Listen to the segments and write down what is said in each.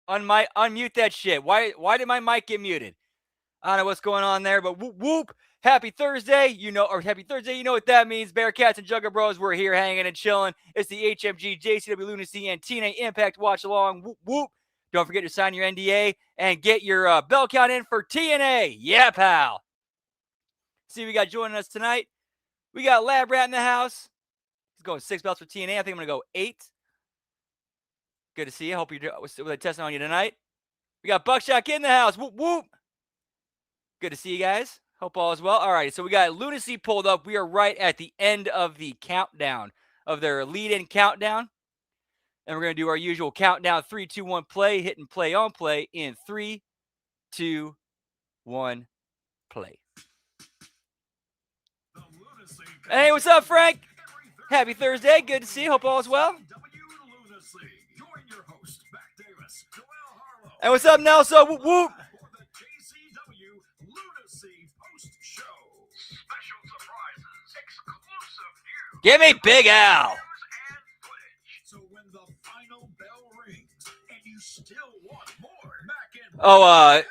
Unmute that shit. Why did my mic get muted? I don't know what's going on there, but whoop whoop. Happy Thursday, happy Thursday, you know what that means. Bearcats and Jugger Bros, we're here hanging and chilling. It's the HMG JCW Lunacy and TNA iMPACT watch along. Whoop whoop. Don't forget to sign your NDA and get your bell count in for TNA. Yeah, pal. See, we got joining us tonight. We got Lab Rat in the house. He's going 6 belts for TNA. I think I'm going to go 8. Good to see you. Hope you're with a testing on you tonight. We got Buckshot Kid in the house. Whoop whoop. Good to see you guys. Hope all is well. All right, so we got Lunacy pulled up. We are right at the end of the countdown, of their lead-in countdown. And we're going to do our usual countdown, 3, 2, 1, play, hit and play on play in 3, 2, 1, play. Hey, what's up, Frank? Happy Thursday. Good to see you. Hope all is well. And what's up, Nelson? Whoop, whoop. Give me Big Al. Oh,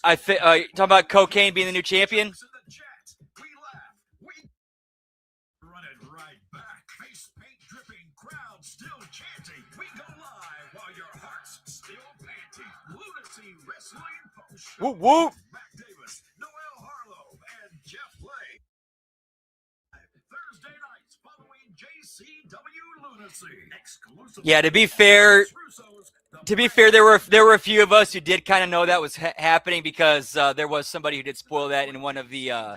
talking about Cocaine being the new champion? Whoop, whoop. Yeah, to be fair, there were a few of us who did kind of know that was happening because there was somebody who did spoil that in one of the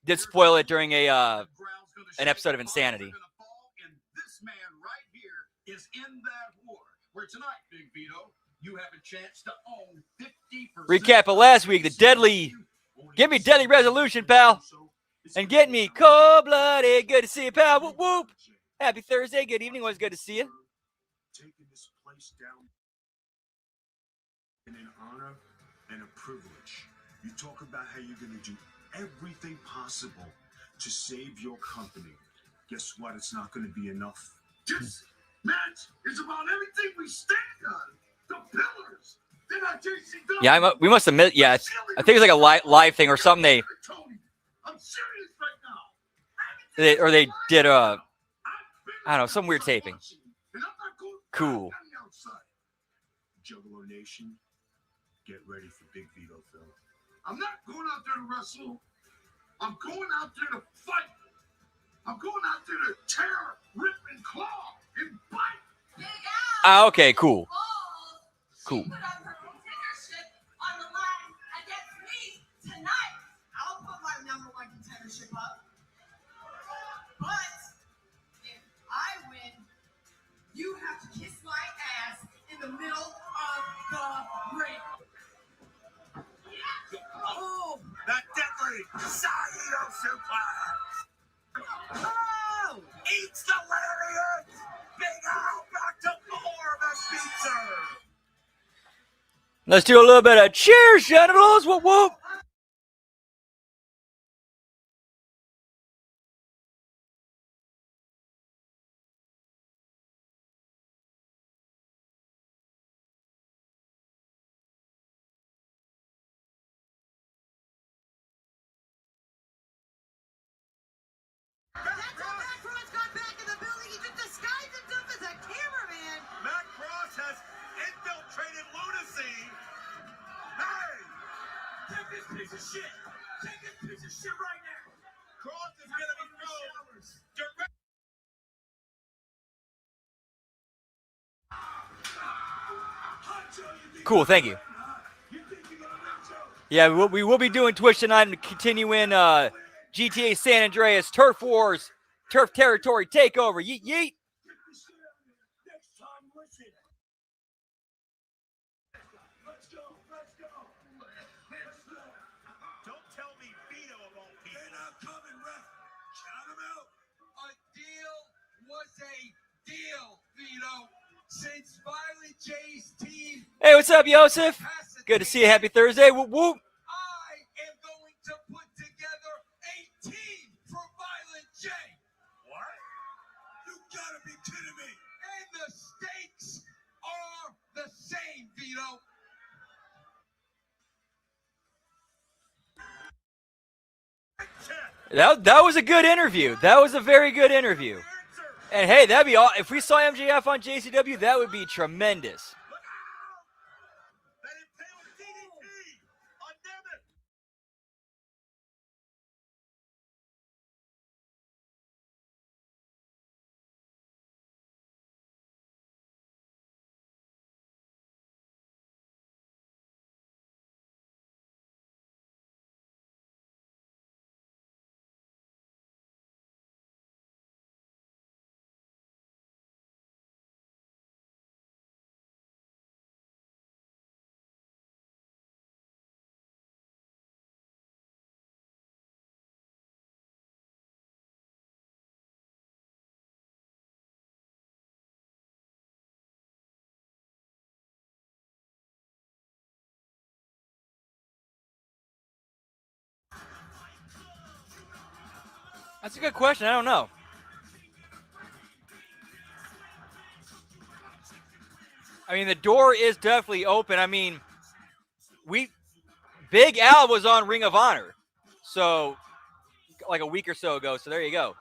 did spoil it during an episode of Insanity. This man right here is in that war. Where tonight, Big Vito, you have a chance to own 50%. Recap of last week, give me Deadly Resolution, pal. And get me cold-blooded. Good to see you, pal. Whoop, whoop. Happy Thursday. Good evening. Always good to see you. Taking this place down in an honor and a privilege. You talk about how you're going to do everything possible to save your company. Guess what? It's not going to be enough. This match is about everything we stand on. The pillars. They're not JCW. Yeah, we must admit. Yeah, I think it's like a live thing or something. I'm serious right now. They did I don't know, some weird taping. Cool. Juggalo Nation, get ready for Big Vito, Phil. I'm not going out there to wrestle. I'm going out there to fight. I'm going out there to tear, rip, and claw and bite. Okay, cool. Cool. You have to kiss my ass in the middle of the ring. Oh, that deadly Saito suplex. Oh, eats the lariat. Big Al back to more of a pizza. Let's do a little bit of cheers, genitals. Whoop, whoop. Piece of shit. Take this piece of shit right now. Cross is gonna be thrown direct. Cool, thank you. Yeah, we will be doing Twitch tonight and continuing GTA San Andreas Turf Wars, Turf Territory Takeover. Yeet yeet. Since Violent J's team. Hey, what's up, Yosef? Good to see you. Happy Thursday. Whoop, whoop. I am going to put together a team for Violent J. What? You gotta be kidding me. And the stakes are the same, That was a good interview. That was a very good interview. And hey, that'd be all. If we saw MJF on JCW, that would be tremendous. That's a good question. I don't know. I mean, the door is definitely open. I mean, Big Al was on Ring of Honor, so like a week or so ago. So there you go.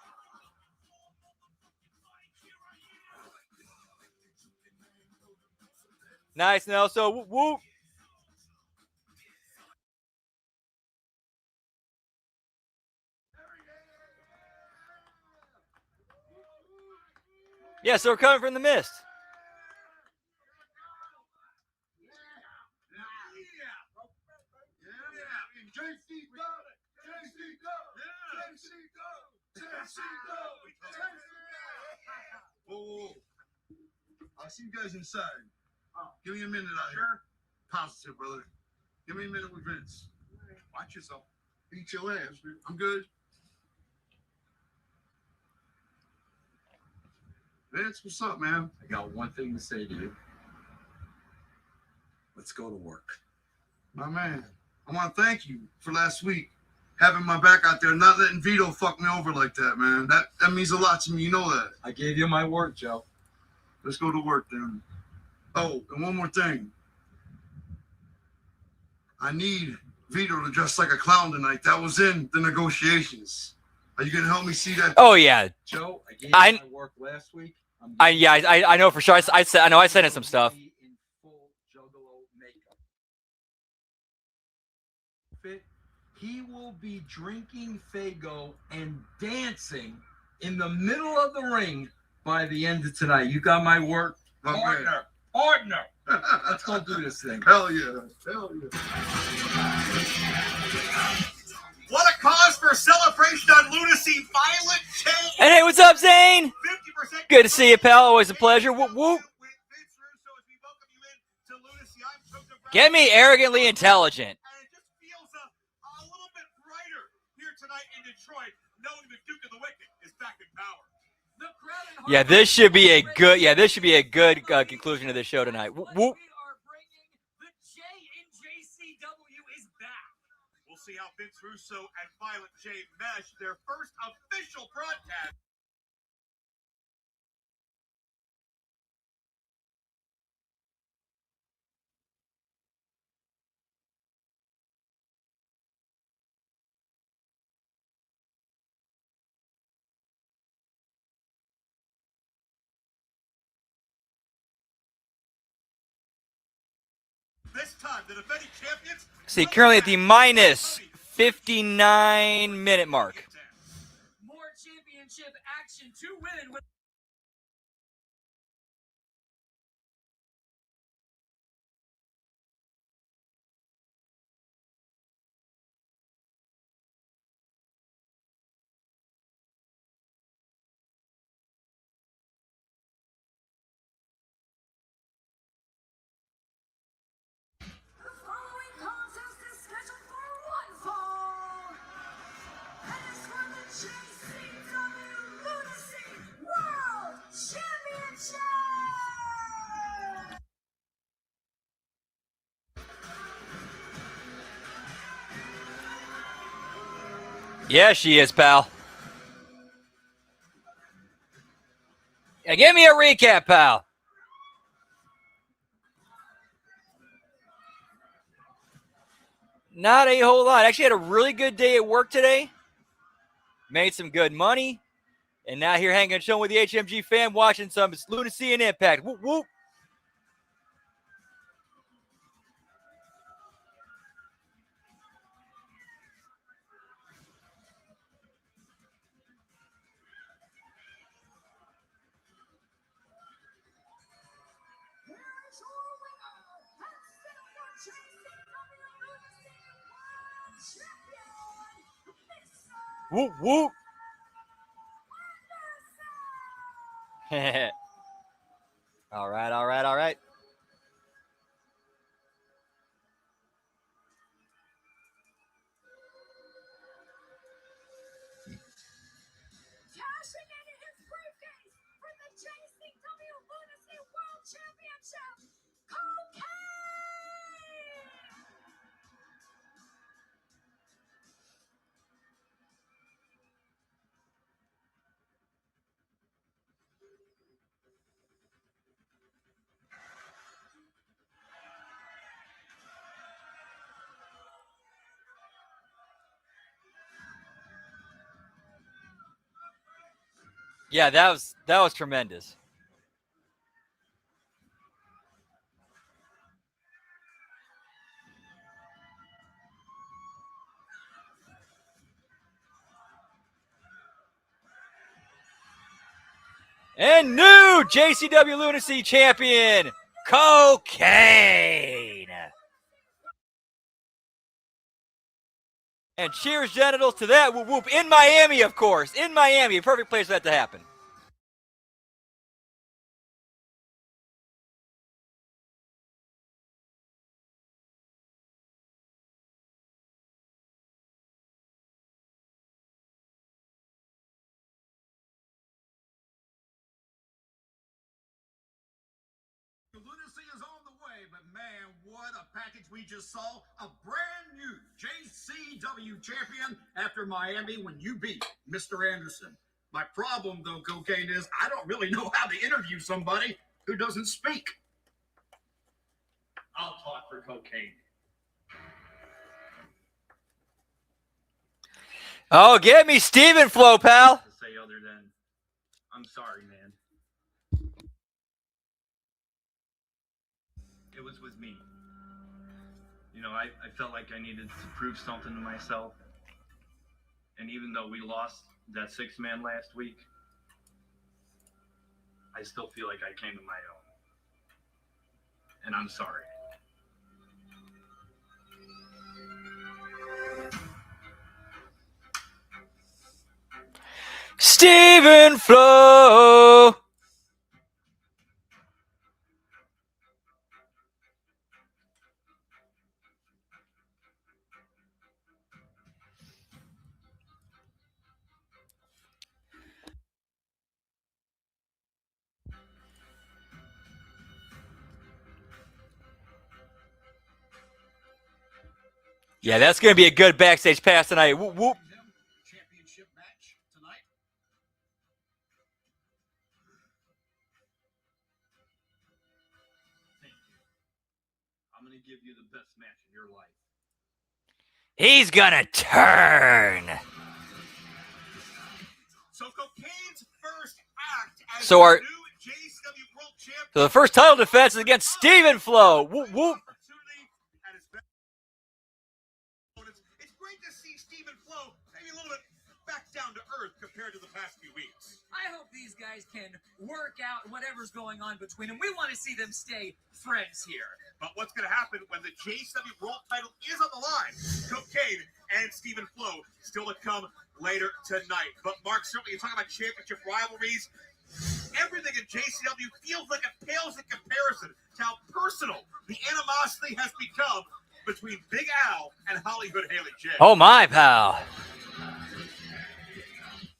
Nice, Nelson. Whoop, whoop. Yeah, so we're coming from the mist. Whoa. I'll see you guys inside. Give me a minute out here. Positive, brother. Give me a minute with Vince. Watch yourself. Beat your ass, man. I'm good. Vince, what's up, man? I got one thing to say to you. Let's go to work. My man, I want to thank you for last week. Having my back out there, not letting Vito fuck me over like that, man. That means a lot to me. You know that. I gave you my word, Joe. Let's go to work then. Oh, and one more thing. I need Vito to dress like a clown tonight. That was in the negotiations. Are you gonna help me see that? Oh yeah, Joe, I gave you my work last week. I know for sure. I sent in some stuff. In full Juggalo makeup. Fit. He will be drinking Faygo and dancing in the middle of the ring by the end of tonight. You got my word? Partner. Let's go do this thing. Hell yeah. Hell yeah. What a cause for celebration on Lunacy. Violent change. And hey, what's up, Zane? 50% Good to see you, pal. Always a pleasure. Whoop whoop. Get me arrogantly intelligent. And it just feels a little bit brighter here tonight in Detroit, knowing the Duke of the Wicked is back in power. Yeah, this should be a good. Yeah, this should be a good conclusion to the show tonight. Whoop whoop. We are bringing the J in JCW is back. We'll see how Vince Russo and Violent J mesh their first official broadcast. This time, the defending champions. See, currently at the minus 59-minute mark. More championship action to win with. The following contest is scheduled for one fall. And it's for the JCW Lunacy World Championship. Yeah, she is, pal. Yeah, give me a recap, pal. Not a whole lot. Actually had a really good day at work today. made some good money, and now here hanging and chilling with the HMG fam, watching some Lunacy and Impact. Whoop, whoop. Here's your winner, and still your JCW Lunacy World Champion, Mr. Whoop, whoop. Lunacy. All right, all right, all right. Cashing in his briefcase for the JCW Lunacy World Championship, Cocaine! Yeah, that was tremendous. And new JCW Lunacy champion, Cocaine. And cheers genitals to that. Whoop, whoop. In Miami, of course. In Miami. A perfect place for that to happen. Lunacy is on the way, but man, what a package we just saw. A brand new JCW champion after Miami when you beat Mr. Anderson. My problem, though, Cocaine, is I don't really know how to interview somebody who doesn't speak. I'll talk for Cocaine. Oh, get me Steven Flow, pal. To say other than, I'm sorry, man. It was with me. You know, I felt like I needed to prove something to myself. And even though we lost that 6-man last week, I still feel like I came to my own. And I'm sorry. Steven Flow. Yeah, that's going to be a good backstage pass tonight. Whoop, whoop. Championship match tonight. Thank you. I'm going to give you the best match in your life. He's going to turn. So Cocaine's first act as So our- the new JCW World Champion. So the first title defense is against Steven Flow. Whoop, whoop. It's great to see Steven Flow maybe a little bit back down to earth compared to the past few weeks. I hope these guys can work out whatever's going on between them. We want to see them stay friends here. But what's going to happen when the JCW World title is on the line? Cocaine and Steven Flow still to come later tonight. But Mark, certainly you're talking about championship rivalries. Everything in JCW feels like it pales in comparison to how personal the animosity has become between Big Al and Hollywood Haley J. Oh, my pal.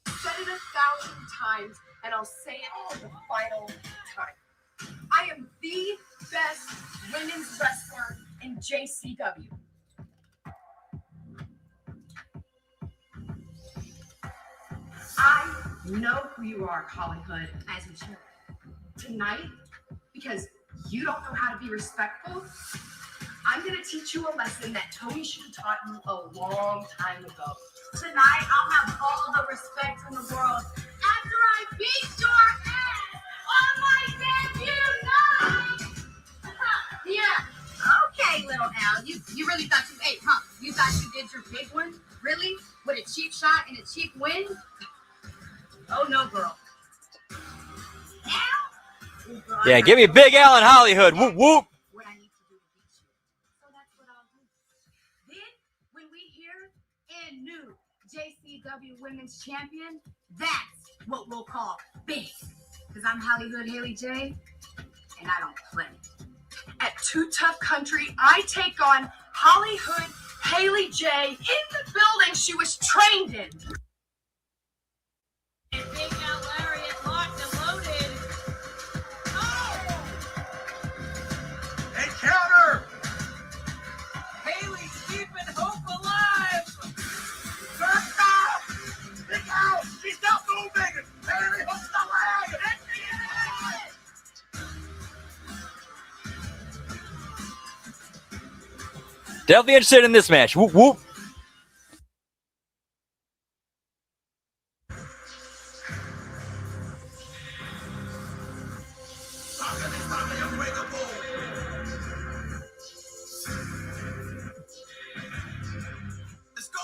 Said it 1,000 times, and I'll say it for the final time. I am the best women's wrestler in JCW. I know who you are, Hollywood, as you should. Tonight, because you don't know how to be respectful, I'm going to teach you a lesson that Tony should have taught you a long time ago. Tonight, I'll have all the respect in the world after I beat your ass on my debut night. Yeah. Okay, little Al. You really thought you ate, huh? You thought you did your big one? Really? With a cheap shot and a cheap win? Oh, no, girl. Al? Ooh, girl, Yeah, give me Big Al in Hollywood. Whoop, whoop. what I need to do to beat you. So that's what I'll do. Then, when we hear and new JCW Women's Champion, that's what we'll call big. Because I'm Hollywood Haley J, and I don't play. At Too Tough Country, I take on Hollywood Haley J in the building she was trained in. And Big Al Lariat locked and loaded. Oh! Hey, counter! Haley's keeping hope alive. Big Al! She's not moving! Haley hooks the leg! Definitely interested in this match. Whoop, whoop. Let's go!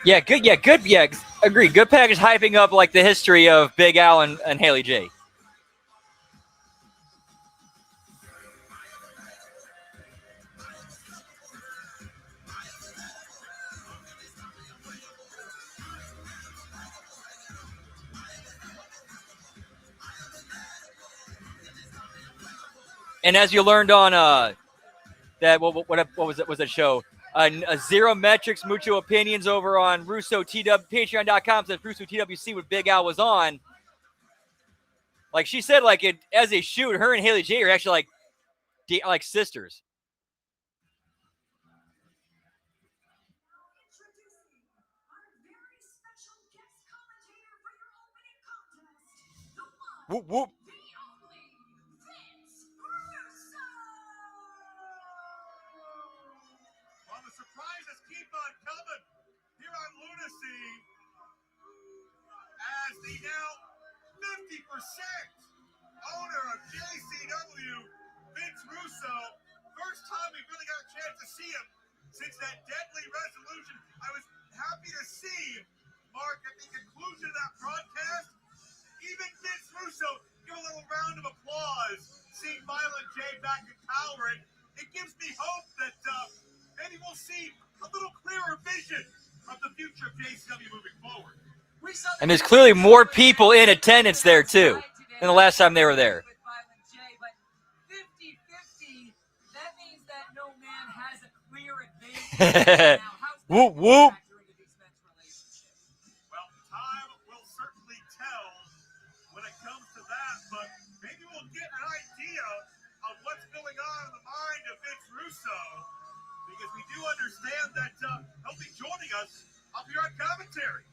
Yeah, good. Yeah, good. Yeah, agree. Good package hyping up like the history of Big Al and Haley J. And as you learned on that what was it? Was that show? Zero Metrics, Mucho Opinions over on Russo TW Patreon.com says Russo TWC with Big Al was on. Like she said, like it as a shoot, her and Haley J are actually like sisters. Introducing our very special guest commentator for your opening contest, the one, Whoop whoop. the only, Vince Russo. Well, the surprises keep on coming here on Lunacy as the now 50% owner of JCW, Vince Russo. First time we really got a chance to see him since that deadly resolution. I was happy to see, Mark, at the conclusion of that broadcast, even Vince Russo give a little round of applause, seeing Violent J back in power. It gives me hope that maybe we'll see a little clearer vision of the future of JCW moving forward. And there's clearly more people in attendance there too than the last time they were there. With Violent J, but 50-50, that means that no man has a clear advantage now. How's that Whoop, gonna whoop. factor into these men's relationships? Well, time will certainly tell when it comes to that, but maybe we'll get an idea of what's going on in the mind of Vince Russo, because we do understand that he'll be joining us up here on commentary.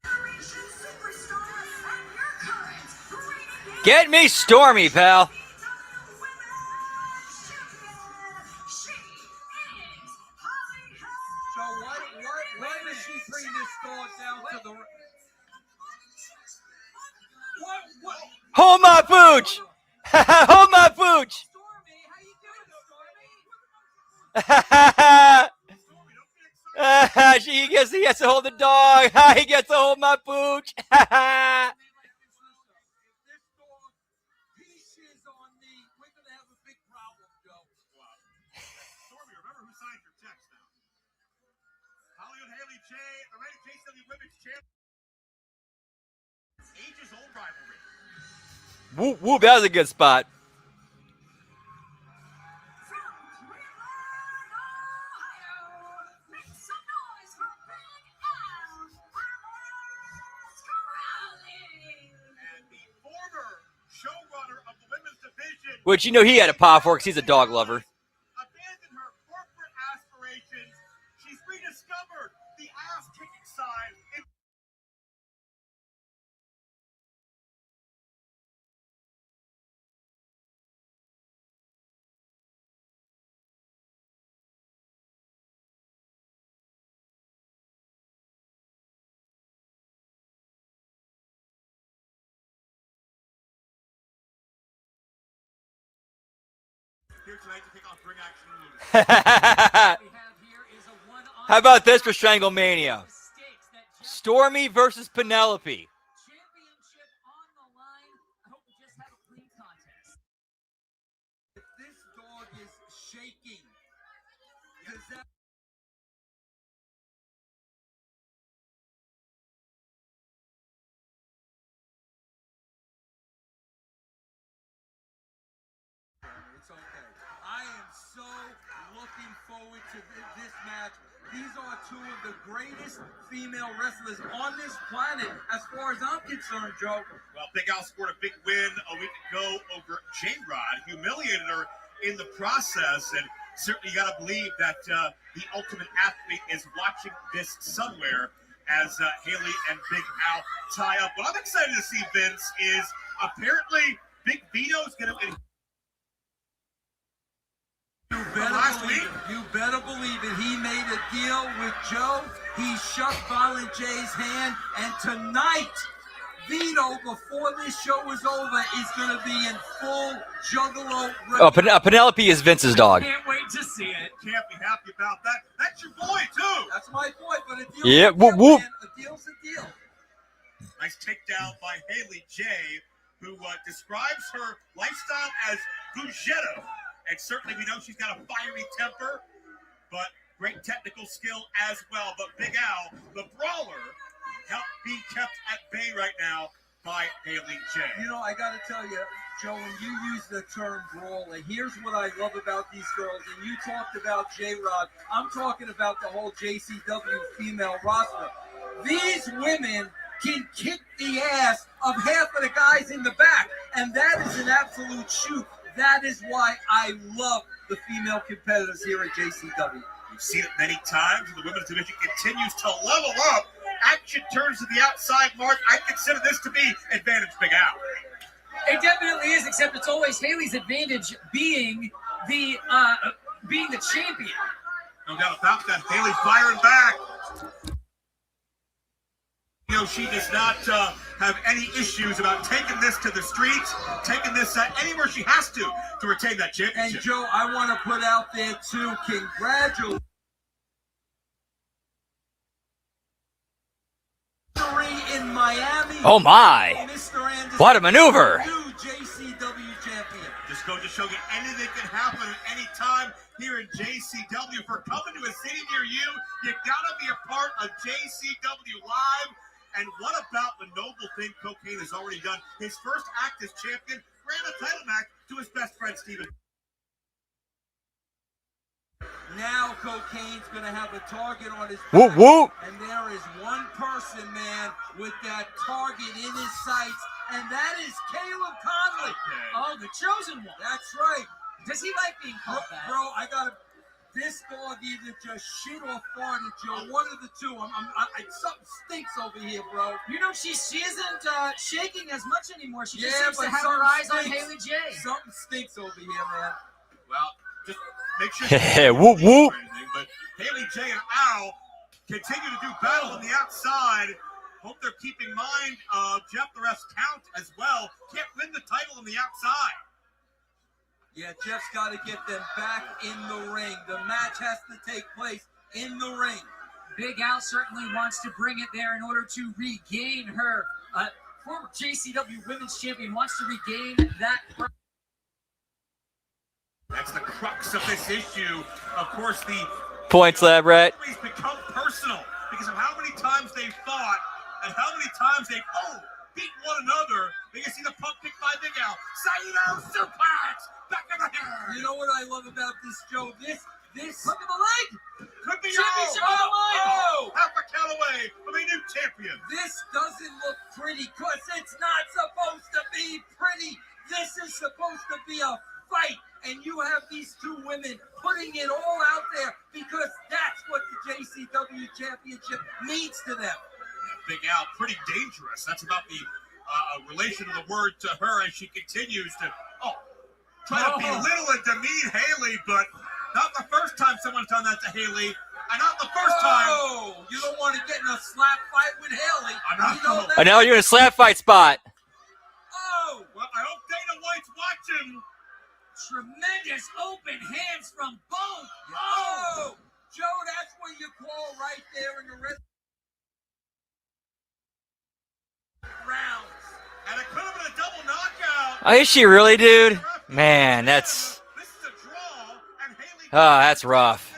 Generation superstars and your current reigning Get me Stormy, pal. JCW Women's Champion. She is Hollywood. So why does she bring this thought down to the? What? Hold my pooch. Hold my pooch. Stormy, how you doing, Stormy? He gets to hold the dog. He gets to hold my pooch. If this dog pisses on me, we're gonna have a big problem, Joe. Stormy, remember who signed your text now? the reigning JCW Women's Champion. Ages-old rivalry. Whoop, whoop. That was a good spot. From Cleveland, Ohio, make some noise for Big Al, And the former showrunner of the women's division. Which, you know, he had a pop for because he's a dog lover. Abandoned her corporate aspirations. She's rediscovered the ass-kicking side. Here tonight to take off ring action and lose. How about this for Stranglemania? Stormy versus Penelope. Championship on the line. I hope we just have a clean contest. If this dog is shaking, does that It's okay. I am so looking forward to this match. These are two of the greatest female wrestlers on this planet, as far as I'm concerned, Joe. Well, Big Al scored a big win a week ago over J-Rod, humiliated her in the process, and certainly you got to believe that the ultimate athlete is watching this somewhere as Haley and Big Al tie up. What I'm excited to see, Vince, is apparently Big Vito's going to... You better believe it. He made a deal with Joe. He shook Violent J's hand, and tonight, Vito, before this show is over, is going to be in full Juggalo. Oh, Penelope is Vince's dog. Can't wait to see it. Can't be happy about that. That's your boy, too. That's my boy, but a deal's Yeah, a deal, whoop, whoop. man. A deal's a deal. Nice takedown by Haley J, who describes her lifestyle as Bougetto. And certainly we know she's got a fiery temper, but great technical skill as well. But Big Al, the brawler, helped be kept at bay right now by Haley J. You know, I got to tell you, Joe, when you use the term brawler, here's what I love about these girls. And you talked about J-Rod. I'm talking about the whole JCW female roster. These women can kick the ass of half of the guys in the back. And that is an absolute shoot. That is why I love the female competitors here at JCW. We've seen it many times, and the women's division continues to level up. Action turns to the outside mark. I consider this to be advantage Big Al. It definitely is, except it's always Haley's advantage being the champion. No doubt about that. Haley firing back. You know, she does not have any issues about taking this to the streets, taking this anywhere she has to retain that championship. And Joe, I want to put out there too, congratulations in Miami. Oh, my. Mr. Anderson, What a maneuver. new JCW champion. Just go to show you anything can happen at any time here in JCW. For coming to a city near you, you gotta be a part of JCW Live. And what about the noble thing Cocaine has already done? His first act as champion ran a title match to his best friend, Steven. Now Cocaine's going to have a target on his back. Whoop, whoop. And there is one person, man, with that target in his sights, and that is Caleb Conley. Oh, the chosen one. That's right. Does he like being called that? Bro, I got to... This dog either just shit or farted, Joe. One of the two. Something stinks over here, bro. You know, she isn't shaking as much anymore. She just Yeah, seems to but have her eyes something on stinks. Haley J. Something stinks over here, man. Well, just make sure. Whoop, whoop. But Haley J and Al continue to do battle on the outside. Hope they're keeping mind of Jeff the Ref's count as well. Can't win the title on the outside. Yeah, Jeff's got to get them back in the ring. The match has to take place in the ring. Big Al certainly wants to bring it there in order to regain her former JCW Women's Champion, wants to regain that. That's the crux of this issue. Of course, the Points, lab rat. rivalries become personal because of how many times they've fought and how many times they've beat one another. You can see the pump kick by Big Al. Saito suplex back in the hair. You know what I love about this, Joe? This look at the leg. Could be Championship on the line. half a count away from a new champion. This doesn't look pretty because it's not supposed to be pretty. This is supposed to be a fight, and you have these two women putting it all out there because that's what the JCW Championship means to them. Big Al, pretty dangerous. That's about the relation of the word to her as she continues to try to belittle and demean Haley, but not the first time someone's done that to Haley, and not the first time. Oh, you don't want to get in a slap fight with Haley. I know you're in a slap fight spot. Oh, Well, I hope Dana White's watching. Tremendous open hands from both. oh, Joe, that's what you call right there in the red rounds. And it could have been a double knockout. Oh, is she really, dude? Man, that's This is a draw, and Haley. that's rough.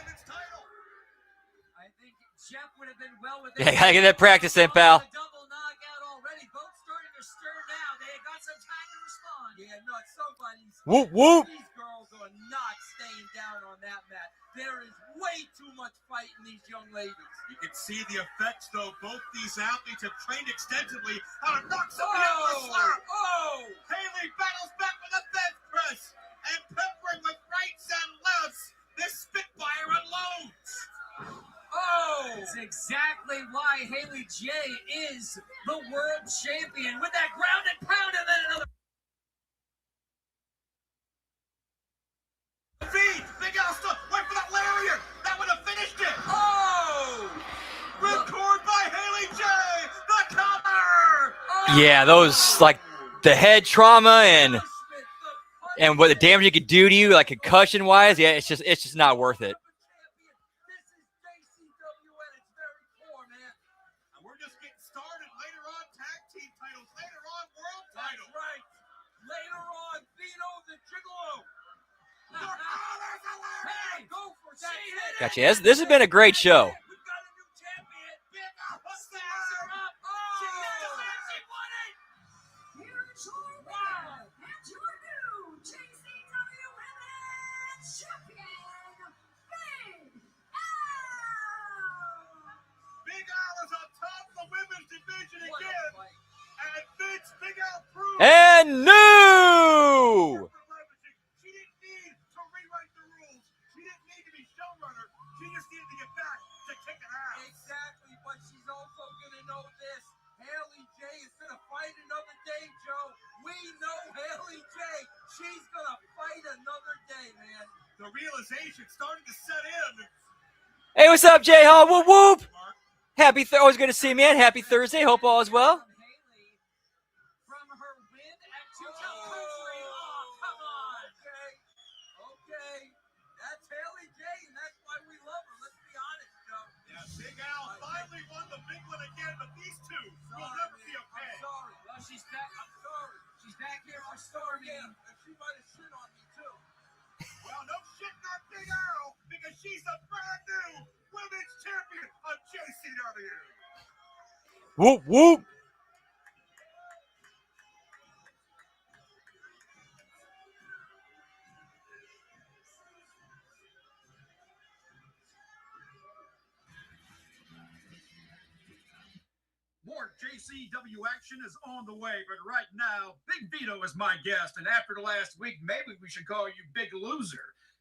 I think Jeff would have been well with Yeah, gotta get that practice in, pal. A double knockout already. Both starting to stir now. They got some time to respond. Yeah, no, somebody's. Whoop, whoop. These girls are not staying down on that mat. There is way too much fight in these young ladies. You can see the effects, though. Both these athletes have trained extensively how to knock somebody out with a slap. Oh! Haley battles back with a bench press and peppering with rights and lefts. This Spitfire unloads. Oh! That's exactly why Haley J is the world champion with that ground and pound and then another. Feed. Big Al still went for that lariat. That would have finished it. Oh! Ripcord by Haley J. The cover. Yeah, those like the head trauma and what the damage it could do to you, like concussion wise. Yeah, it's just not worth it. This is JCW at its very core, man. And we're just getting started. Later on, tag team titles. Later on, world That's titles. right. Later on, Vito the Gigolo. Oh, there's a lariat. Hey, go for that. Gotcha. This has been a great show. We've got a new champion. Big Al puts the Stacks her up. Oh! She won it. Here's your winner and your new JCW Women's Champion, Big Al. Big Al is on top of the women's division What a again. fight. And Vince Big Al proved And new. she didn't need to rewrite the rules. She didn't need to be showrunner. She just needed to get back to kicking ass. Exactly, but she's also going to know this. Haley J is going to fight another day, Joe. We know Haley J. She's going to fight another day, man. The realization starting to set in. Hey, what's up, Jay Hall? Whoop whoop. Mark. Happy. Always good to see you, man. Happy Thursday. Hope all is well. Haley from her win at Two Town Country. Oh, come on. Okay. That's Haley J, and that's why we love her. Let's be honest, Joe. Yeah, Big Al finally won the big one again, but these two will never be okay. I'm sorry. Well, she's back. I'm sorry. She's back here for Stormy. Yeah, and she might have shit on me, too. Well, no shitting on Big Al because she's the brand new women's champion of JCW. Whoop whoop. More JCW action is on the way, but right now, Big Vito is my guest, and after the last week, maybe we should call you Big Loser.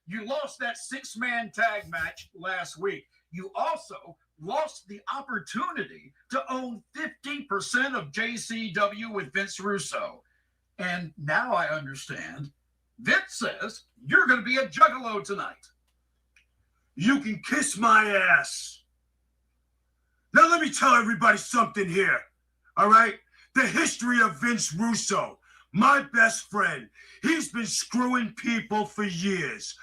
You lost that six-man tag match last week. You also lost the opportunity to own 50% of JCW with Vince Russo. And now I understand, Vince says you're going to be a juggalo tonight. You can kiss my ass. Now let me tell everybody something here, all right? The history of Vince Russo, my best friend. He's been screwing people for years.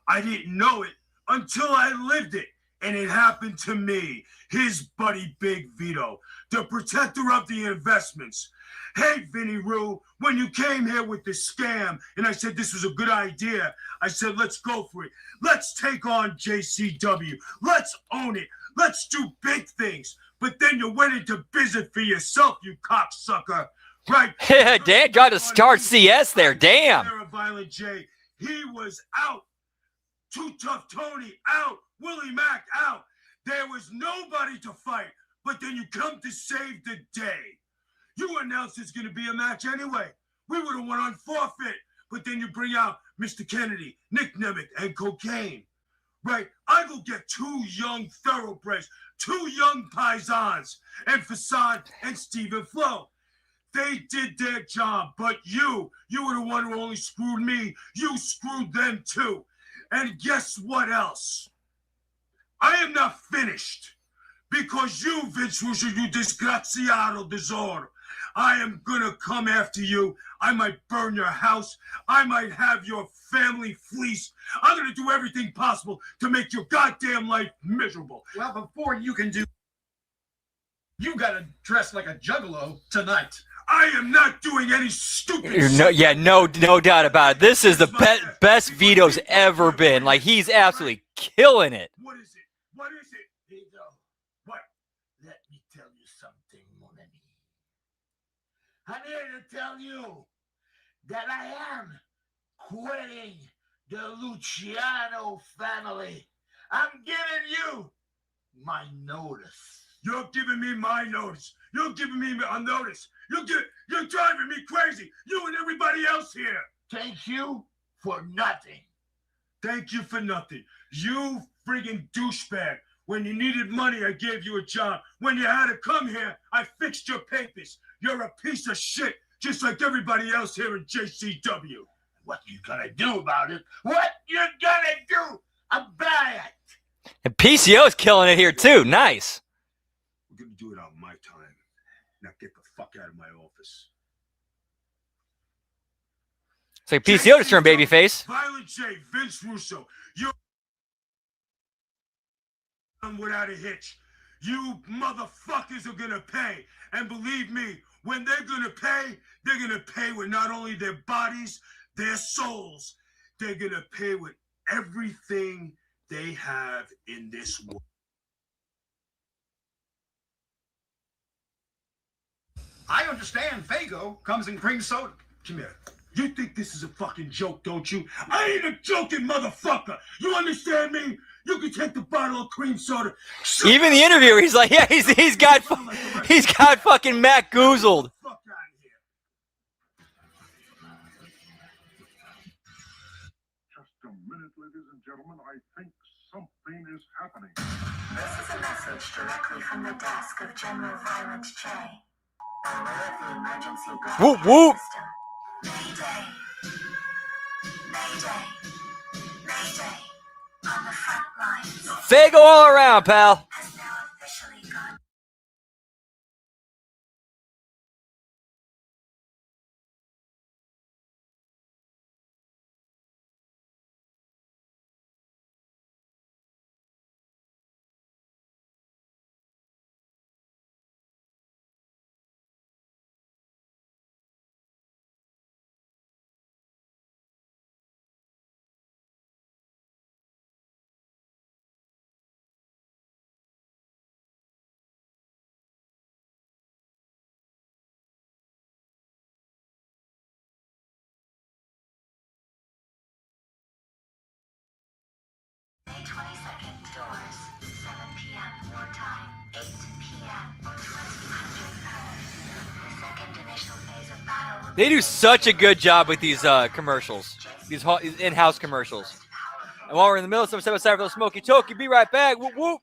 I didn't know it until I lived it, and it happened to me, his buddy Big Vito, the protector of the investments. Hey, Vinny Roo, when you came here with the scam, and I said this was a good idea, I said, let's go for it. Let's take on JCW. Let's own it. Let's do big things. But then you went into business for yourself, you cocksucker. Right? Yeah, Dan got to start CS there. Damn. Violent J. He was out. Too Tough Tony out. Willie Mack out. There was nobody to fight. But then you come to save the day. You announced it's going to be a match anyway. We would have won on forfeit. But then you bring out Mr. Kennedy, Nick Nemec, and Cocaine. Right? I go get two young thoroughbreds, two young paisans, and Facade and Stephen Flo. They did their job, but you were the one who only screwed me. You screwed them too. And guess what else? I am not finished. Because you, Vince Russo, you disgraziato tesoro. I am gonna come after you. I might burn your house. I might have your family fleeced. I'm gonna do everything possible to make your goddamn life miserable. Well, before you can do, you gotta dress like a juggalo tonight. I am not doing any stupid shit. No doubt about it. This is the best Vito's ever been. Like, he's absolutely killing it. What is it? What is it? Vito. What? Let me tell you something, mon ami. I'm here to tell you that I am quitting the Luciano family. I'm giving you my notice. You're giving me my notice. You're giving me a notice. You're driving me crazy. You and everybody else here. Thank you for nothing. Thank you for nothing. You friggin' douchebag. When you needed money, I gave you a job. When you had to come here, I fixed your papers. You're a piece of shit, just like everybody else here in JCW. What you gonna do about it? What you gonna do about it? And PCO's killing it here, too. Nice. We're gonna do it on my time. Now get the fuck out of my office. It's like PCO just turned babyface. Violent J, Vince Russo, you're without a hitch. You motherfuckers are gonna pay. And believe me, when they're gonna pay with not only their bodies, their souls. They're gonna pay with everything they have in this world. I understand Fago comes in cream soda. Come here. You think this is a fucking joke, don't you? I ain't a joking motherfucker. You understand me? You can take the bottle of cream soda. Even the interviewer, he's like, yeah, he's got fucking Matt Goozled. Fuck out of here. Just a minute, ladies and gentlemen. I think something is happening. This is a message directly from the desk of General Violent J. Alert the emergency Whoop, broadcast whoop. system. Mayday. Mayday. Mayday. On the front lines. Fago all around, pal. Has now officially gone. May 22nd, doors, 7 p.m. your time, 8 p.m. 2000 The second initial phase of battle. They do such a good job with these commercials, these in-house commercials. And while we're in the middle of some step aside for the Smoky Toki, be right back. Whoop, whoop.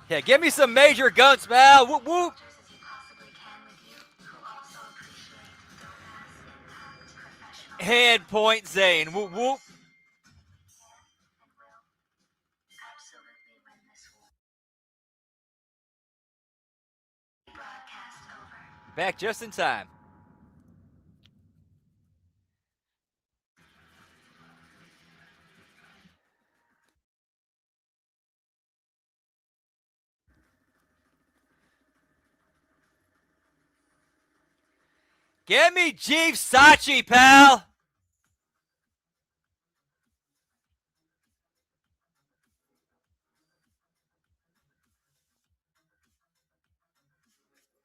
Yeah, give me some major guns, pal. Whoop whoop. Hand point Zane. Whoop whoop. Back just in time. Give me Jeeves Sachi, pal.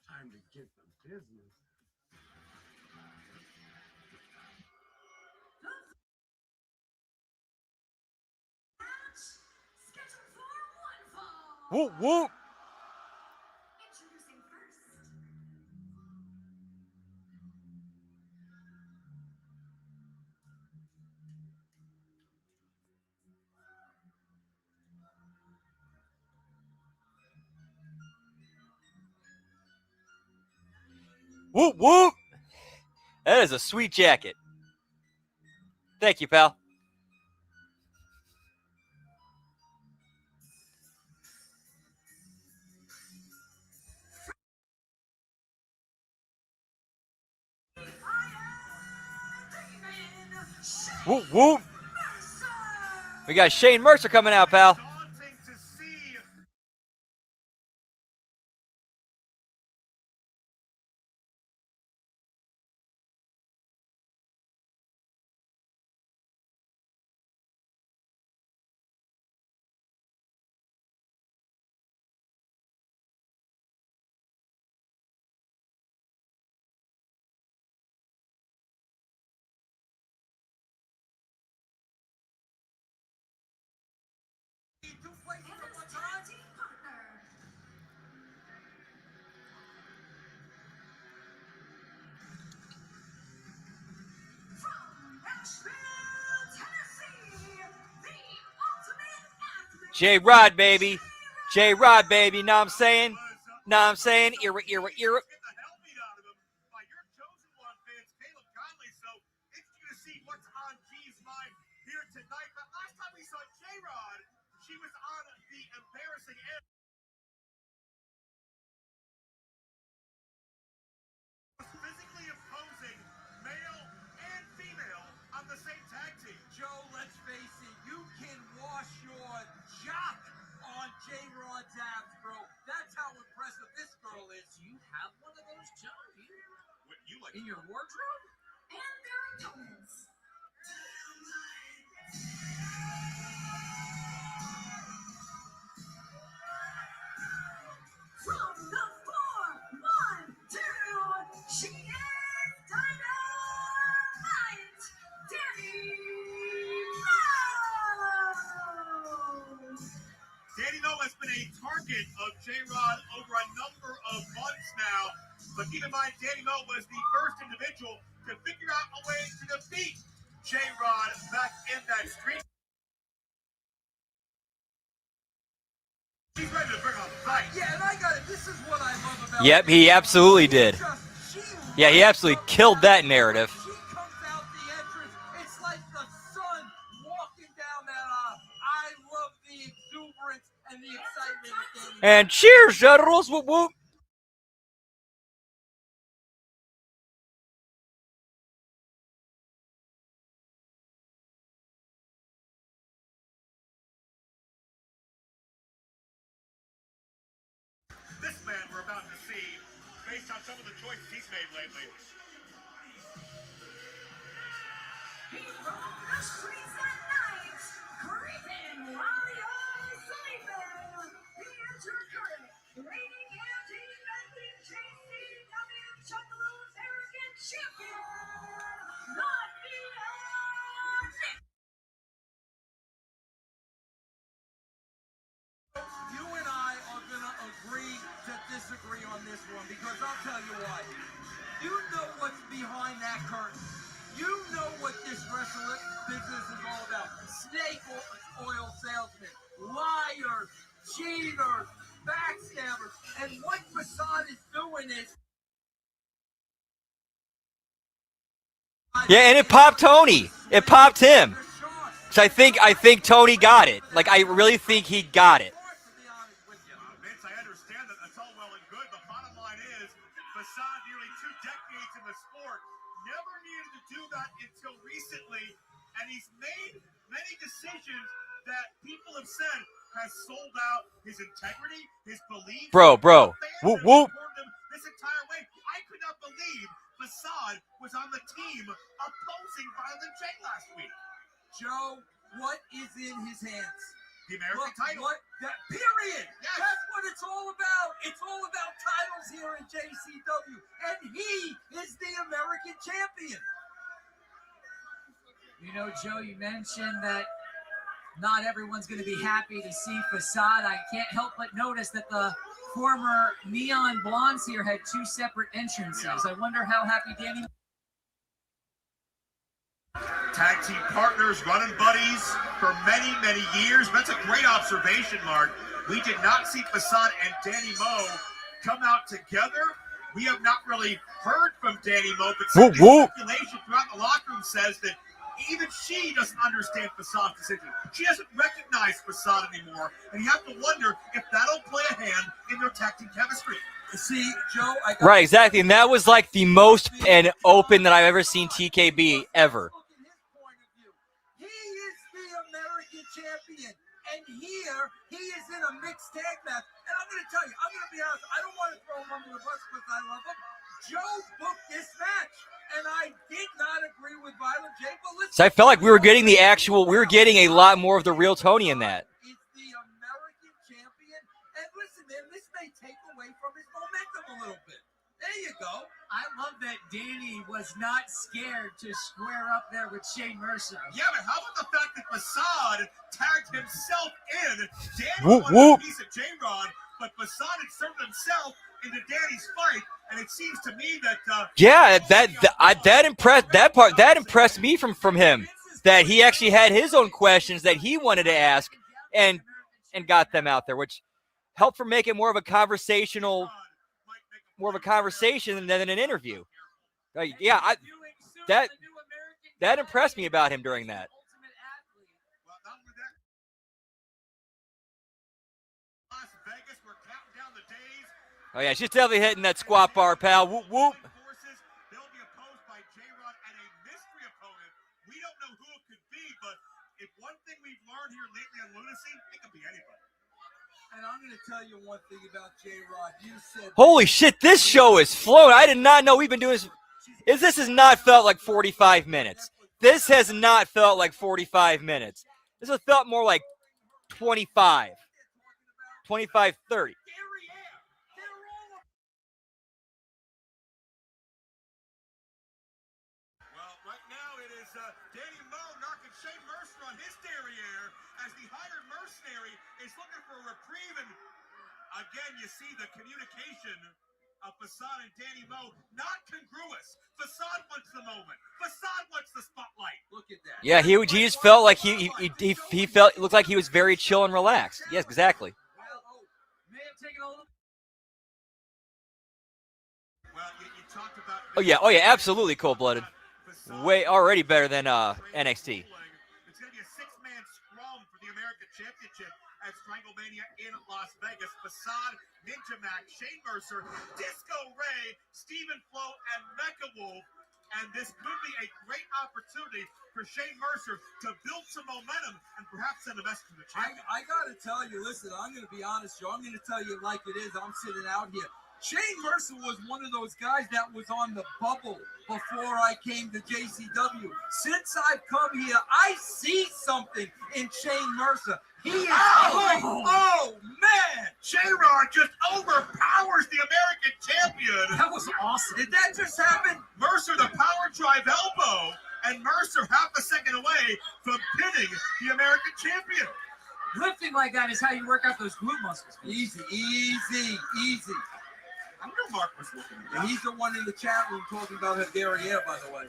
Time to get the business. Scheduled for one fall. Whoop whoop. Introducing first. Whoop whoop. That is a sweet jacket. Thank you, pal. Whoop whoop. We got Shane Mercer coming out, pal. Daunting to see. J-Rod, baby. J-Rod, baby. Know what I'm saying? Know what I'm saying? Era, era, era. Get the hell beat out of him by your chosen one, Vince, Caleb Conley. So interesting to see what's on G's mind here tonight. But last time we saw J-Rod, she was on the embarrassing end. Physically imposing male and female on the same tag team. Joe, let's face it, you can wash your jock on J-Rod's abs, bro. That's how impressive this girl is. You have one of those, Joe? You like In your wardrobe? And their opponents. From the 4-1-2, she is Dynamite Danny Rose. Danny Noe has been a target of J-Rod over a number of months now. But keep in mind, Danny Noe was the first individual to figure out a way to defeat J-Rod back in that street. She's ready to bring on a fight. Yeah, and I got it. This is what I love about Yep, he absolutely did. Yeah, he absolutely killed that narrative. She comes out the entrance. It's like the sun walking down that aisle. I love the exuberance and the excitement of Danny. And cheers, Generals. Whoop whoop. This man we're about to see, based on some of the choices he's made lately. He roamed the streets at night, creeping while you're sleeping. He is your current reigning and defending JCW Juggalo's arrogant champion, the Nick. You and I are going to agree to disagree on this one because I'll tell you why. You know what's behind that curtain. You know what this wrestling business is all about. Snake oil salesmen, liars, cheaters, backstabbers. And what Facade is doing is... Yeah, and it popped Tony. It popped him. So I think Tony got it. Like, I really think he got it. Vince, I understand that that's all well and good. The bottom line is, Facade, nearly 2 decades in the sport, never needed to do that until recently, and he's made many decisions that people have said has sold out his integrity, his belief. Bro. Fans Whoop, have whoop. supported him this entire way. I could not believe Facade was on the team opposing Violent J last week. Joe, what is in his hands? The American title. Period. Yes. That's what it's all about. It's all about titles here in JCW. And he is the American champion. You know, Joe, you mentioned that not everyone's going to be happy to see Facade. I can't help but notice that the former Neon Blondes here had 2 separate entrances. I wonder how happy Danny... Tag team partners, running buddies for many, many years. That's a great observation, Mark. We did not see Facade and Danny Moe come out together. We have not really heard from Danny Moe, but some speculation throughout the locker room says that even she doesn't understand Facade's decision. She doesn't recognize Facade anymore, and you have to wonder if that'll play a hand in their tag team chemistry. See, Joe, Right, exactly. And that was like the most and open that I've ever seen TKB ever. He is the American champion, and here he is in a mixed tag match. And I'm going to tell you, I'm going to be honest, I don't want to throw him under the bus because I love him. Joe booked this match, and I did not agree with Violent J. But listen, So I felt like we were getting a lot more of the real Tony in that. He's the American champion, and listen, man, this may take away from his momentum a little bit. There you go. I love that Danny was not scared to square up there with Shane Mercer. Yeah, but how about the fact that Facade tagged himself in? Danny Whoop, wanted whoop. a piece of J-Rod, but Facade inserted himself into Danny's fight, and it seems to me that that impressed me from him, that he actually had his own questions that he wanted to ask and got them out there, which helped for make it more of a conversation than an interview. Yeah, that impressed me about him during that. Oh yeah, she's definitely hitting that squat bar, pal. Whoop whoop. They'll be opposed by J-Rod and a mystery opponent. We don't know who it could be, but if one thing we've learned here lately on Lunacy, it could be anybody. And I'm going to tell you one thing about J-Rod. You said... Holy shit, this show is flowing. I did not know we've been doing this. This has not felt like 45 minutes. This has not felt like 45 minutes. This has felt more like 25, 30. Well, right now it is Danny Moe knocking Shane Mercer on his derriere as the hired mercenary is looking for a reprieve. And again, you see the communication of Facade and Danny Moe not congruous. Facade wants the moment. Facade wants the spotlight. Look at that. Yeah, he just felt like he felt, it looked like he was very chill and relaxed. Yes, exactly. Well, you talked about... Oh yeah, absolutely cold-blooded. Way already better than NXT. It's going to be a 6-man scrum for the American Championship at Stranglemania in Las Vegas. Facade, Ninja Mac, Shane Mercer, Disco Ray, Stephen Flo, and Mecha Wolf. And this could be a great opportunity for Shane Mercer to build some momentum and perhaps send a message to the champion. I got to tell you, listen, I'm going to be honest, Joe. I'm going to tell you like it is. I'm sitting out here. Shane Mercer was one of those guys that was on the bubble before I came to JCW. Since I've come here, I see something in Shane Mercer. He is oh man! J-Rod just overpowers the American champion. That was awesome. Did that just happen? Mercer, the power drive elbow, and Mercer half a second away from pinning the American champion. Lifting like that is how you work out those glute muscles. Easy. I knew Mark was looking at And he's the one in the chat room talking about her derriere, by the way.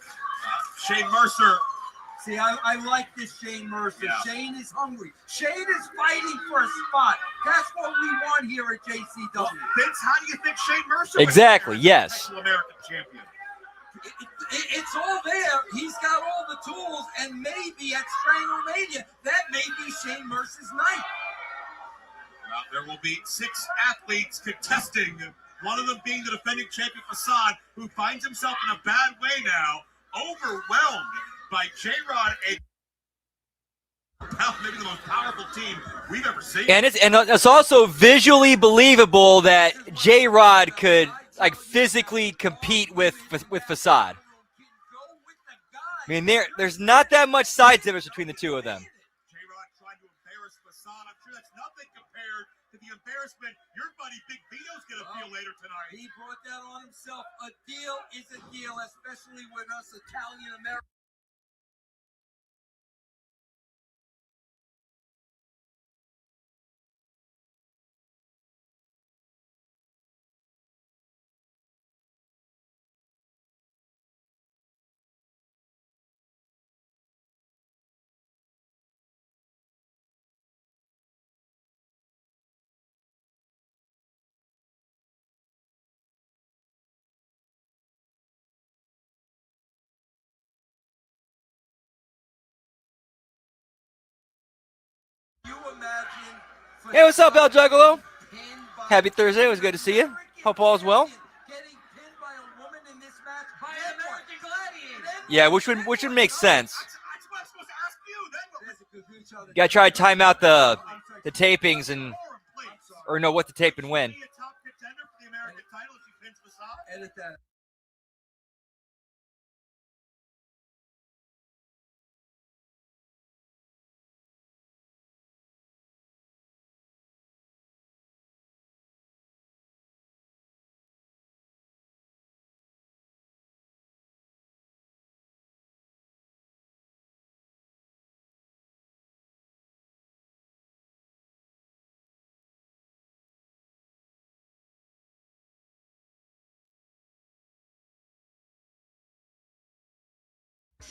Shane Mercer. See, I like this Shane Mercer. Yeah. Shane is hungry. Shane is fighting for a spot. That's what we want here at JCW. Well, Vince, how do you think Shane Mercer Exactly, would yes. fare as the American champion? It's all there. He's got all the tools, and maybe at Stranglemania, that may be Shane Mercer's night. There will be 6 athletes contesting, one of them being the defending champion Facade, who finds himself in a bad way now, overwhelmed by J-Rod and maybe the most powerful team we've ever seen. And it's also visually believable that J-Rod could like physically compete with Facade. I mean, there's not that much size difference between the two of them. J-Rod trying to embarrass Facade. I'm sure that's nothing compared to the embarrassment your buddy Big Vito's going to feel later tonight. He brought that on himself. A deal is a deal, especially with us Italian Americans. Hey, what's up, El Juggalo? Happy Thursday. It was good to see you. Hope all's well. Yeah, which would make sense. That's what I'm supposed to ask you. Then Gotta try to time out the tapings or know what to tape and when. be a top contender for the American title if he pins Facade. Edit that.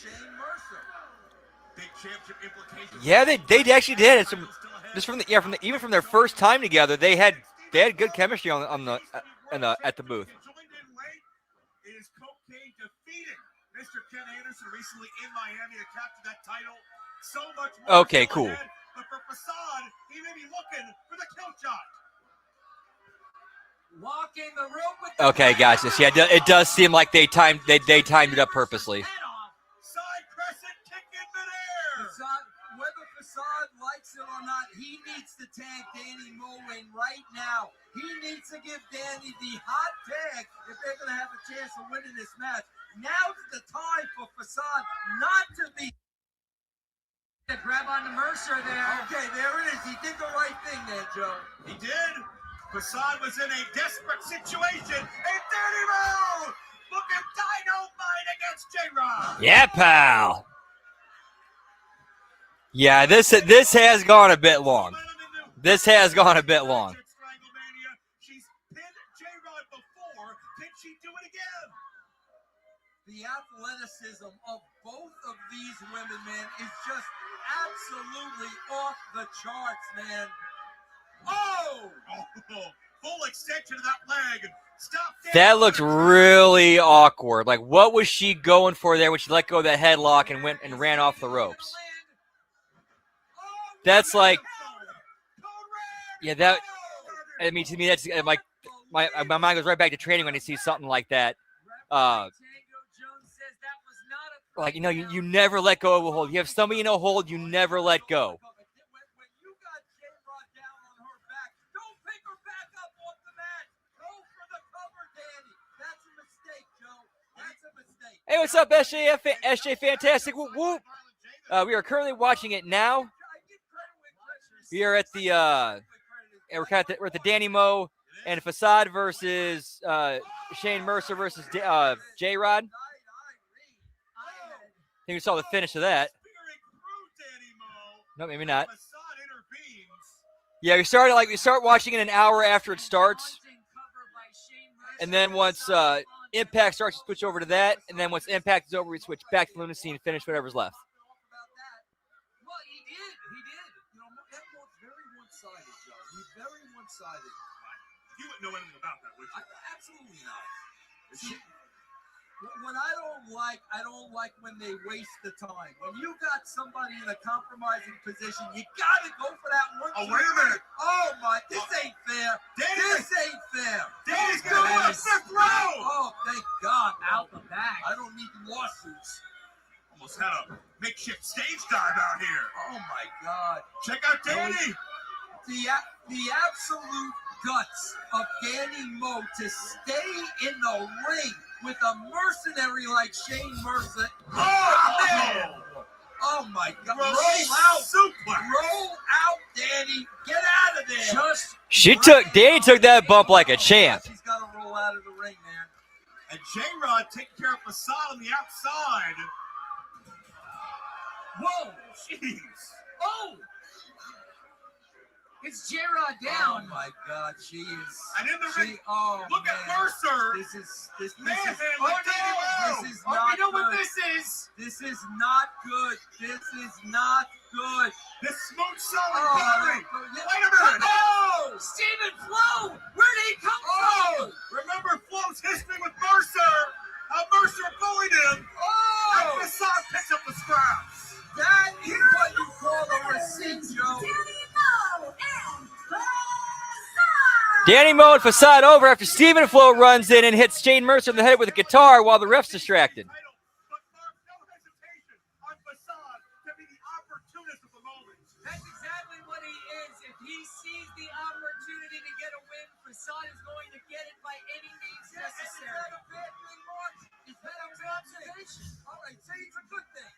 Shane Mercer. Big championship implications. Yeah, they actually did. It's just even from their first time together, they had good chemistry at the booth. Joined in late is Cocaine defeating Mr. Ken Anderson recently in Miami to capture that title. So much more. Okay, still cool. ahead, but for Facade, he may be looking for the kill shot. Walking the rope with the Okay, gotcha. Yeah, it does seem like they timed it up purposely. head off. Side crescent kick in midair. Whether Facade likes it or not, he needs to tag Danny Mullen right now. He needs to give Danny the hot tag if they're going to have a chance of winning this match. Now's the time for Facade not to be. Grab on to Mercer there. Okay, there it is. He did the right thing there, Joe. He did. Facade was in a desperate situation. And Danny Mo looking dynamite against J-Rod. Yeah, pal. Yeah, this has gone a bit long. This has gone a bit long. Stranglemania. She's pinned J-Rod before. Can she do it again? The athleticism of both of these women, man, is just absolutely off the charts, man. Oh! Full extension of that leg. Stop. That looks really awkward. Like, what was she going for there when she let go of that headlock and went and ran off the ropes? That's like, yeah, that. I mean, to me, that's like my mind goes right back to training when I see something like that. Like, you know, you never let go of a hold. You have somebody in a hold, you never let go. When you got J-Rod down on her back, don't pick her back up off the mat. Go for the cover, Danny. That's a mistake, Joe. That's a mistake. Hey, what's up, SJ Fantastic? Whoop, whoop. We are currently watching it now. We are at the we're at the Danny Mo and Facade versus Shane Mercer versus J-Rod. I think we saw the finish of that. No, maybe not. Yeah, we start watching it an hour after it starts, and then once Impact starts to switch over to that, and then once Impact is over, we switch back to Lunacy and finish whatever's left. Well, he did. You know, that was very one-sided, Joe. He's very one-sided. You wouldn't know anything about that, would you? Absolutely not. See, what I don't like when they waste the time. When you got somebody in a compromising position, you gotta go for that one. Oh, wait a minute. Oh my, this ain't fair. This ain't fair. Danny's going to the fifth row. Oh, thank God. Out the back. I don't need lawsuits. Almost had a makeshift stage dive out here. Oh my God. Check out Danny. The absolute guts of Danny Moe to stay in the ring with a mercenary like Shane Mercer. Oh man! Oh my God! Roll out, Danny! Get out of there! Danny took that bump like a champ. She's got to roll out of the ring, man. And J-Rod taking care of Facade on the outside. Whoa! Jeez. Oh! It's J-Rod down. Oh my God, she is. And in the ring, look man. at Mercer. This is This not is good. this is. This is not good. This is not good. This smooth selling Oh, Wait a minute. Oh! Stephen Flo! Where did he come from? Remember Flo's history with Mercer? How Mercer bullied him. And Facade picks up the scraps. That is what you call a receipt, Joe. Danny Moe and Facade over after Stephen Flo runs in and hits Shane Mercer in the head with a guitar while the ref's distracted. But Mark, no hesitation on Facade to be the opportunist of the moment. That's exactly what he is. If he sees the opportunity to get a win, Facade is going to get it by any means necessary. Is that a bad thing, Mark? Is that a bad thing? All right, say it's a good thing.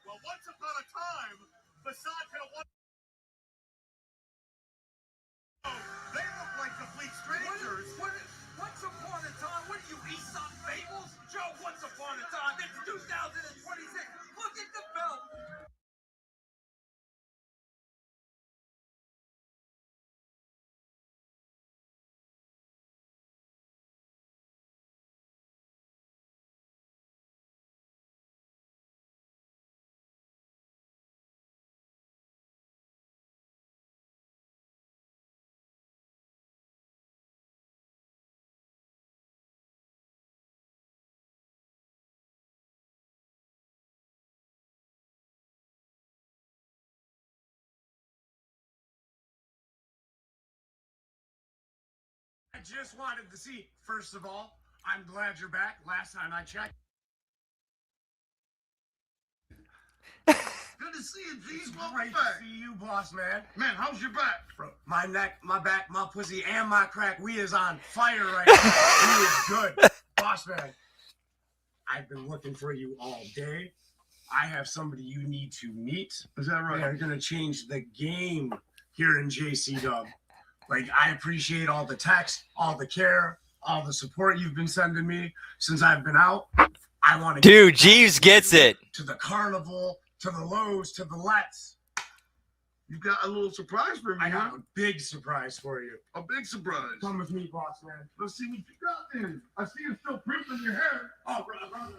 Well, once upon a time, Facade could have won. They look like complete strangers. Once upon a time, what are you, Aesop Fables? Joe, once upon a time, it's 2026. Look at the belt. I just wanted to see, first of all, I'm glad you're back. Last time I checked. Good to see you, G's. Welcome Great back. to see you, boss man. Man, how's your back? Bro, my neck, my back, my pussy, and my crack. We is on fire right now. We is good. Boss man, I've been looking for you all day. I have somebody you need to meet. Is that right? They're going to change the game here in JCW. Like, I appreciate all the text, all the care, all the support you've been sending me since I've been out. I want to Dude, Jeeves gets it. to the carnival, to the Lowe's, to the Let's. You got a little surprise for me, I huh? got a big surprise for you. A big surprise. Come with me, boss man. Let's see what you got then. I see you still primping your hair. Oh, brother.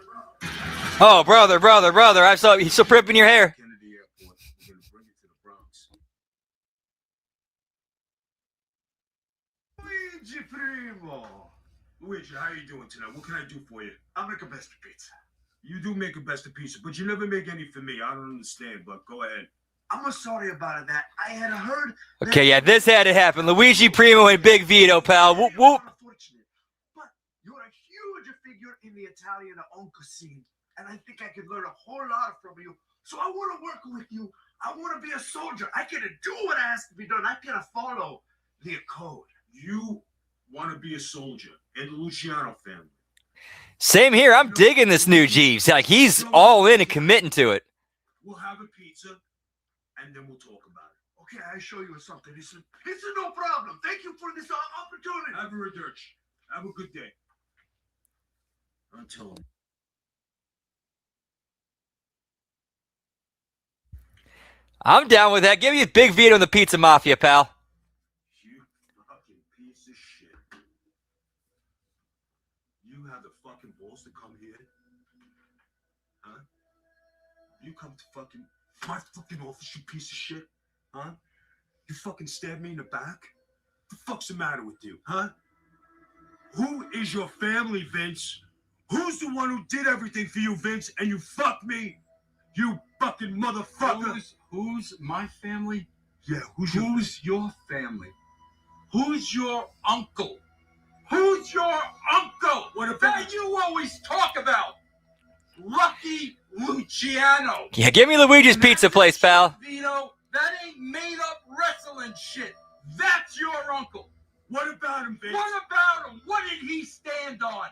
Oh, brother. I saw he's still primping your hair. Kennedy Airport. We're going to bring it to the Bronx. Luigi Primo. Luigi, how you doing tonight? What can I do for you? I'll make a best of pizza. You do make a best of pizza, but you never make any for me. I don't understand, but go ahead. I'm sorry about that. I had heard. Okay, yeah, this had to happen. Luigi Primo and Big Vito, pal. Whoop, whoop. Unfortunate, but you're a huge figure in the Italian onca scene, and I think I could learn a whole lot from you. So I want to work with you. I want to be a soldier. I can do what has to be done. I can follow the code. You want to be a soldier in the Luciano family. Same here. I'm digging this new Jeeves. Like, he's all in and committing to it. We'll have a pizza, and then we'll talk about it. Okay, I show you something. It's no problem. Thank you for this opportunity. Have a reduction. Have a good day. Until I'm down with that. Give me a Big Vito and the Pizza Mafia, pal. you fucking piece of shit. You have the fucking Huh? You come to fucking my fucking office, you piece of shit. Huh? You fucking stab me in the back? What the fuck's the matter with you, huh? Who is your family, Vince? Who's the one who did everything for you, Vince, and you fucked me? You fucking motherfucker. Who's my family? Yeah, who's your family? Who's your uncle? Who's your uncle? What about that you always talk about? Lucky Luciano. Yeah, give me Luigi's Pizza Place, pal. Vito, that ain't made up wrestling shit. That's your uncle. What about him, Vince? What about him? What did he stand on?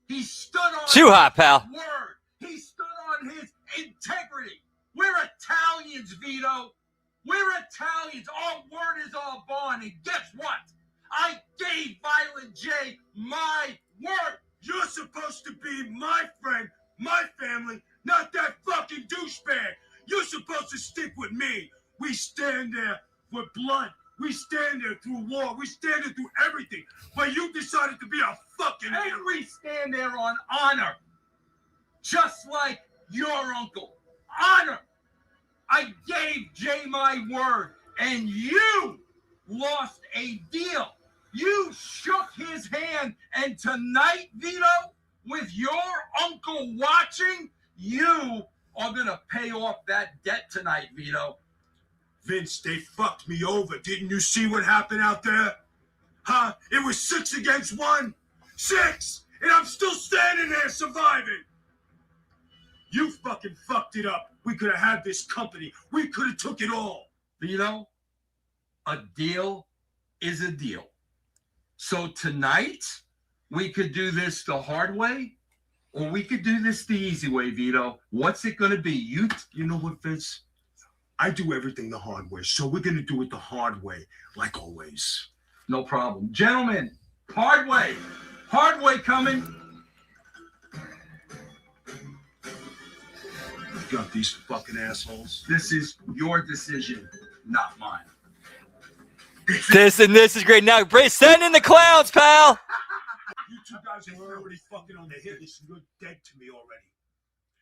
He stood on Too hot, pal. his word. He stood on his integrity. We're Italians, Vito. We're Italians. Our word is our bond. And guess what? I gave Violent J my word. You're supposed to be my friend, my family, not that fucking douchebag. You're supposed to stick with me. We stand there for blood. We stand there through war. We stand there through everything. But you decided to be a fucking And hero. we stand there on honor. Just like your uncle. Honor. I gave Jay my word. And you lost a deal. You shook his hand. And tonight, Vito, with your uncle watching, you are going to pay off that debt tonight, Vito. Vince, they fucked me over. Didn't you see what happened out there? Huh? It was 6 against 1. 6! And I'm still standing there surviving. You fucking fucked it up. We could have had this company. We could have took it all. Vito, a deal is a deal. So tonight, we could do this the hard way, or we could do this the easy way, Vito. What's it going to be? You know what, Vince? I do everything the hard way, so we're going to do it the hard way, like always. No problem. Gentlemen, hard way. Hard way coming. You got these fucking assholes. This is your decision, not mine. This is great. Now, send in the clowns, pal. You two guys are already fucking on the hit list, and you're dead to me already.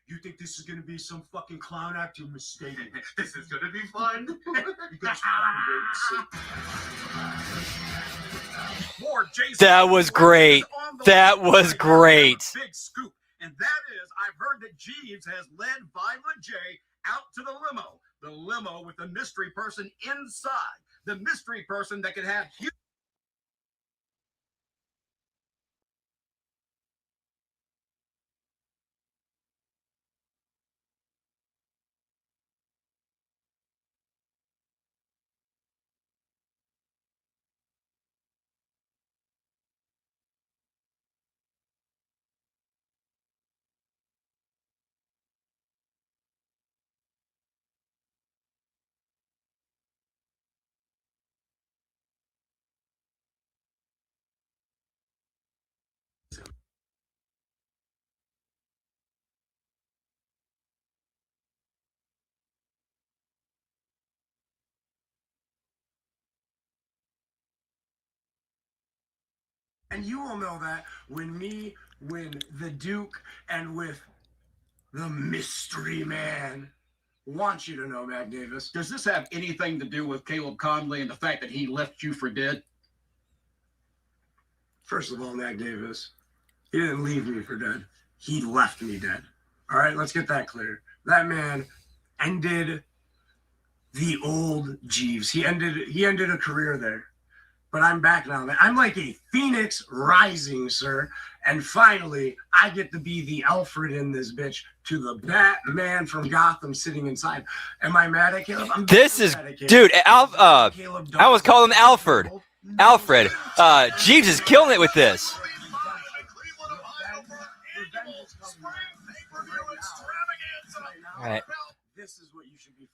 You think this is gonna be some fucking clown act? You're mistaken. This is gonna be fun. You guys fucking wait and see. More JCW That was great. on the That way. was great. Big scoop, and that is, I've heard that Jeeves has led Violent J out to the limo with the mystery person inside, the mystery person that can have huge. And you will know that when the Duke, and with the mystery man. Want you to know, Mac Davis. Does this have anything to do with Caleb Conley and the fact that he left you for dead? First of all, Mac Davis, he didn't leave me for dead. He left me dead. All right, let's get that clear. That man ended the old Jeeves. He ended a career there. But I'm back now. I'm like a phoenix rising, sir. And finally, I get to be the Alfred in this bitch to the Batman from Gotham sitting inside. Am I mad at Caleb? This is, dude, I was calling him Alfred. Alfred. Jeeves is killing it with this. All right.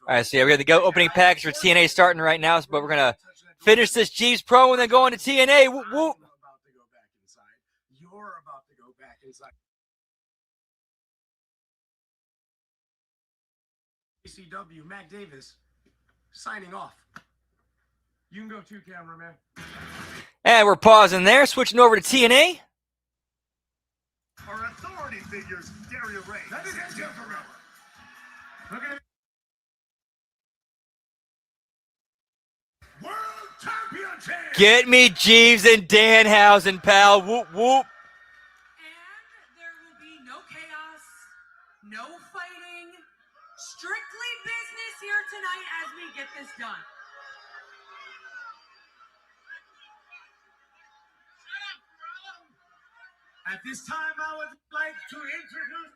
All right, so yeah, we got the opening package for TNA starting right now, but we're going to finish this Jeeves pro and then go into TNA. Whoop, whoop. You're about to go back inside. JCW, Mac Davis, signing off. You can go too, cameraman. And we're pausing there, switching over to TNA. Our authority figures, Daria Ray. Ladies and gentlemen, look at World Championship. Get me Jeeves and Danhausen, pal. Whoop, whoop. And there will be no chaos, no fighting, strictly business here tonight as we get this done. At this time, I would like to introduce.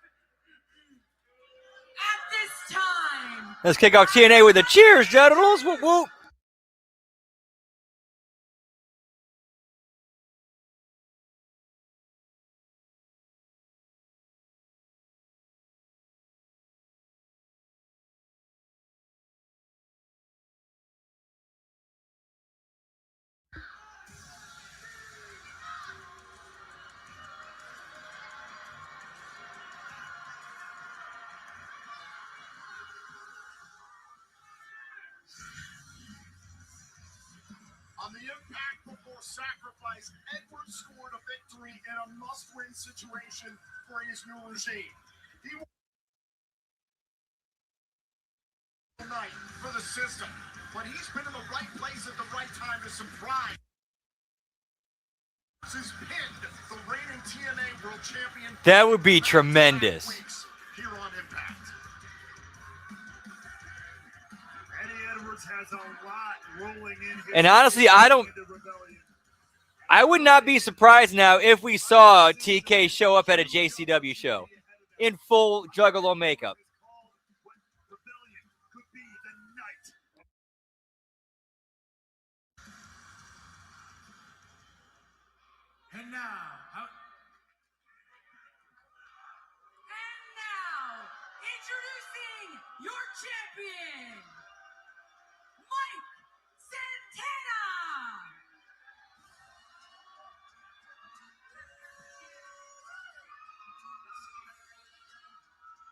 At this time, Let's kick off TNA with a cheers, genitals. Whoop, whoop. On the impact before sacrifice, Edwards scored a victory in a must-win situation for his new regime. He won tonight for the system, but he's been in the right place at the right time to surprise. Has pinned the reigning TNA World Champion. That would be tremendous. Here on Impact. Eddie Edwards has a lot rolling in here. And honestly, I would not be surprised now if we saw TK show up at a JCW show in full Juggalo makeup. And now, introducing your champion, Mike Santana.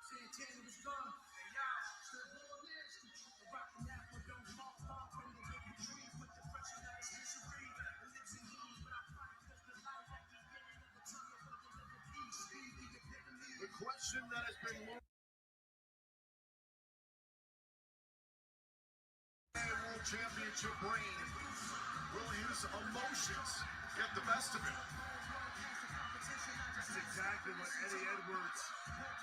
Santana was gone, and y'all still going this. Rockin' that one, don't fall far from the big tree with the fresh and nice history. Lives in heat, but I fight just the life at the beginning of the tunnel of the peace. The question that has been World Championship reign, will his emotions get the best of him? That's exactly what Eddie Edwards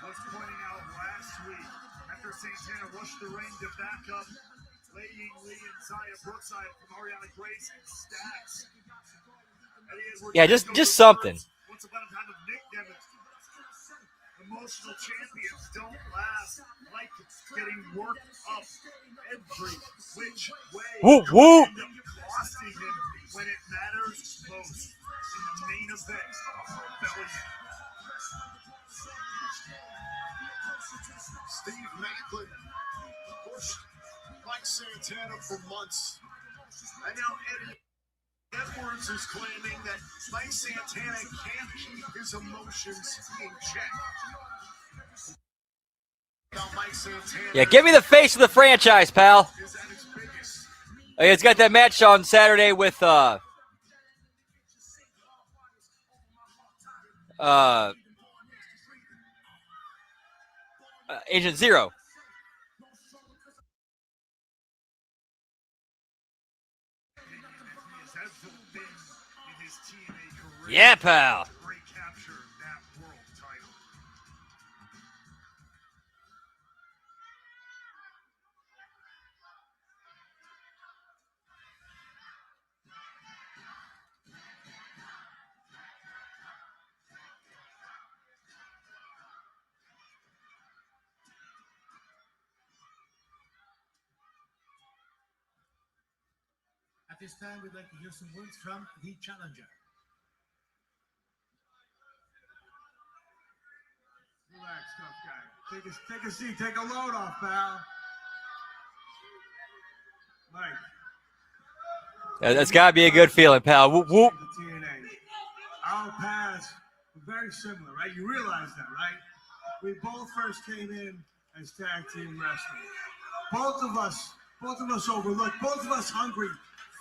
was pointing out last week after Santana rushed the ring to back up Lei Ying Lee and Zaya Brookside from Ariana Grace and Stacks. Eddie Edwards, Yeah, just something. Once upon a time of Nick Devitt. Emotional champions don't last, like getting worked up every which way. Whoop, whoop. End up costing him when it matters most in the main event of Rebellion. Steve Macklin pushed Mike Santana for months. And now Eddie Edwards is claiming that Mike Santana can't keep his emotions in check. Now Mike Santana Yeah, give me the face of the franchise, pal. is at his biggest. Oh, yeah, it's got that match on Saturday with Agent Zero. Yeah, pal. Recapture that world title. At this time, we'd like to hear some words from the challenger. Relax, tough guy. Take a seat. Take a load off, pal. Mike. Yeah, that's got to be a good feeling, pal. Whoop, whoop. The TNA. Our paths were very similar, right? You realize that, right? We both first came in as tag team wrestling. Both of us overlooked. Both of us hungry,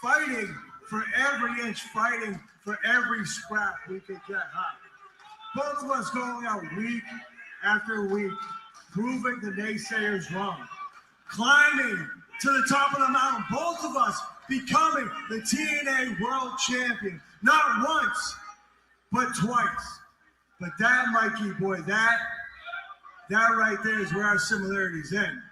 fighting for every inch, fighting for every scrap we could get, huh? Both of us going out week after week, proving the naysayers wrong. Climbing to the top of the mountain, both of us becoming the TNA World Champion. Not once, but twice. But that, Mikey boy, that right there is where our similarities end.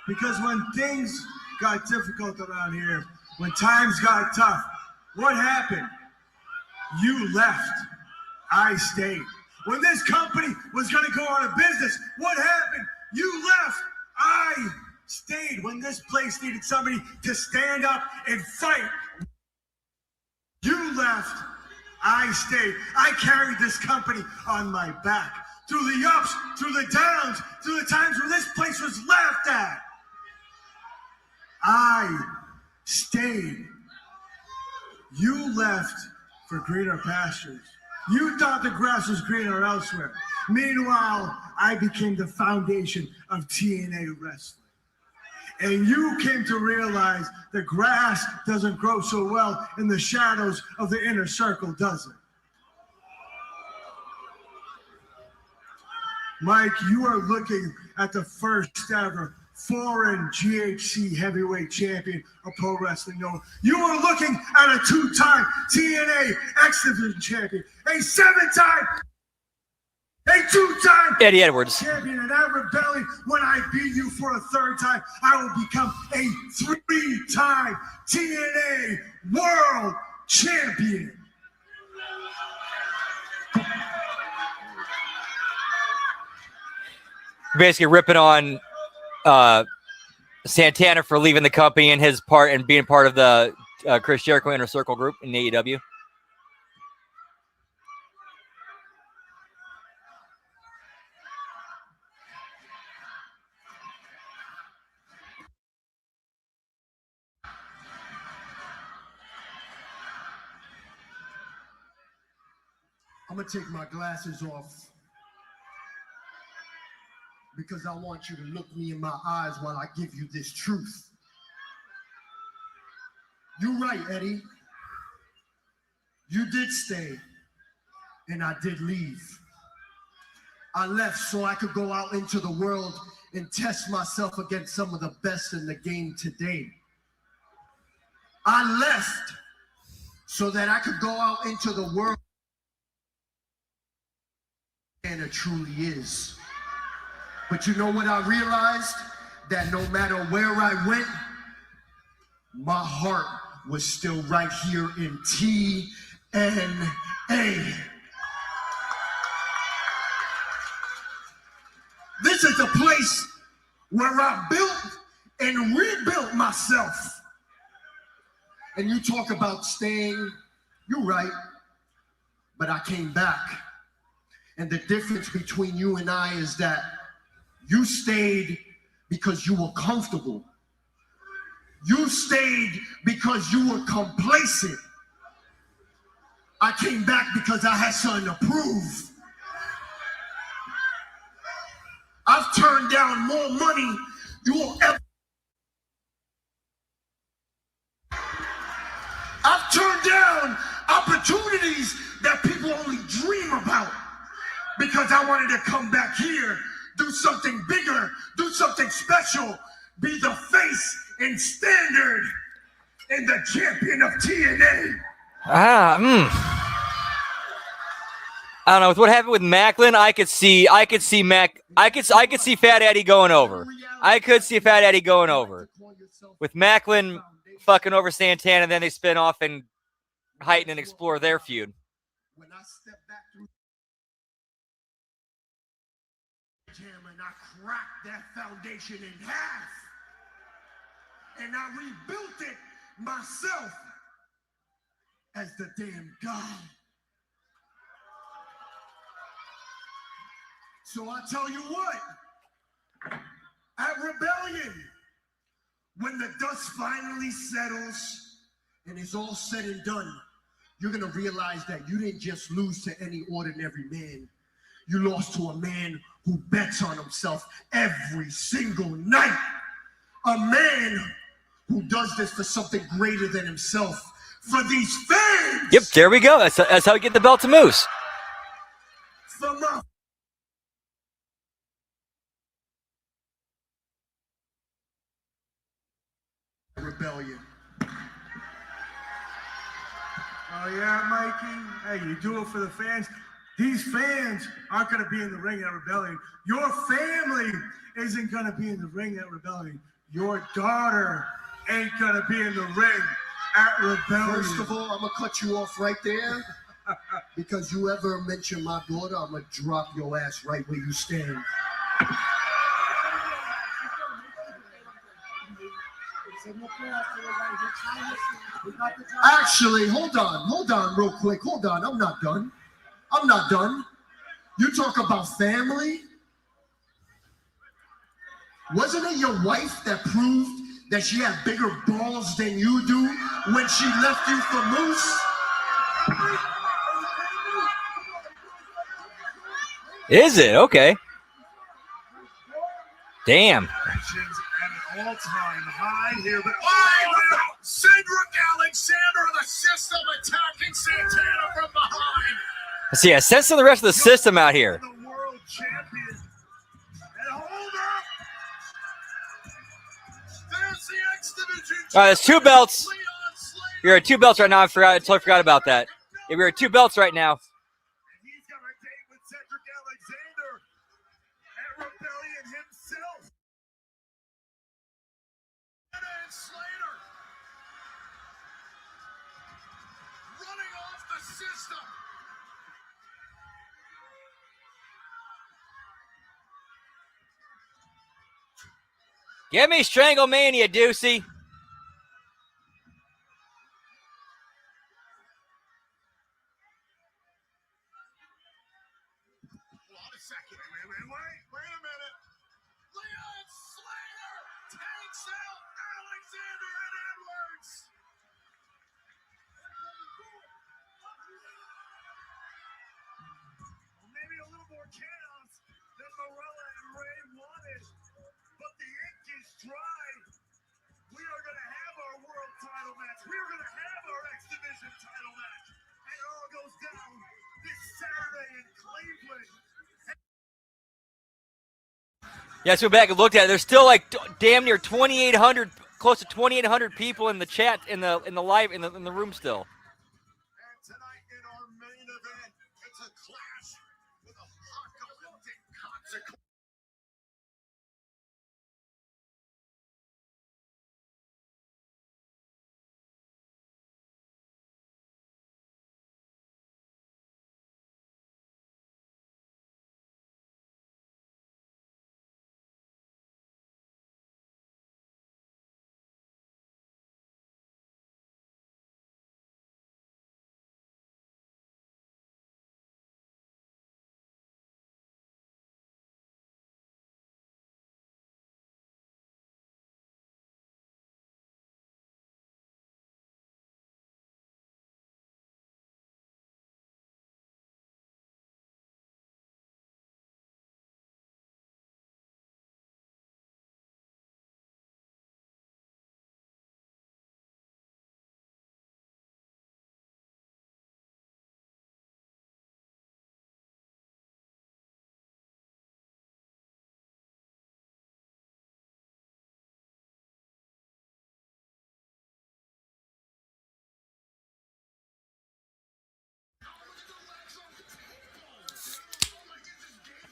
Because when things got difficult around here, when times got tough, what happened? You left. I stayed. When this company was going to go out of business, what happened? You left. I stayed. When this place needed somebody to stand up and fight, you left. I stayed. I carried this company on my back. Through the ups, through the downs, through the times when this place was laughed at. I stayed. You left for greener pastures. You thought the grass was greener elsewhere. Meanwhile, I became the foundation of TNA wrestling. And you came to realize the grass doesn't grow so well in the shadows of the inner circle, does it? Mike, you are looking at the first ever foreign GHC heavyweight champion of pro wrestling. No, you are looking at a 2-time TNA X Division champion, a 7-time, a 2-time Eddie Edwards champion. And at Rebellion, when I beat you for a 3rd time, I will become a 3-time TNA World Champion. basically ripping on Santana for leaving the company and his part and being part of the Chris Jericho Inner Circle group in AEW. I'm gonna take my glasses off because I want you to look me in my eyes while I give you this truth. You're right, Eddie. You did stay, and I did leave. I left so I could go out into the world and test myself against some of the best in the game today. I left so that I could go out into the world and it truly is. But you know what I realized? That no matter where I went, my heart was still right here in TNA. This is the place where I built and rebuilt myself. And you talk about staying, you're right, but I came back. And the difference between you and I is that you stayed because you were comfortable. You stayed because you were complacent. I came back because I had something to prove. I've turned down more money you will ever. I've turned down opportunities that people only dream about because I wanted to come back here, do something bigger, do something special, be the face and standard and the champion of TNA. I don't know. With what happened with Macklin, I could see Fat Eddie going over. I could see Fat Eddie going over. With Macklin fucking over Santana, and then they spin off and heighten and explore their feud. When I step back through the jam and I cracked that foundation in half, and I rebuilt it myself as the damn God. So I tell you what, at Rebellion, when the dust finally settles and it's all said and done, you're gonna realize that you didn't just lose to any ordinary man. You lost to a man who bets on himself every single night. A man who does this for something greater than himself, for these fans. Yep, there we go. That's how you get the belt to Moose. from a rebellion. Oh yeah, Mikey. Hey, you do it for the fans. These fans aren't going to be in the ring at Rebellion. Your family isn't going to be in the ring at Rebellion. Your daughter ain't going to be in the ring at Rebellion. First of all, I'm gonna cut you off right there because you ever mention my daughter, I'm gonna drop your ass right where you stand. Actually, hold on real quick. Hold on, I'm not done. You talk about family? Wasn't it your wife that proved that she had bigger balls than you do when she left you for Moose? Is it? Okay. Damn. Tensions at an all-time high here, but Cedric Alexander, the system attacking Santana from behind. Let's see. I sense the rest of the system out here. the world champion. And hold up. There's the X Division. All right, there's 2 belts. Leon Slater. You're at 2 belts right now. I totally forgot about that. Yeah, we're at 2 belts right now. And he's got a date with Cedric Alexander at Rebellion himself. And Slater running off the system. Give me Stranglemania, Deucey. Hold on a second. Wait a minute. Leon Slater takes out Alexander and Edwards. Maybe a little more chaos than Morella and Ray wanted, but the ink is dry. We are going to have our world title match. We are going to have our X Division title match. And it all goes down this Saturday in Cleveland. Yeah, so back and looked at it. There's still like damn near 2,800, close to 2,800 people in the chat, in the live, in the room still. And tonight in our main event, it's a clash with apocalyptic consequences.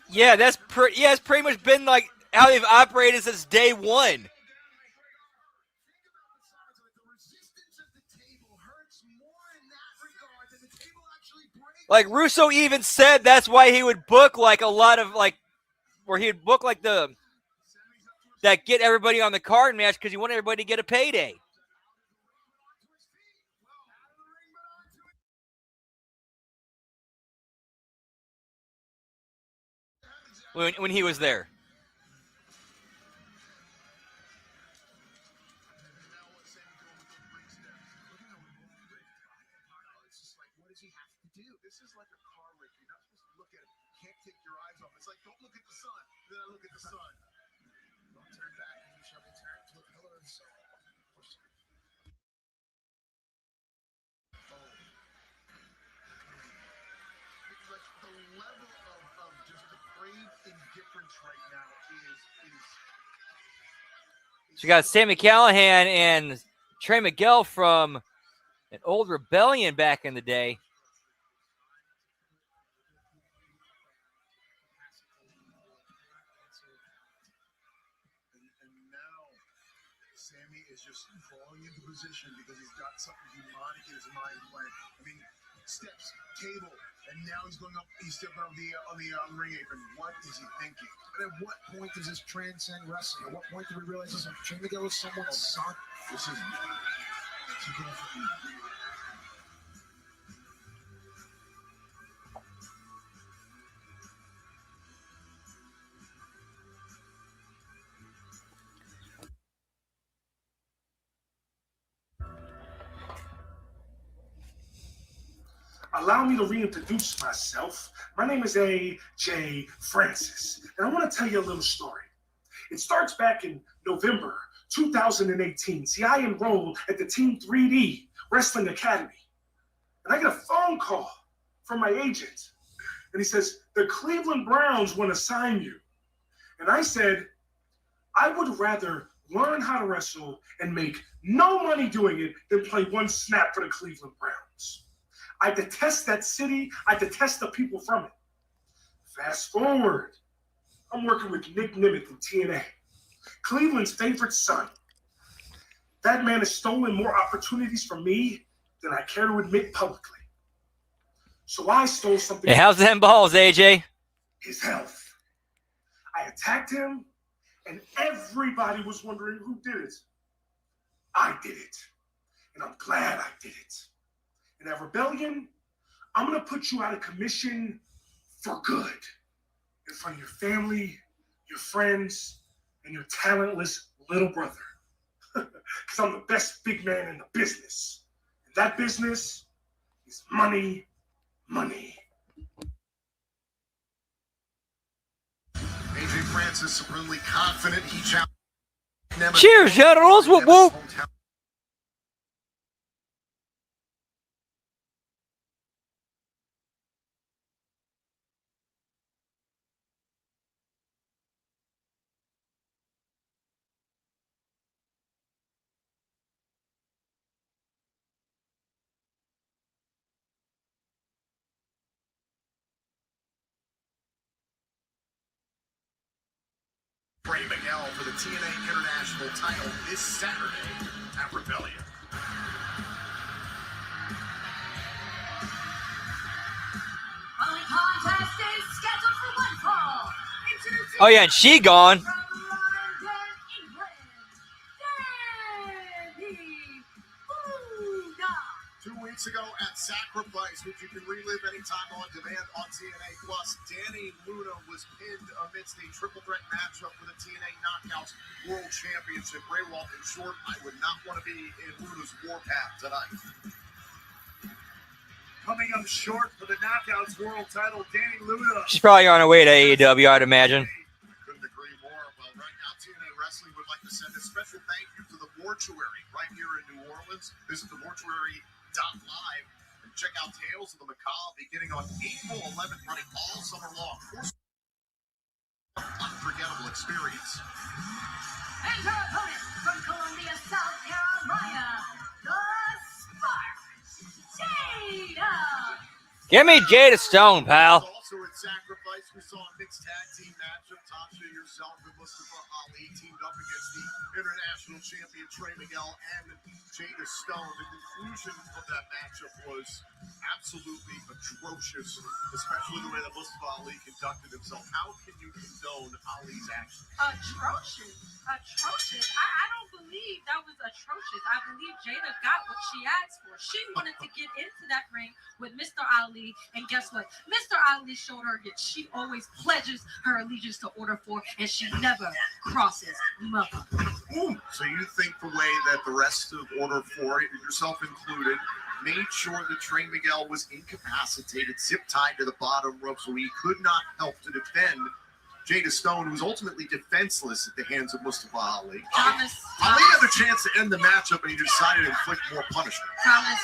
Yeah, it's pretty much been like how they've operated since day one. Like Russo even said that's why he would book like a lot of like, where he would book like that get everybody on the card match because he wanted everybody to get a payday. When he was there. This is like a car wreck. You're not supposed to look at it. You can't take your eyes off. It's like, don't look at the sun. Then I look at the sun. Don't turn back and you shall be turned to a pillar of salt. It's like the level of right now is So we got Sammy Callahan and Trey Miguel from an old Rebellion back in the day. and now Sammy is just crawling into position because he's got something demonic in his mind playing. I mean, steps, table, and now he's going up. He's stepping on the ring apron. What is he thinking? But at what point does this transcend wrestling? At what point do we realize this is Trey Miguel is someone's son? This is. Allow me to reintroduce myself. My name is A.J. Francis, and I want to tell you a little story. It starts back in November 2018. See, I enrolled at the Team 3D Wrestling Academy, and I get a phone call from my agent, and he says, the Cleveland Browns want to sign you. And I said, I would rather learn how to wrestle and make no money doing it than play one snap for the Cleveland Browns. I detest that city. I detest the people from it. Fast forward, I'm working with Nick Nemeth in TNA, Cleveland's favorite son. That man has stolen more opportunities from me than I care to admit publicly. So I stole something. Hey, how's them balls, AJ? His health. I attacked him, and everybody was wondering who did it. I did it, and I'm glad I did it. In that rebellion, I'm going to put you out of commission for good. In front of your family, your friends, and your talentless little brother. Because I'm the best big man in the business. And that business is money, money. AJ Francis supremely confident. He challenged. Cheers, Generals. Whoop, whoop. Trey Miguel for the TNA International title this Saturday at Rebellion. Following contest is scheduled for one fall. Introducing Oh, yeah, and she gone. from London, England, Danny Buddha. 2 weeks ago at Sacrifice, which you can relive anytime on demand on TNA Plus, Danny Luna was pinned amidst a triple threat matchup for the TNA Knockouts World Championship. Ray Walt, in short, I would not want to be in Luna's warpath tonight. Coming up short for the Knockouts World title, Danny Luna. She's probably on her way to AEW, I'd imagine. Couldn't agree more. Well, right now, TNA Wrestling would like to send a special thank you to the Mortuary right here in New Orleans. Visit the Mortuary.live and check out Tales of the Macabre beginning on April 11th, running all summer long. Unforgettable experience. And her opponent from Columbia, South Carolina, the Spark, Jada. Give me Jada Stone, pal. Also at Sacrifice, we saw a mixed tag team matchup. Tasha, yourself, and Mustafa Ali teamed up against the international champion Trey Miguel and Jada Stone. The conclusion of that matchup was absolutely atrocious, especially the way that Mustafa Ali conducted himself. How can you condone Ali's actions? Atrocious. Atrocious. I don't believe that was atrocious. I believe Jada got what she asked for. She wanted to get into that ring with Mr. Ali, and guess what? Mr. Ali showed her that she always pledges her allegiance to Order 4, and she never crosses mother. So you think the way that the rest of Order 4, yourself included, made sure that Trey Miguel was incapacitated, zip-tied to the bottom rope, so he could not help to defend Jada Stone, who was ultimately defenseless at the hands of Mustafa Ali. Thomas, Ali had the chance to end the matchup, and he decided to inflict more punishment. Thomas,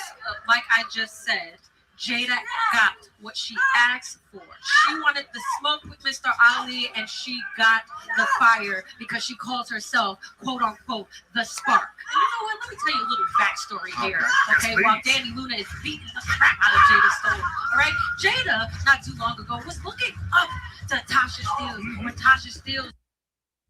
like I just said, Jada got what she asked for. She wanted the smoke with Mr. Ali, and she got the fire because she calls herself, quote unquote, the spark. And you know what? Let me tell you a little backstory here, okay? While Danny Luna is beating the crap out of Jada Stone, all right? Jada, not too long ago, was looking up to Tasha Steelz when Tasha Steelz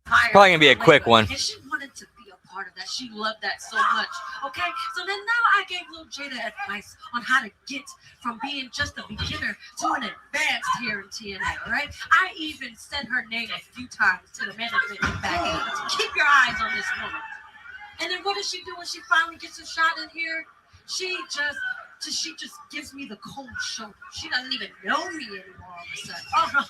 fired. Probably gonna be a quick one. And she wanted to be a part of that. She loved that so much. Okay, so then now I gave little Jada advice on how to get from being just a beginner to an advanced here in TNA. All right, I even said her name a few times to the management back end. Keep your eyes on this woman. And then what does she do when she finally gets a shot in here? She just gives me the cold shoulder. She doesn't even know me anymore all of a sudden. Oh, no.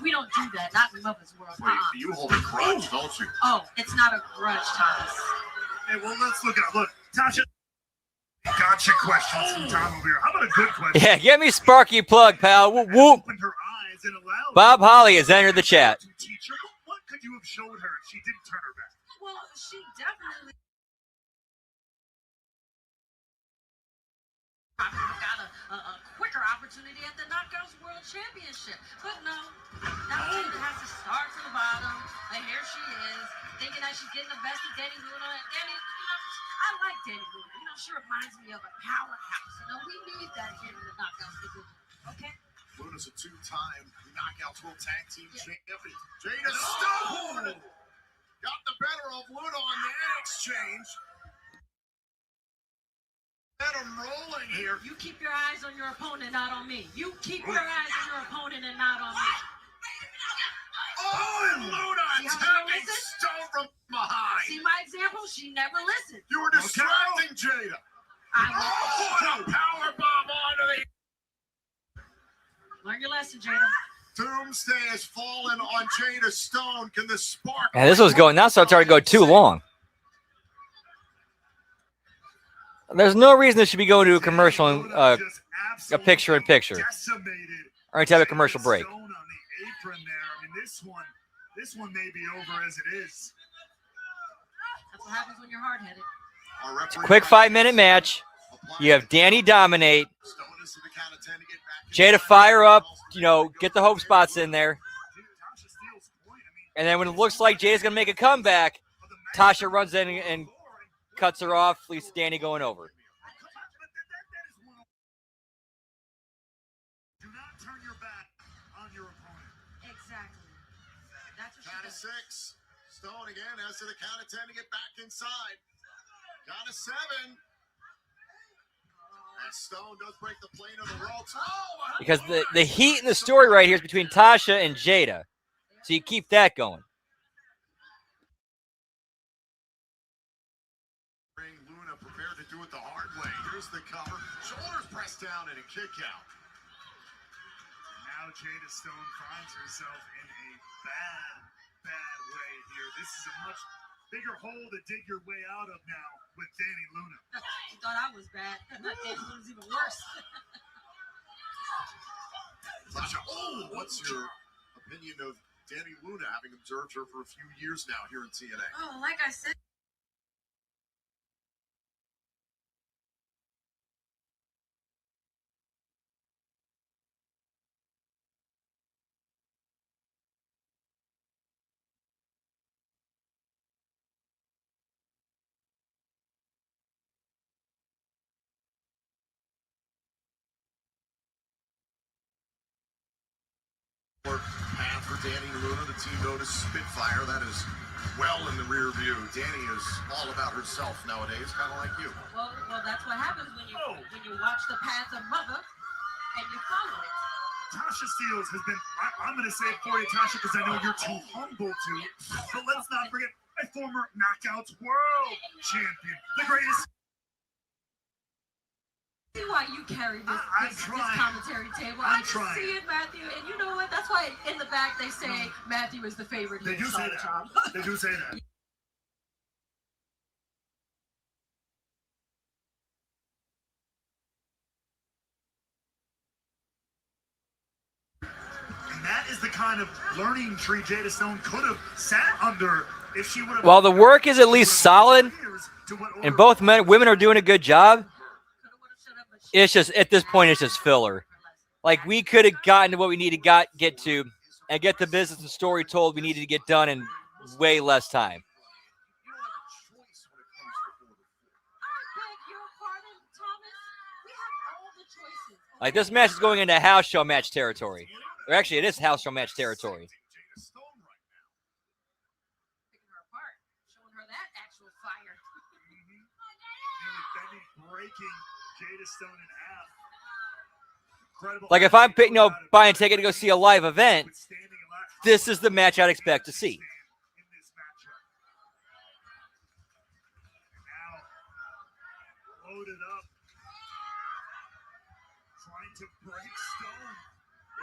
We don't do that. Not in Mother's World. Wait, you hold a grudge, don't you? Oh, it's not a grudge, Thomas. Hey, well, let's look at it. Look, Tasha, gotcha questions from Tom over here. How about a good question? Yeah, get me Sparky plug, pal. Whoop, whoop. Opened her eyes and allowed Bob Holly has entered the chat. to teach her. What could you have showed her if she didn't turn her back? Well, she definitely got a quicker opportunity at the Knockouts World Championship. But no, now Jada has to start from the bottom. And here she is, thinking that she's getting the best of Danny Luna. And Danny, I like Danny Luna. She reminds me of a powerhouse. We need that here in the Knockouts division. Okay? Luna's a two-time Knockouts World Tag Team Champion. Jada Stone got the better of Luna on the exchange. Let him rolling here. You keep your eyes on your opponent, not on me. You keep your eyes on your opponent and not on me. Oh, and Luna attacking Stone from behind. See my example? She never listened. You were distracting Jada. Oh, and a powerbomb onto the... Learn your lesson, Jada. Doomsday has fallen on Jada Stone. Can the spark... And this was going, now starting to go too long. There's no reason this should be going to a commercial, a picture-in-picture. Or any type of commercial break. On the apron there. I mean, this one may be over as it is. That's what happens when you're hard-headed. Quick 5-minute match. You have Danny dominate. Jada fire up, get the hope spots in there. And then when it looks like Jada's going to make a comeback, Tasha runs in and cuts her off, leaves Danny going over. Do not turn your back on your opponent. Exactly. That's what Count of 6. Stone again has to the count of 10 to get back inside. Count of 7. And Stone does break the plane of the ropes. Oh, Because the heat in the story right here is between Tasha and Jada. So you keep that going. Luna prepared to do it the hard way. Here's the cover. Shoulders pressed down and a kick out. Now Jada Stone finds herself in a bad way here. This is a much bigger hole to dig your way out of now with Danny Luna. You thought I was bad. Danny Luna's even worse. Tasha, what's your opinion of Danny Luna, having observed her for a few years now here in TNA? Oh, like I said. Path for Danny Luna, the team known as Spitfire. That is well in the rear view. Danny is all about herself nowadays, kind of like you. Well, that's what happens when you watch the path of Mother and you follow it. Tasha Steelz has been, I'm going to say it for you, Tasha, because I know you're too humble to. But let's not forget a former Knockouts World Champion, the greatest. See why you carry this commentary table. I can see it, Matthew. And you know what? That's why in the back they say Matthew is the favorite here. They do say that. They do say that. And that is the kind of learning tree Jada Stone could have sat under if she would have. While the work is at least solid, and both men and women are doing a good job, It's just at this point, it's just filler. Like we could have gotten to what we need to get to, and get the business and story told we needed to get done in way less time. Like this match is going into house show match territory. Or actually, it is house show match territory. Like if I'm buying a ticket to go see a live event, this is the match I'd expect to see. Loaded up. Trying to break Stone.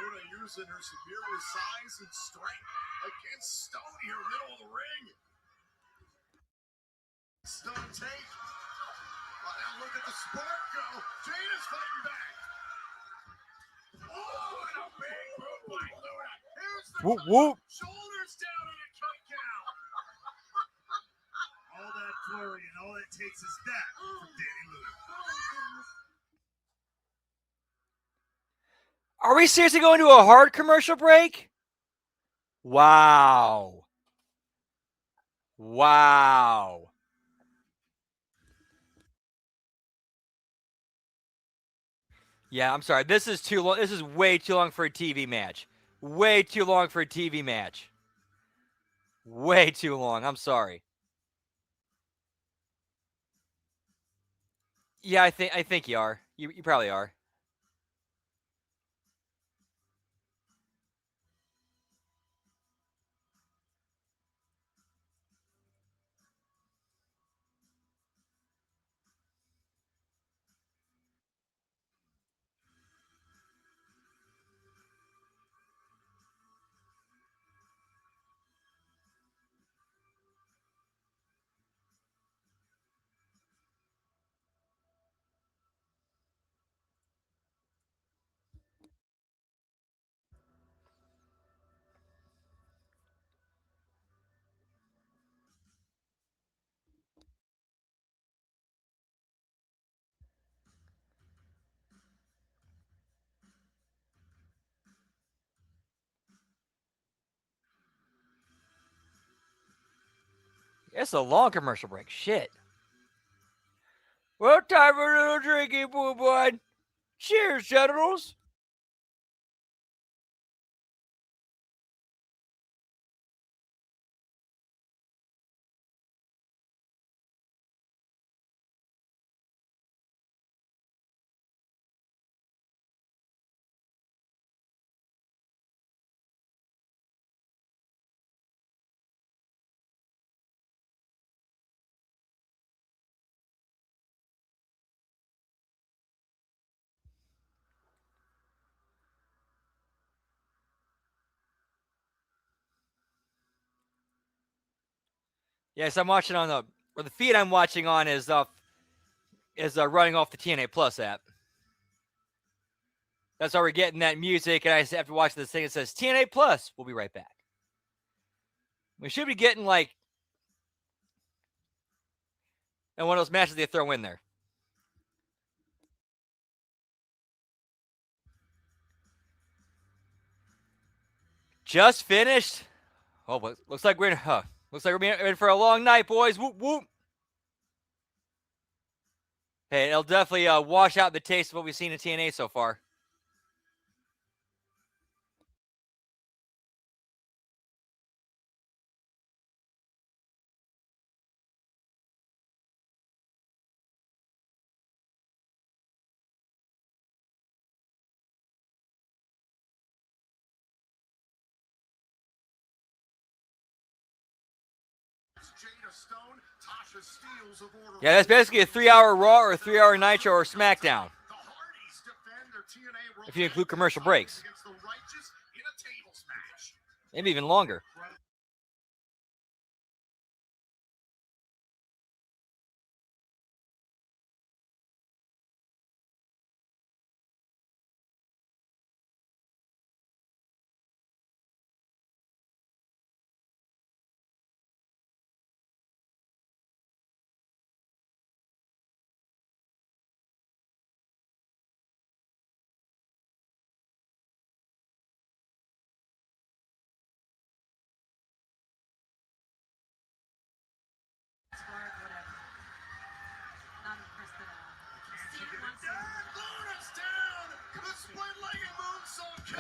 Luna using her superior size and strength against Stone here, middle of the ring. Stone take. Oh, now look at the spark go. Jada's fighting back. Oh, and a big move by Luna. Here's the whoop, whoop. Shoulders down and a kick out. All that flurry and all it takes is that from Danny Luna. Are we seriously going to a hard commercial break? Wow. Wow. Yeah, I'm sorry. This is too long. This is way too long for a TV match. Way too long for a TV match. Way too long. I'm sorry. Yeah, I think you are. You probably are. It's a long commercial break. Shit. Well, time for a little drinking, boo boy. Cheers, genitals. Yes, I'm watching on the feed I'm watching on is running off the TNA Plus app. That's how we're getting that music, and I have to watch this thing. It says TNA Plus. We'll be right back. We should be getting like one of those matches they throw in there. Just finished. Oh, but looks like we're in for a long night, boys. Whoop whoop. Hey, it'll definitely wash out the taste of what we've seen in TNA so far. Yeah, that's basically a 3-hour Raw or a 3-hour Nitro or SmackDown. If you include commercial breaks. Maybe even longer.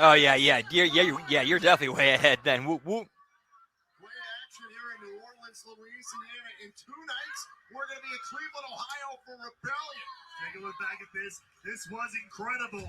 Oh yeah. You're definitely way ahead then. Whoop whoop. Great action here in New Orleans, Louisiana. In 2 nights, we're going to be in Cleveland, Ohio for Rebellion. Take a look back at this. This was incredible.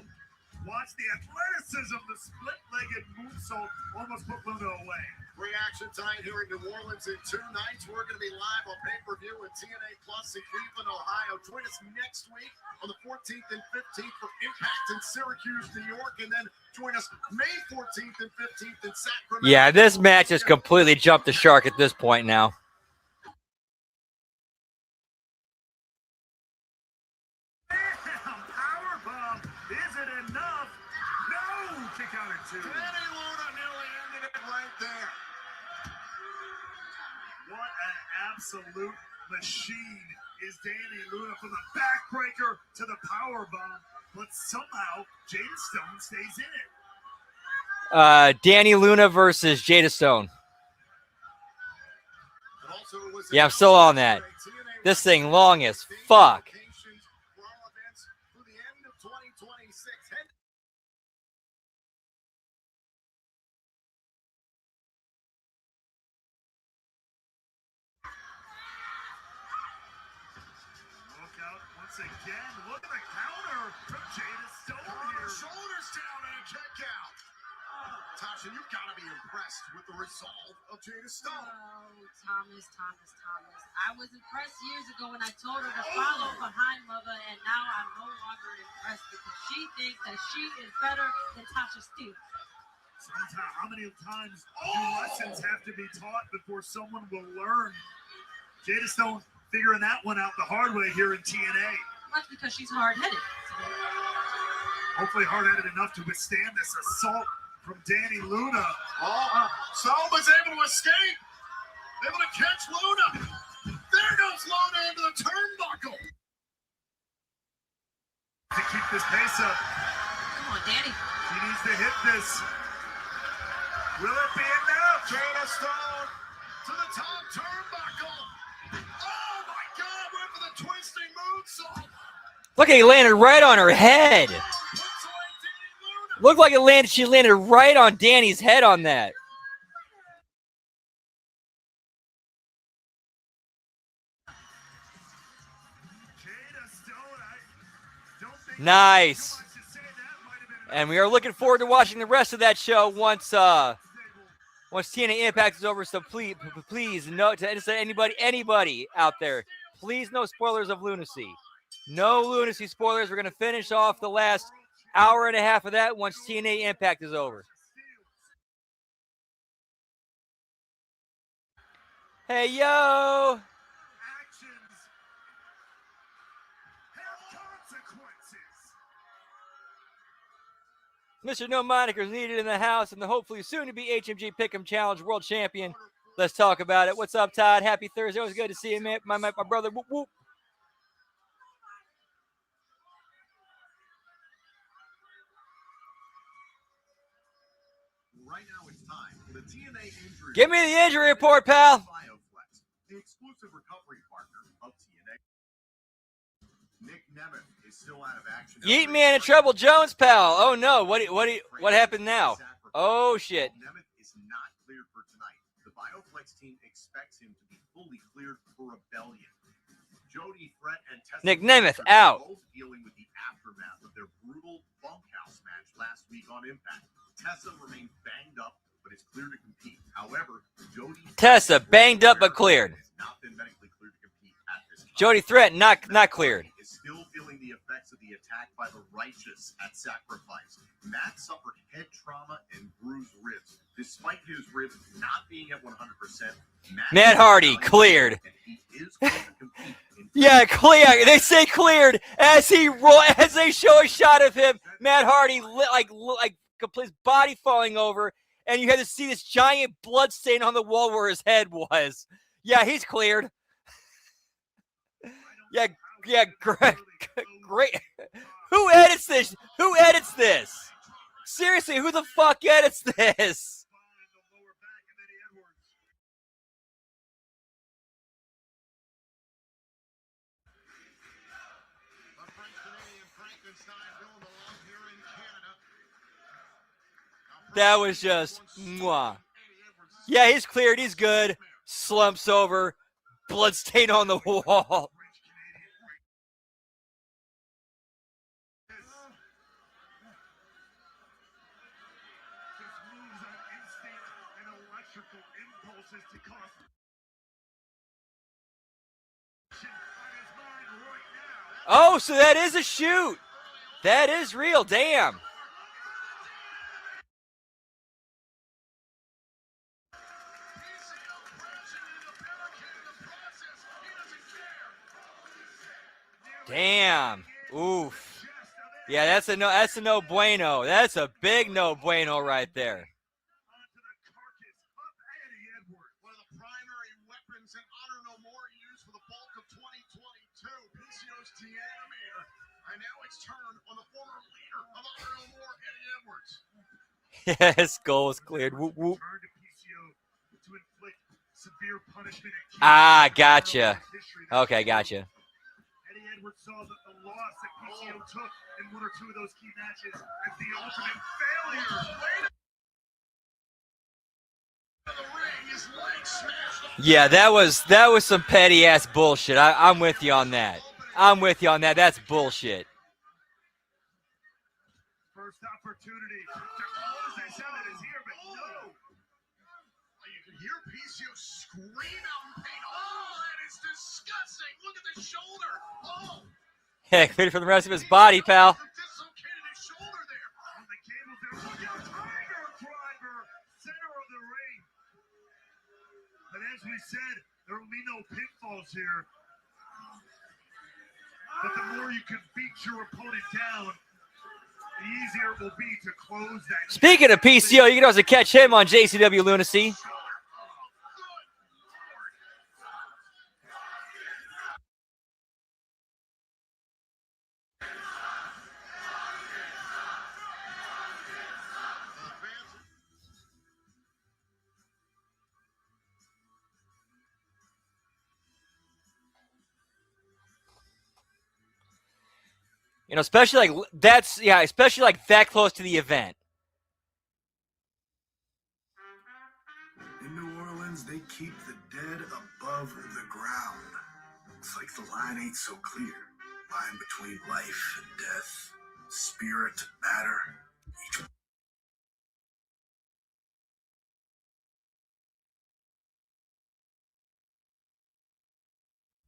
Watch the athleticism, the split-legged moonsault almost put Luna away. Great action tonight here in New Orleans in 2 nights. We're going to be live on pay-per-view and TNA Plus in Cleveland, Ohio. Join us next week on the 14th and 15th for Impact in Syracuse, New York. And then join us May 14th and 15th in Sacramento. Yeah, this match has completely jumped the shark at this point now. Powerbomb. Is it enough? No. Kick out at 2. Danny Luna nearly ended it right there. What an absolute machine is Danny Luna, from the backbreaker to the powerbomb. But somehow Jada Stone stays in it. Danny Luna versus Jada Stone. Yeah, I'm still on that. This thing long as fuck. Look out once again. Look at the counter from Jada Stone here. Shoulders down and a kick out. Tasha, you've got to be impressed with the resolve of Jada Stone. Oh, Thomas. I was impressed years ago when I told her to follow behind Mother, and now I'm no longer impressed because she thinks that she is better than Tasha Steele. Sometimes, how many times do lessons have to be taught before someone will learn? Jada Stone figuring that one out the hard way here in TNA. That's because she's hard-headed. Hopefully hard-headed enough to withstand this assault from Danny Luna. Stone was able to escape. Able to catch Luna. There goes Luna into the turnbuckle. To keep this pace up. Come on, Danny. She needs to hit this. Will it be enough? Jada Stone to the top turnbuckle. Oh my God, went for the twisting moonsault. Look, he landed right on her head. Puts away Danny Luna. Looked like she landed right on Danny's head on that. Jada Stone, I don't think Nice. too much to say. That might have been And we are looking forward to watching the rest of that show once TNA Impact is over. So please, no, to anybody out there, please, no spoilers of Lunacy. No Lunacy spoilers. We're gonna finish off the last hour and a half of that once TNA Impact is over. Hey yo! actions have consequences. Mr. No Monikers needed in the house, and the hopefully soon to be HMG Pick'em Challenge World Champion. Let's talk about it. What's up, Todd? Happy Thursday. Always good to see you, man. My brother. Whoop whoop. Right now it's time for the TNA injury. Give me the injury report, pal. BioFlex, the exclusive recovery partner of TNA. Nick Nemeth is still out of action. Yeet man in trouble, Jones, pal. Oh no, what happened now? Oh shit. Nemeth is not cleared for tonight. The BioFlex team expects him to be fully cleared for Rebellion. Jody Threat and Tessa Nick Nemeth are out. both dealing with the aftermath of their brutal bunkhouse match last week on Impact. Tessa remains banged up, but is cleared to compete. However, Jody Tessa banged up but cleared. has not been medically cleared to compete at this time. Jody Threat not cleared. Is still feeling the effects of the attack by the Righteous at Sacrifice. Matt suffered head trauma and bruised ribs. Despite his ribs not being at 100%, Matt Hardy cleared. And he is cleared to compete. Yeah, clear. They say cleared as they show a shot of him. Matt Hardy like his body falling over, and you had to see this giant blood stain on the wall where his head was. Yeah, he's cleared. Yeah, great. Who edits this? Who edits this? Seriously, who the fuck edits this? That was just mwah. Yeah, he's cleared. He's good. Slumps over. Bloodstain on the wall. Oh, so that is a shoot. That is real. Damn. Damn. Oof. Yeah, that's a no bueno. That's a big no bueno right there. One of the primary weapons in Honor No More used for the bulk of 2022. PCO's Deanimator. And now it's turned on the former leader of Honor No More, Eddie Edwards. Yes, goal is cleared. Whoop, whoop. Turned to PCO to inflict severe punishment. Ah, gotcha. Okay, gotcha. Eddie Edwards saw that the loss that PCO took in one or two of those key matches as the ultimate failure. Yeah, that was some petty ass bullshit. I'm with you on that. I'm with you on that. That's bullshit. First opportunity to close this out. It is here, but no. You can hear PCO scream out in pain. Oh, that is disgusting. Look at the shoulder. Oh. Heck, fit for the rest of his body, pal. Dislocated his shoulder there. On the cable there. Look out, Tiger Driver, center of the ring. But as we said, there will be no pitfalls here. But the more you can beat your opponent down, the easier it will be to close that. Speaking of PCO, you can also catch him on JCW Lunacy. You know, especially like especially like that close to the event. In New Orleans, they keep the dead above the ground. It's like the line ain't so clear. Line between life and death, spirit, matter. Each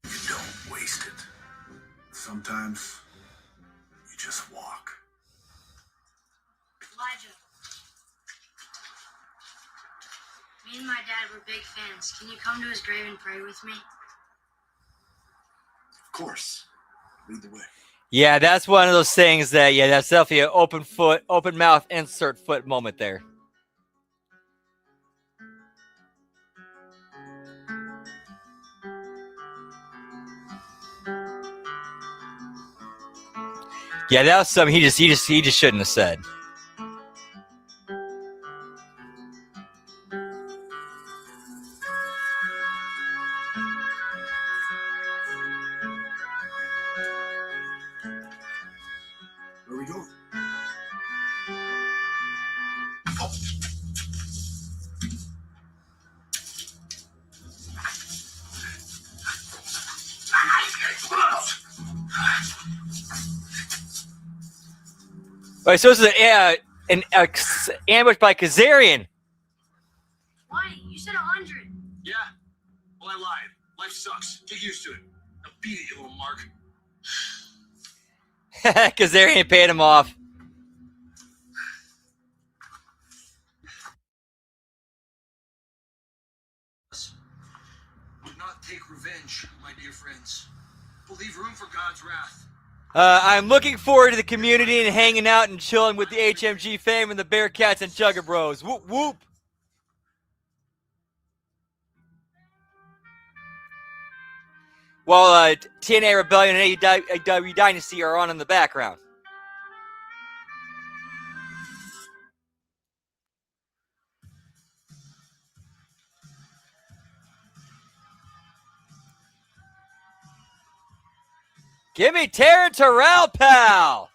you don't waste it. Sometimes you just walk. Elijah. Me and my dad were big fans. Can you come to his grave and pray with me? Of course. Lead the way. Yeah, that's one of those things that, yeah, that's definitely an open mouth, insert foot moment there. Yeah, that was something he just shouldn't have said. Where we going? All right, so this is an ambush by Kazarian. Why? You said 100. Yeah. Well, I lied. Life sucks. Get used to it. Now beat it, you little mark. Kazarian paid him off. Do not take revenge, my dear friends. But leave room for God's wrath. I'm looking forward to the community and hanging out and chilling with the HMG fam and the Bearcats and Jugger Bros. Whoop, whoop. While TNA Rebellion and AEW Dynasty are on in the background. Give me Taryn Terrell, pal.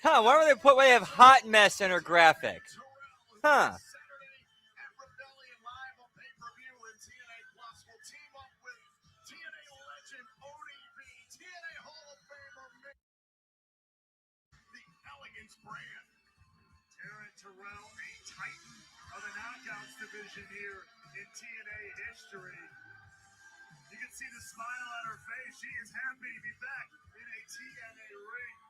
Huh, why don't they have hot mess in her graphic? Huh. Saturday at Rebellion Live on pay-per-view and TNA Plus will team up with TNA legend ODB, TNA Hall of Famer the Elegance brand. Taryn Terrell, a titan of the Knockouts division here in TNA history. You can see the smile on her face. She is happy to be back in a TNA ring.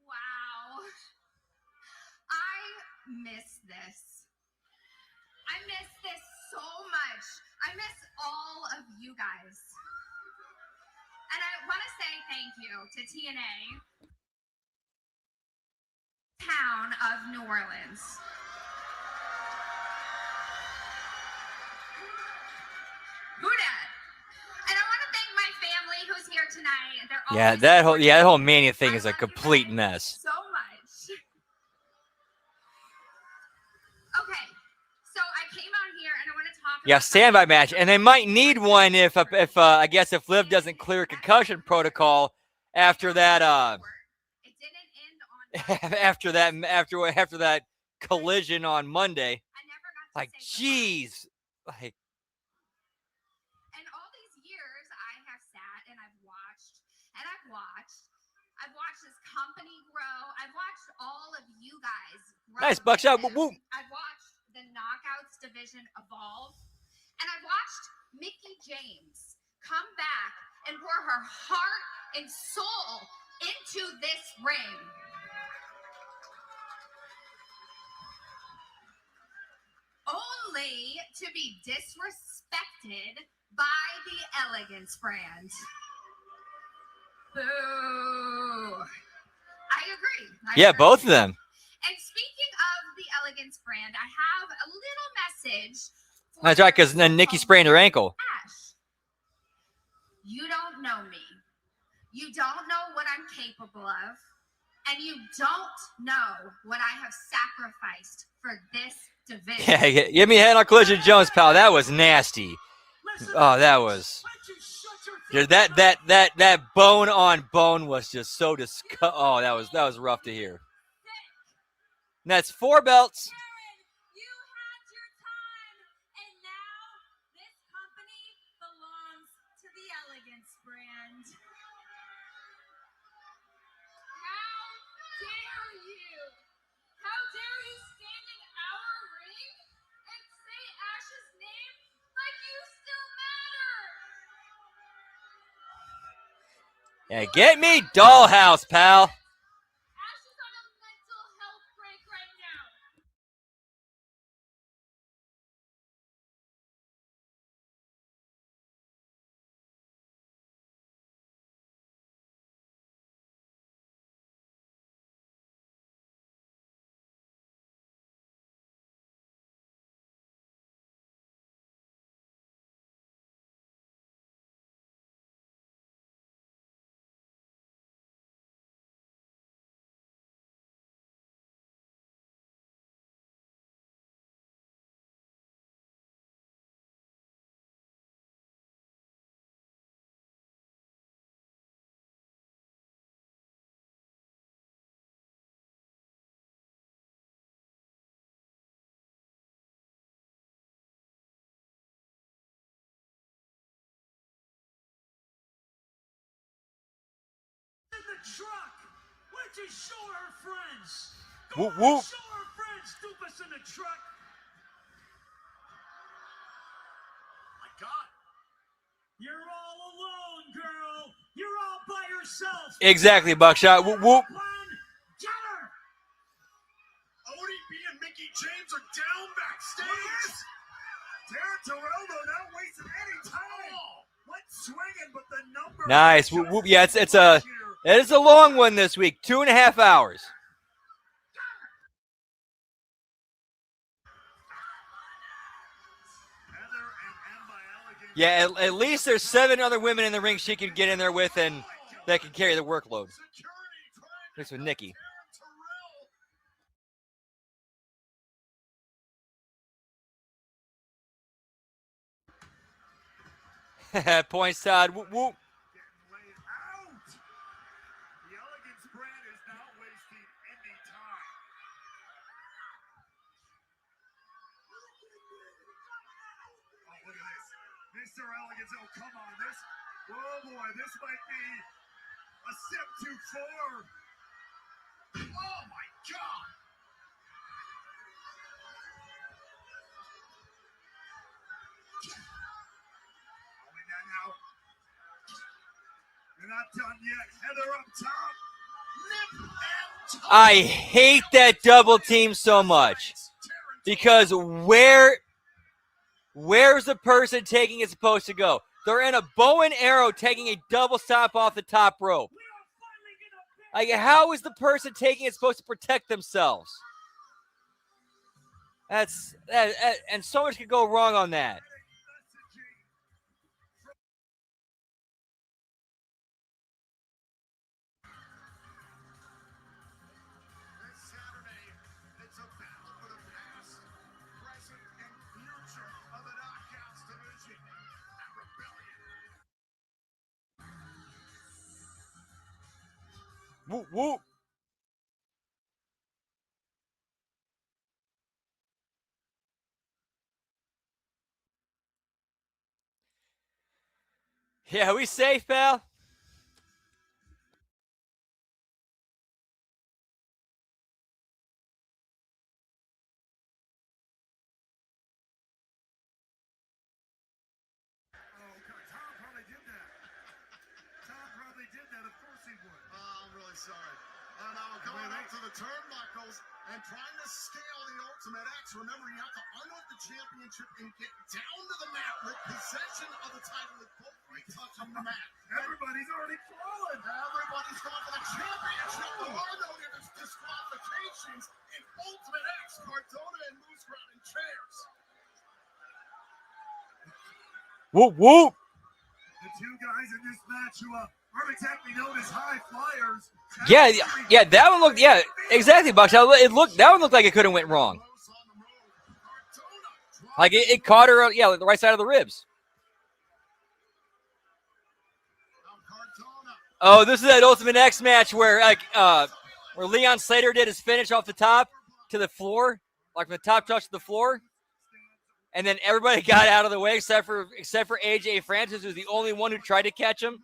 Wow. I miss this. I miss this so much. I miss all of you guys. And I want to say thank you to TNA, town of New Orleans. Who dat? And I want to thank my family who's here tonight. They're Yeah, always that whole supporting me. Mania thing I is a love you complete guys mess. so much. Okay, so I came out here and I want to talk Yeah, about standby something match, and they might need one if I guess if Liv doesn't clear concussion protocol after that It didn't end on after that collision on Monday. I never got to Like, say goodbye. jeez, like And all these years I have sat and I've watched and I've watched. I've watched this company grow. I've watched all of you guys grow. nice buckshot. with Woo, woo. it. I've watched the Knockouts division evolve. And I've watched Mickie James come back and pour her heart and soul into this ring. Only to be disrespected by the Elegance brand. Boo. I agree. Yeah, both of them. And speaking of the Elegance brand, I have a little message. for That's right, because then your Nikki sprained her ankle. Ash. You don't know me. You don't know what I'm capable of. And you don't know what I have sacrificed for this division. Yeah, give me a head on Collision Jones, pal. That was nasty. Oh, that was. Dude, that bone on bone was just so disgusting. Oh, that was rough to hear. And that's 4 belts. Karen, you had your time, and now this company belongs to the Elegance brand. How dare you? How dare you stand in our ring and say Ash's name like you still matter? Yeah, get me Dollhouse, pal. Ash is on a mental health break right now. In the truck. Why don't you show her friends? Whoop, on, whoop. Show her friends, Doofus in the truck. My God. You're all alone, girl. You're all by yourself. Exactly, Buckshot. Whoop, whoop. Get her. ODB and Mickie James are down backstage. Taryn Terrell, though, not wasting any time. Went swinging, but the number. Nice. Whoop, whoop. Yeah, it is a long one this week. 2.5 hours. Yeah, at least there's 7 other women in the ring she can get in there with and that can carry the workload. At least with Nikki. Points, Todd. Whoop, whoop. Getting laid out. The Elegance brand is not wasting any time. Oh, look at this. Mr. Elegance. Oh, come on. Oh boy, this might be a step too far. Oh my God. Only that now. You're not done yet. Heather up top. Nip and tuck. I hate that double team so much because where's the person taking it supposed to go? They're in a bow and arrow taking a double stop off the top rope. Like, how is the person taking it supposed to protect themselves? That's and so much could go wrong on that. This Saturday, it's a battle for the past, present, and future of the Knockouts division at Rebellion. Whoop, whoop. Yeah, we safe, pal? Oh, God, Tom probably did that. Tom probably did that. Of course he would. I'm really sorry. Now we're going up to the turnbuckles and trying to scale the Ultimate X. Remember, you have to unhook the championship and get down to the mat with possession of the title with both feet touching the mat. Everybody's already fallen. Everybody's going for the championship. There are no disqualifications in Ultimate X. Cardona and Moose grabbing chairs. Whoop, whoop. The two guys in this match who aren't exactly known as high flyers. Yeah, that one looked, yeah, exactly, Bucks. That one looked like it could have went wrong. Like it caught her, yeah, the right side of the ribs. Oh, this is that Ultimate X match where where Leon Slater did his finish off the top to the floor, like from the top touch to the floor, and then everybody got out of the way except for AJ Francis, who's the only one who tried to catch him.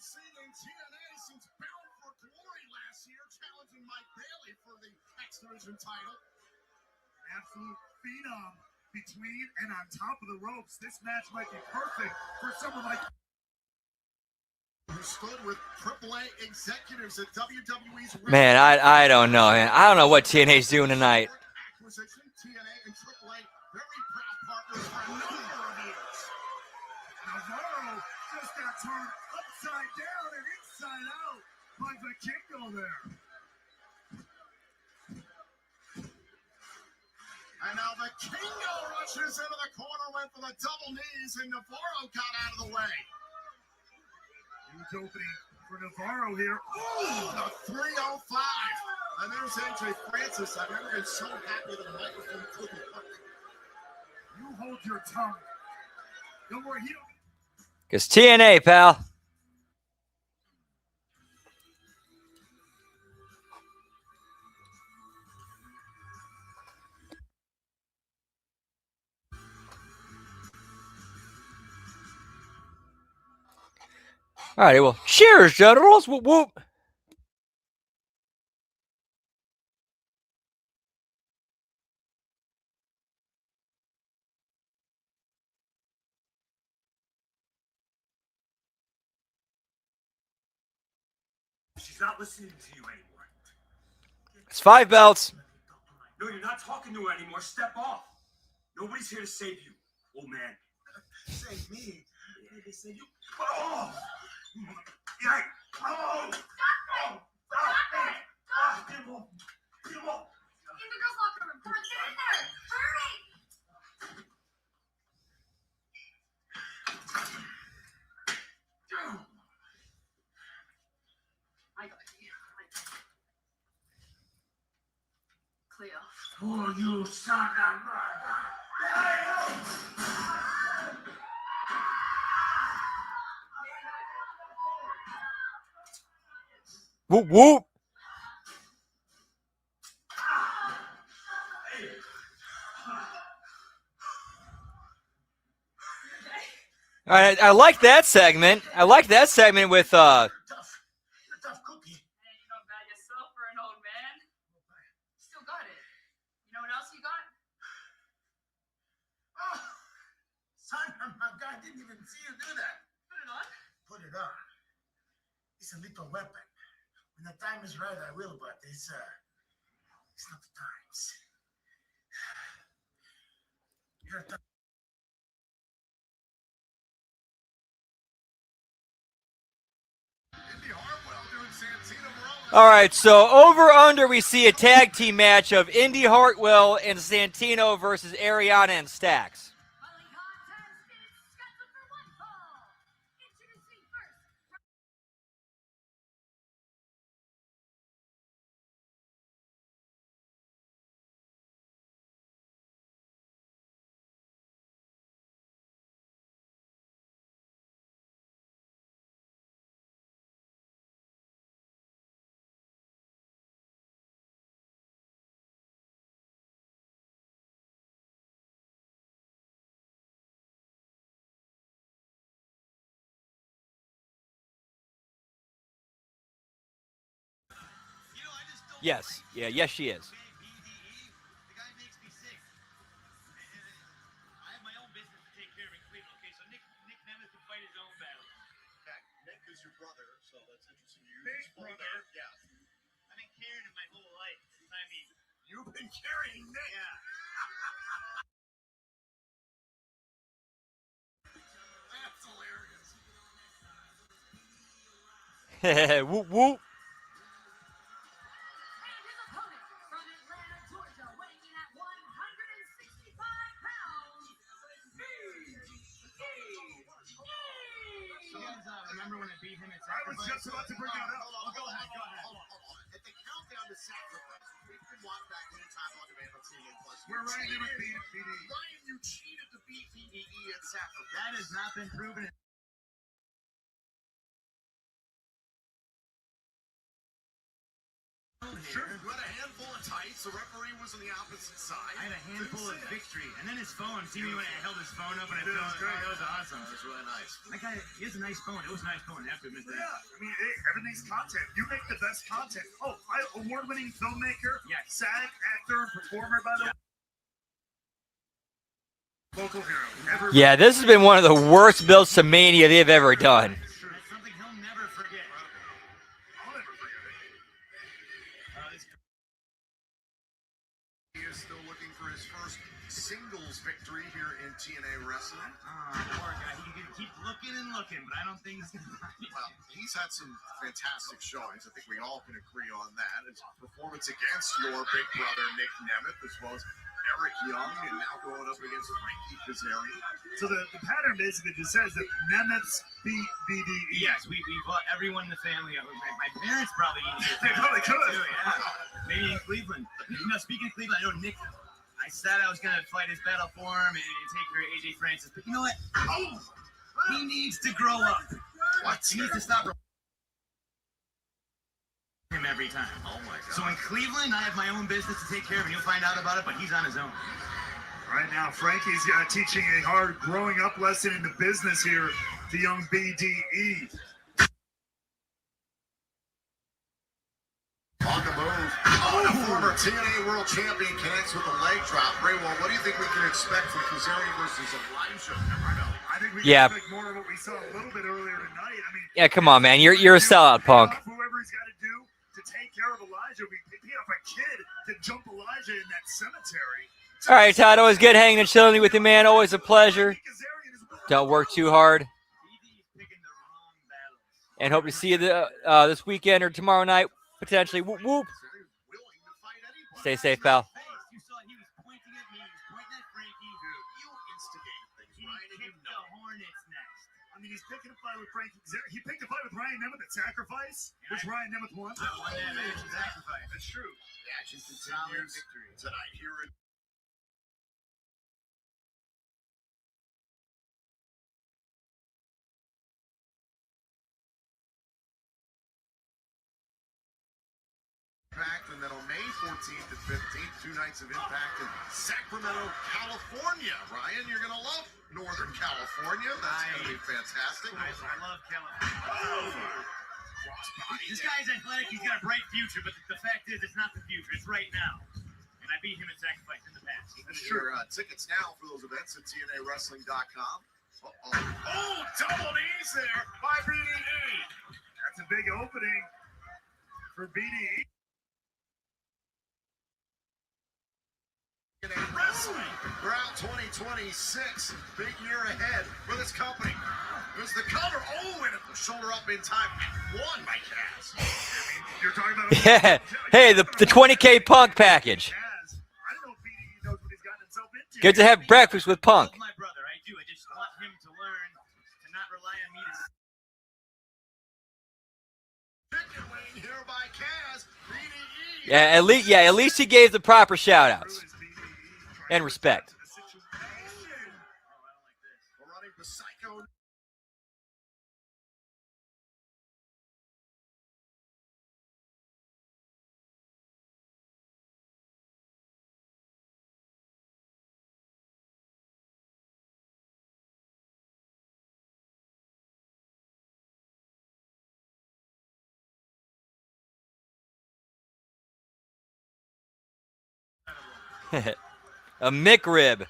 Seen in TNA since Bound for Glory last year, challenging Mike Bailey for the X Division title. An absolute phenom between and on top of the ropes. This match might be perfect for someone like who stood with AAA executives at WWE's. Man, I don't know, man. I don't know what TNA's doing tonight. Acquisition, TNA and AAA, very proud partners for a number of years. Navarro just got turned upside down and inside out by Vikingo there. And now Vikingo rushes into the corner, went for the double knees, and Navarro got out of the way. Huge opening for Navarro here. Ooh, the 305. And there's AJ Francis. I've never been so happy that the microphone couldn't work. You hold your tongue. Don't worry, he don't. Because TNA, pal. All right, well, cheers, generals. Whoop, whoop. She's not listening to you anymore. It's 5 belts. No, you're not talking to her anymore. Step off. Nobody's here to save you, old man. Save me. They save you. Oh! Yikes! Oh! Stop it! Get him off! Get him off! In the girls' locker room. Come on, get in there. Hurry! For you, son of Whoop whoop. All right, I like that segment. I like that segment with tough cookie. Hey, you don't bad yourself for an old man. Still got it. You know what else you got? Oh, son of my God, I didn't even see you do that. Put it on. Put it on. It's a little weapon. When the time is right, I will, but it's not the times. You're a All right, so over under we see a tag team match of Indy Hartwell and Santino versus Ariana and Stax. Following contest is scheduled for one fall. Introducing first. Yes, yeah, yes she is. The guy makes me sick. I have my own business to take care of in Cleveland. Okay, so Nick Nemeth can fight his own battle. Nick is your brother, so that's interesting. You Big use full brother. name. Yeah. I've been carrying him my whole life. Since I mean, You've been carrying Nick. yeah. That's hilarious. Whoop whoop. And his opponent from Atlanta, Georgia, weighing in at 165 pounds, You guys remember when I beat him at I was just about to bring that up. Oh, go ahead. Hold on. At the countdown to sacrifice, we can watch that anytime on demand on CNN Plus. We're right there with BDE. Ryan, you cheated to beat BDE at sacrifice. That has not been proven. Sure, you had a handful of tights. The referee was on the opposite side. I had a handful of victory, and then his phone. See me when I held his phone up and I It was filmed it. great. That was awesome. That was really nice. That guy, he has a nice phone. It was a nice phone. I have to admit that. Yeah, I mean, hey, everything's content. You make the best content. Oh, award-winning filmmaker, Yes. SAG actor, performer, by the way. Local hero. Everybody. Yeah, this has been one of the worst builds to Mania they've ever done. That's something he'll never forget. I'll never forget it. He is still looking for his first singles victory here in TNA Wrestling. Poor guy. He can keep looking and looking, but I don't think he's gonna find it. Well, he's had some fantastic showings. I think we all can agree on that. His performance against your big brother, Nick Nemeth, as well as Eric Young, and now going up against Frankie Kazarian. So the pattern basically just says that Nemeth's beat BDE. Yes, we bought everyone in the family. My parents probably They probably could. too, yeah. Maybe in Cleveland. You know, speaking of Cleveland, I know Nick. I said I was gonna fight his battle for him and take care of AJ Francis, but you know what? He needs to grow up. What? He needs to stop him every time. Oh my God. So in Cleveland, I have my own business to take care of, and you'll find out about it. But he's on his own. Right now, Frankie's teaching a hard growing up lesson in the business here to young BDE. On the move. Oh, the former TNA World Champion connects with a leg drop. Raywall, what do you think we can expect from Kazarian versus Elijah? I think we Yeah. can expect more of what we saw a little bit earlier tonight. I mean, Yeah, come on, man. You're a sellout, Punk. whoever he's got to do to take care of Elijah. We beat up a kid to jump Elijah in that cemetery. All right, Todd, always good hanging and chilling with you, man. Always a pleasure. Don't work too hard. BD's picking the wrong battles. And hope to see you this weekend or tomorrow night, potentially. Whoop, whoop. Stay safe, pal. You saw he was pointing at me. He was pointing at Frankie. You instigated things, He Ryan, and you kicked the know. Hornets next. I'm I mean, he's picking a fight with Frankie. He picked a fight with Ryan Nemeth at Sacrifice, which Ryan Nemeth won. I won that match at Sacrifice. That's true. The action Solid continues victory. tonight here in Impact, and then on May 14th and 15th, 2 nights of Impact in Sacramento, California. Ryan, you're going to love Northern California. That's going to be fantastic. I love California. This guy's athletic. He's got a bright future, but the fact is, it's not the future. It's right now. And I beat him at Sacrifice in the past. That's true. Tickets now for those events at TNAWrestling.com. Oh, double knees there by BDE. That's a big opening for BDE. Wrestling throughout 2026. Big year ahead for this company. There's the cover. Oh, and a shoulder up in time. Won by Cass. You're talking about Yeah. Hey, the 20K Punk package. I don't know if BDE knows what he's gotten himself into. Good to have breakfast with Punk. I love my brother. I do. I just want him to learn to not rely on me to. Chicken wing here by Cass. BDE. At least he gave the proper shout outs and respect. We're running the Psycho. A McRib.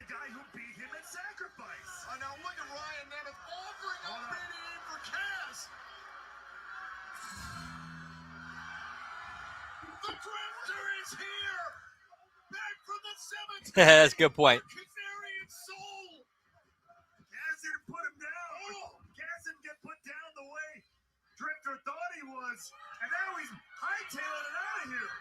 The guy who beat him at Sacrifice. Oh, now look at Ryan Nemeth offering up BDE for Cass. The Drifter is here. Back from the 7th. That's a good point. Kazarian Soul. Cass didn't put him down. Cass didn't get put down the way Drifter thought he was. And now he's hightailing it out of here.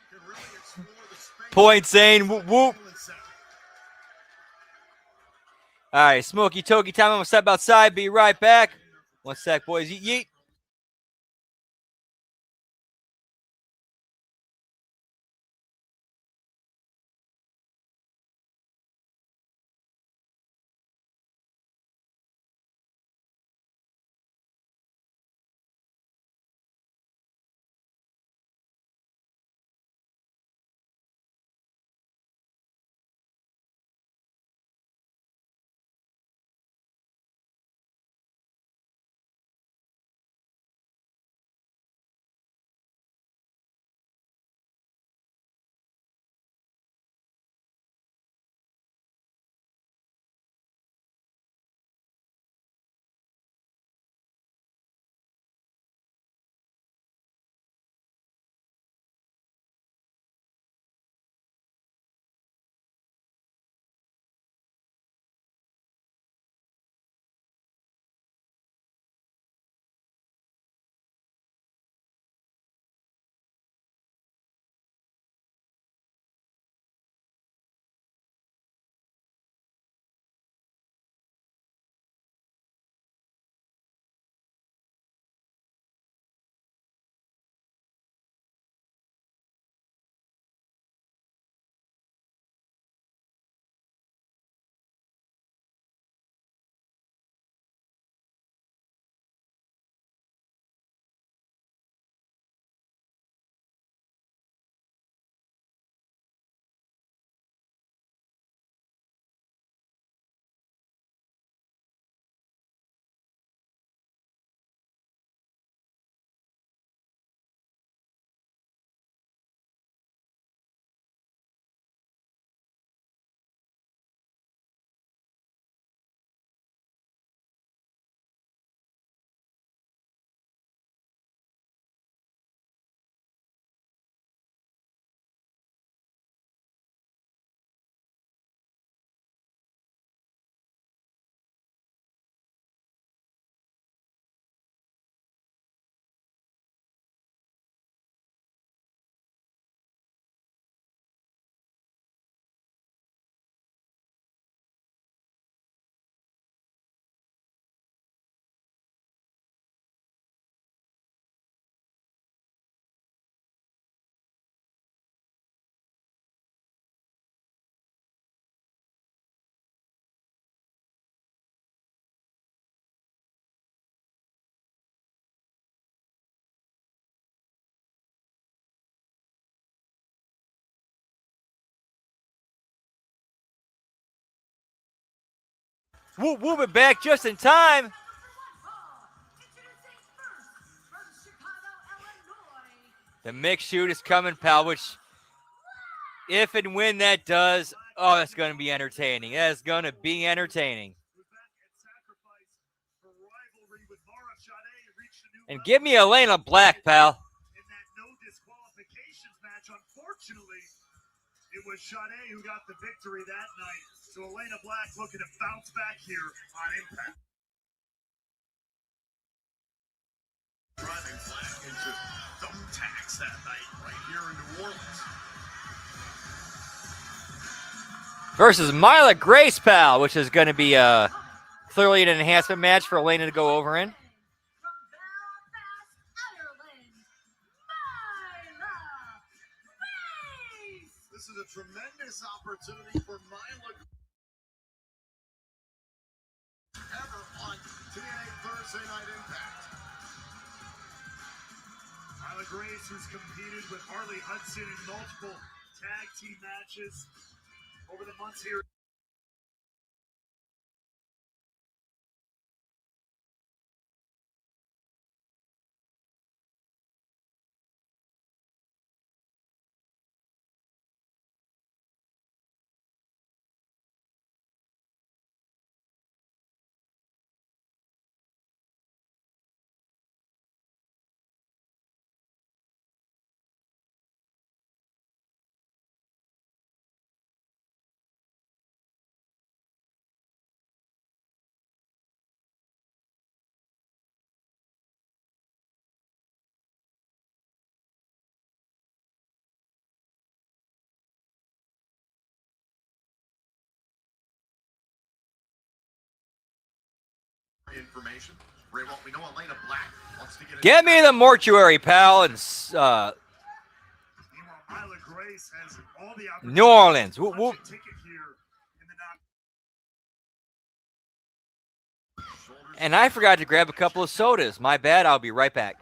Can really explore the space. Point Zane. Whoop whoop. All right, Smokey Toki time. I'm gonna step outside. Be right back. One sec, boys. Yeet yeet. Whoop, whoop it back just in time. The mixed shoot is coming, pal, which if and when that does, oh, that's going to be entertaining. That's going to be entertaining. And give me Elena Black, pal. In that no disqualifications match, unfortunately, it was Sade who got the victory that night. So Elena Black looking to bounce back here on Impact. Driving Black into thumbtacks that night right here in New Orleans. Versus Myla Grace, pal, which is going to be clearly an enhancement match for Elena to go over in. This is a tremendous opportunity for Myla ever on TNA Thursday Night Impact. Myla Grace, who's competed with Harley Hudson in multiple tag team matches over the months here. Information. Ray, well, we know Elena Black wants to get Get me the mortuary, pal, and Meanwhile, Myla Grace has all the opportunities. New Orleans. Whoop, whoop. Ticket here in the And I forgot to grab a couple of sodas. My bad. I'll be right back.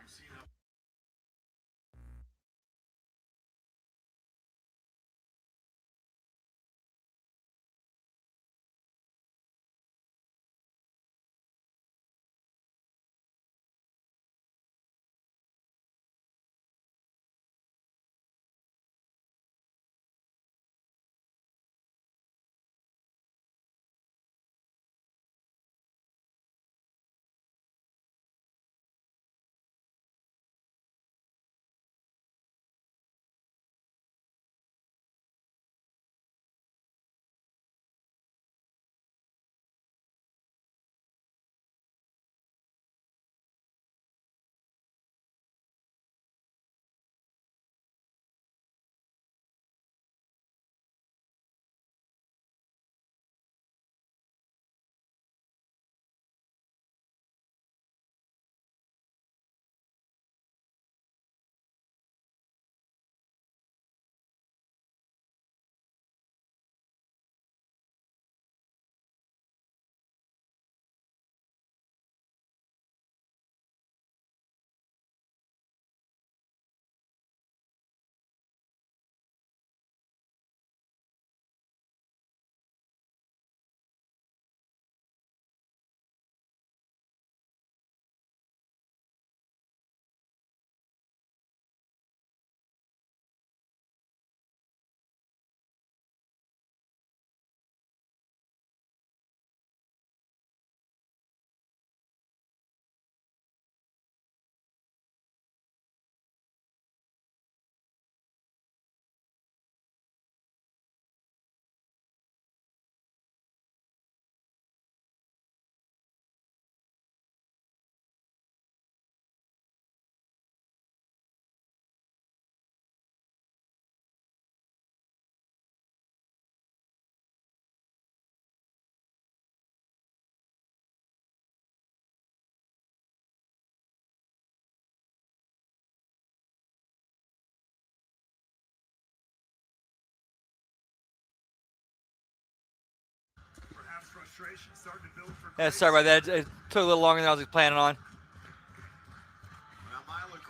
Yeah, sorry about that. It took a little longer than I was planning on.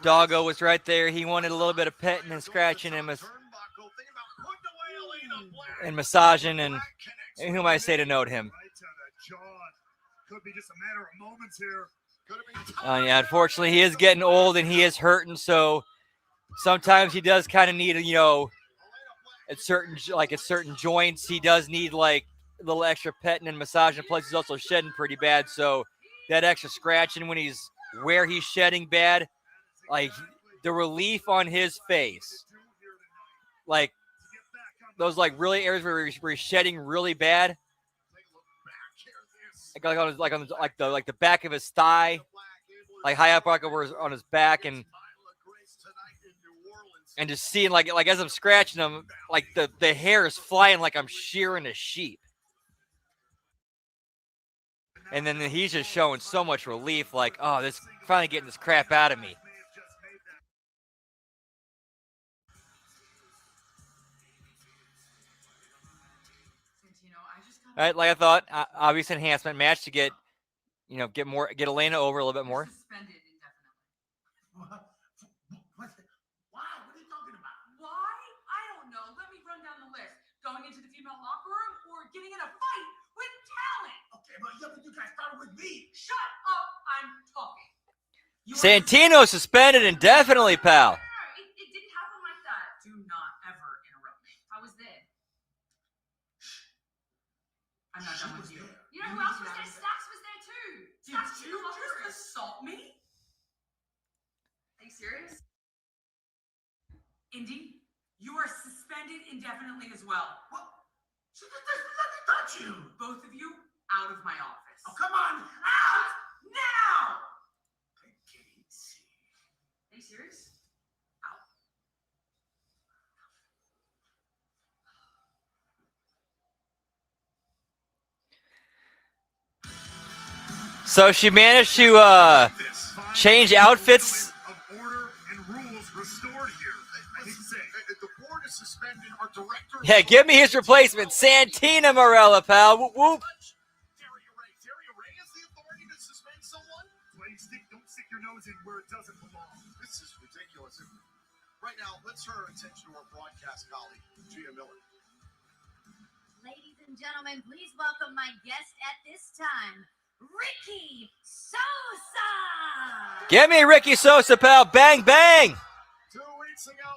Doggo was right there. He wanted a little bit of petting and scratching and massaging, and who am I say to note him? Could be just a matter of moments here. Yeah, unfortunately, he is getting old and he is hurting. So sometimes he does kind of need, at certain joints, he does need like a little extra petting and massaging. Plus, he's also shedding pretty bad. So that extra scratching when he's where he's shedding bad, like the relief on his face, like those like really areas where he's shedding really bad, like on the back of his thigh, like high up on his back, and just seeing like as I'm scratching him, like the hair is flying like I'm shearing a sheep. And then he's just showing so much relief, like, oh, this finally getting this crap out of me. All right, like I thought, obvious enhancement match to get Elena over a little bit more. Suspended indefinitely. Why? What are you talking about? Why? I don't know. Let me run down the list. Going into the female locker room or getting in a fight with talent. Okay, but you guys started with me. Shut up. I'm talking. Santino suspended indefinitely, pal. It didn't happen like that. Do not ever interrupt me. I was there. I'm not done with you. You know who else was there? Stacks was there too. Did you just assault me? Are you serious? Indy, you are suspended indefinitely as well. What? Let me touch you. Both of you out of my office. Oh, come on. Out! Now! I can't see. Are you serious? Out. So she managed to change outfits. Of order and rules restored here. I hate to say it. The board is suspended. Our director. Yeah, give me his replacement, Santina Marella, pal. Whoop, whoop. Terry Ray has the authority to suspend someone. Don't stick your nose in where it doesn't belong. This is ridiculous. Right now, let's turn our attention to our broadcast colleague, Gia Miller. Ladies and gentlemen, please welcome my guest at this time, Ricky Sosa. Give me Ricky Sosa, pal. Bang, bang. 2 weeks ago.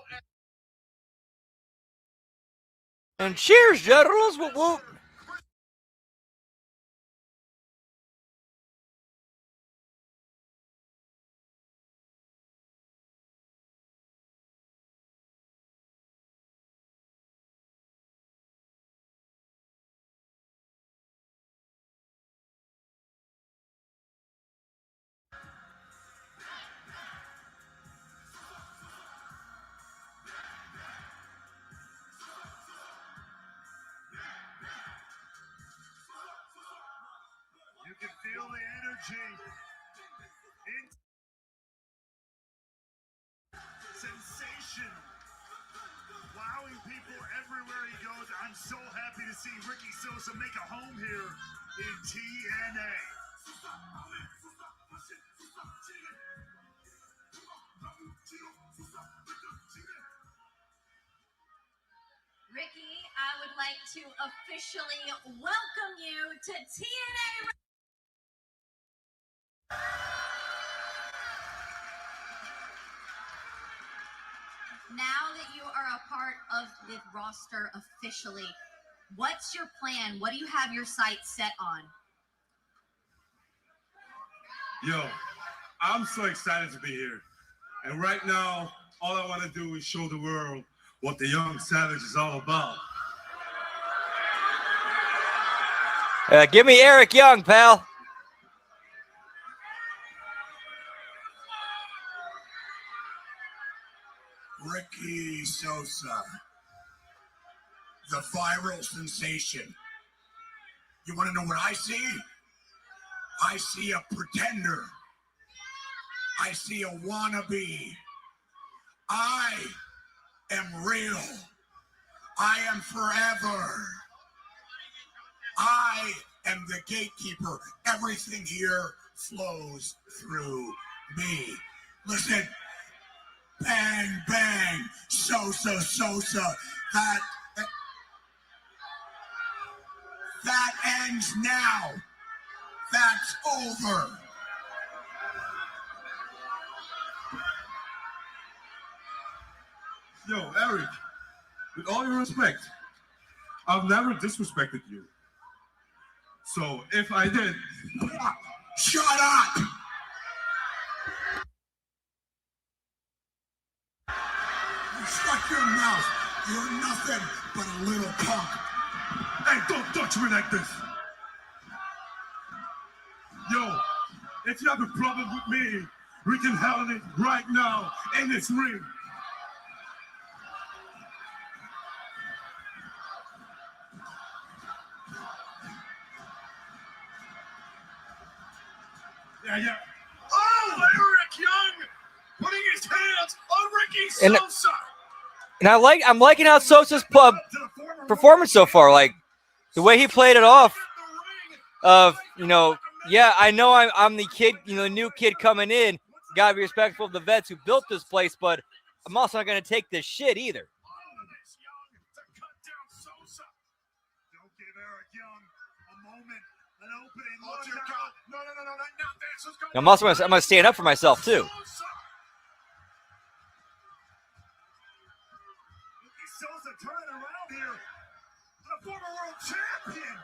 And cheers, generals. Whoop, whoop. You can feel the energy. Sensation. Wowing people everywhere he goes. I'm so happy to see Ricky Sosa make a home here in TNA. Ricky, I would like to officially welcome you to TNA. Now that you are a part of the roster officially, what's your plan? What do you have your sights set on? Yo, I'm so excited to be here. And right now, all I want to do is show the world what the Young Savage is all about. Give me Eric Young, pal. Ricky Sosa, the viral sensation. You want to know what I see? I see a pretender. I see a wannabe. I am real. I am forever. I am the gatekeeper. Everything here flows through me. Listen. Bang, bang, Sosa, that ends now. That It's over. Yo, Eric, with all your respect, I've never disrespected you. So if I did, Shut up! You shut your mouth. You're nothing but a little punk. hey, don't touch me like this. Yo, if you have a problem with me, we can handle it right now in this ring. Yeah. Oh, Eric Young putting his hands on Ricky And- Sosa. And I'm liking how Sosa's performance so far. Like the way he played it off. Of yeah, I know I'm the kid, the new kid coming in. Gotta be respectful of the vets who built this place, but I'm also not gonna take this shit either. Don't give Eric Young a moment, an opening. Oh, dear God. No, not this. Let's go. I'm gonna stand up for myself too. Ricky Sosa turning around here. The former world champion.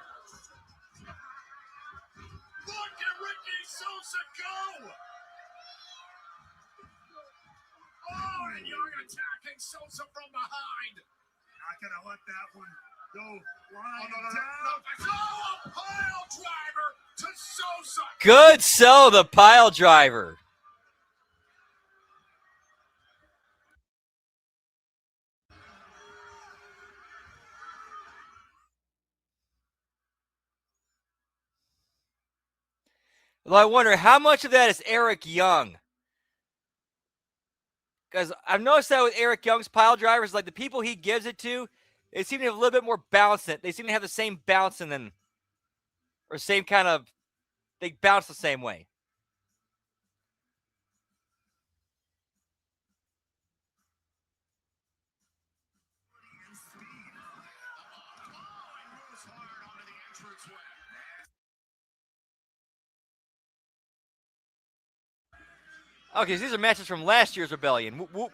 Look at Ricky Sosa go. Oh, and Young attacking Sosa from behind. Not gonna let that one go lying No. down. Oh, a pile driver to Sosa. Good sell, the pile driver. Well, I wonder how much of that is Eric Young. Because I've noticed that with Eric Young's pile drivers, like the people he gives it to, they seem to have a little bit more bounce in it. They seem to have the same bounce in them. Or same kind of, they bounce the same way. Okay, so these are matches from last year's Rebellion. Whoop, whoop.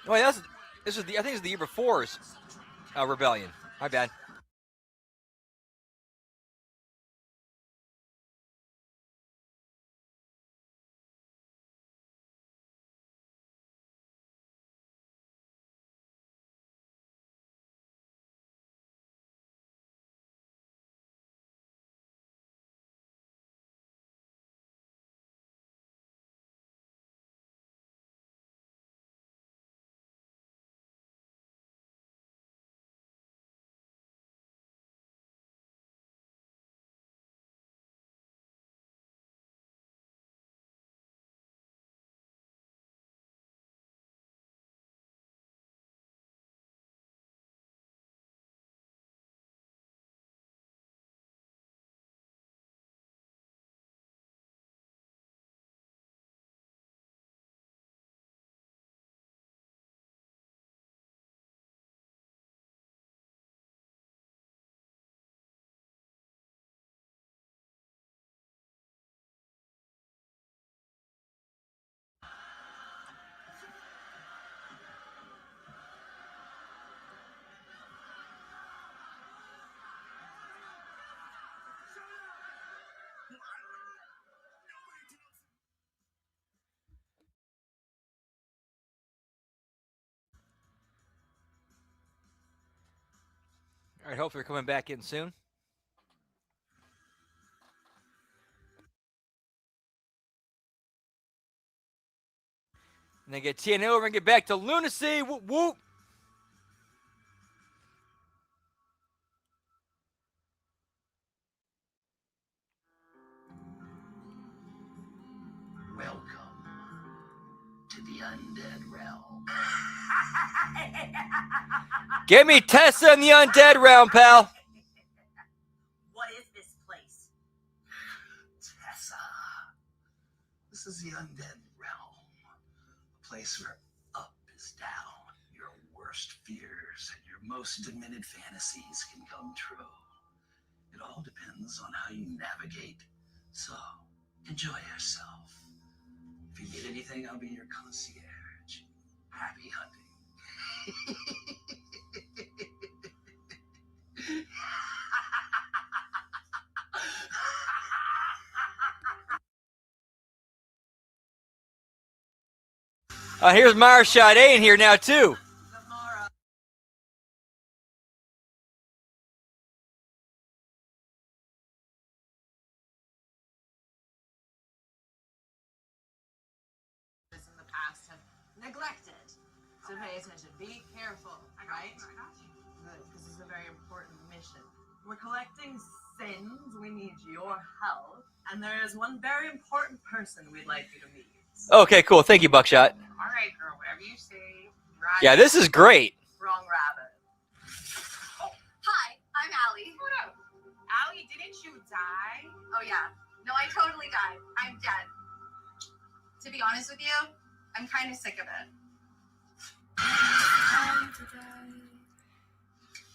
Oh, wait, this was I think it's the year before's Rebellion. My bad. All right, hopefully we're coming back in soon. And then get TNA over and get back to Lunacy. Whoop, whoop. Welcome to the undead realm. Give me Tessa in the undead realm, pal. What is this place? Tessa. This is the undead realm. A place where up is down. Your worst fears and your most demented fantasies can come true. It all depends on how you navigate. So, enjoy yourself. If you need anything, I'll be your concierge. Happy hunting. Here's Mara Sade in here now, too. In the past have neglected to pay attention. Be careful, right? Good, this is a very important mission. We're collecting sins. We need your help. And there is one very important person we'd like you to meet. Okay, cool. Thank you, Buckshot. All right, girl, whatever you say. Yeah, this is great. Wrong rabbit. Oh, hi, I'm Allie. What up? Allie, didn't you die? Oh, yeah. No, I totally died. I'm dead. To be honest with you, I'm kind of sick of it.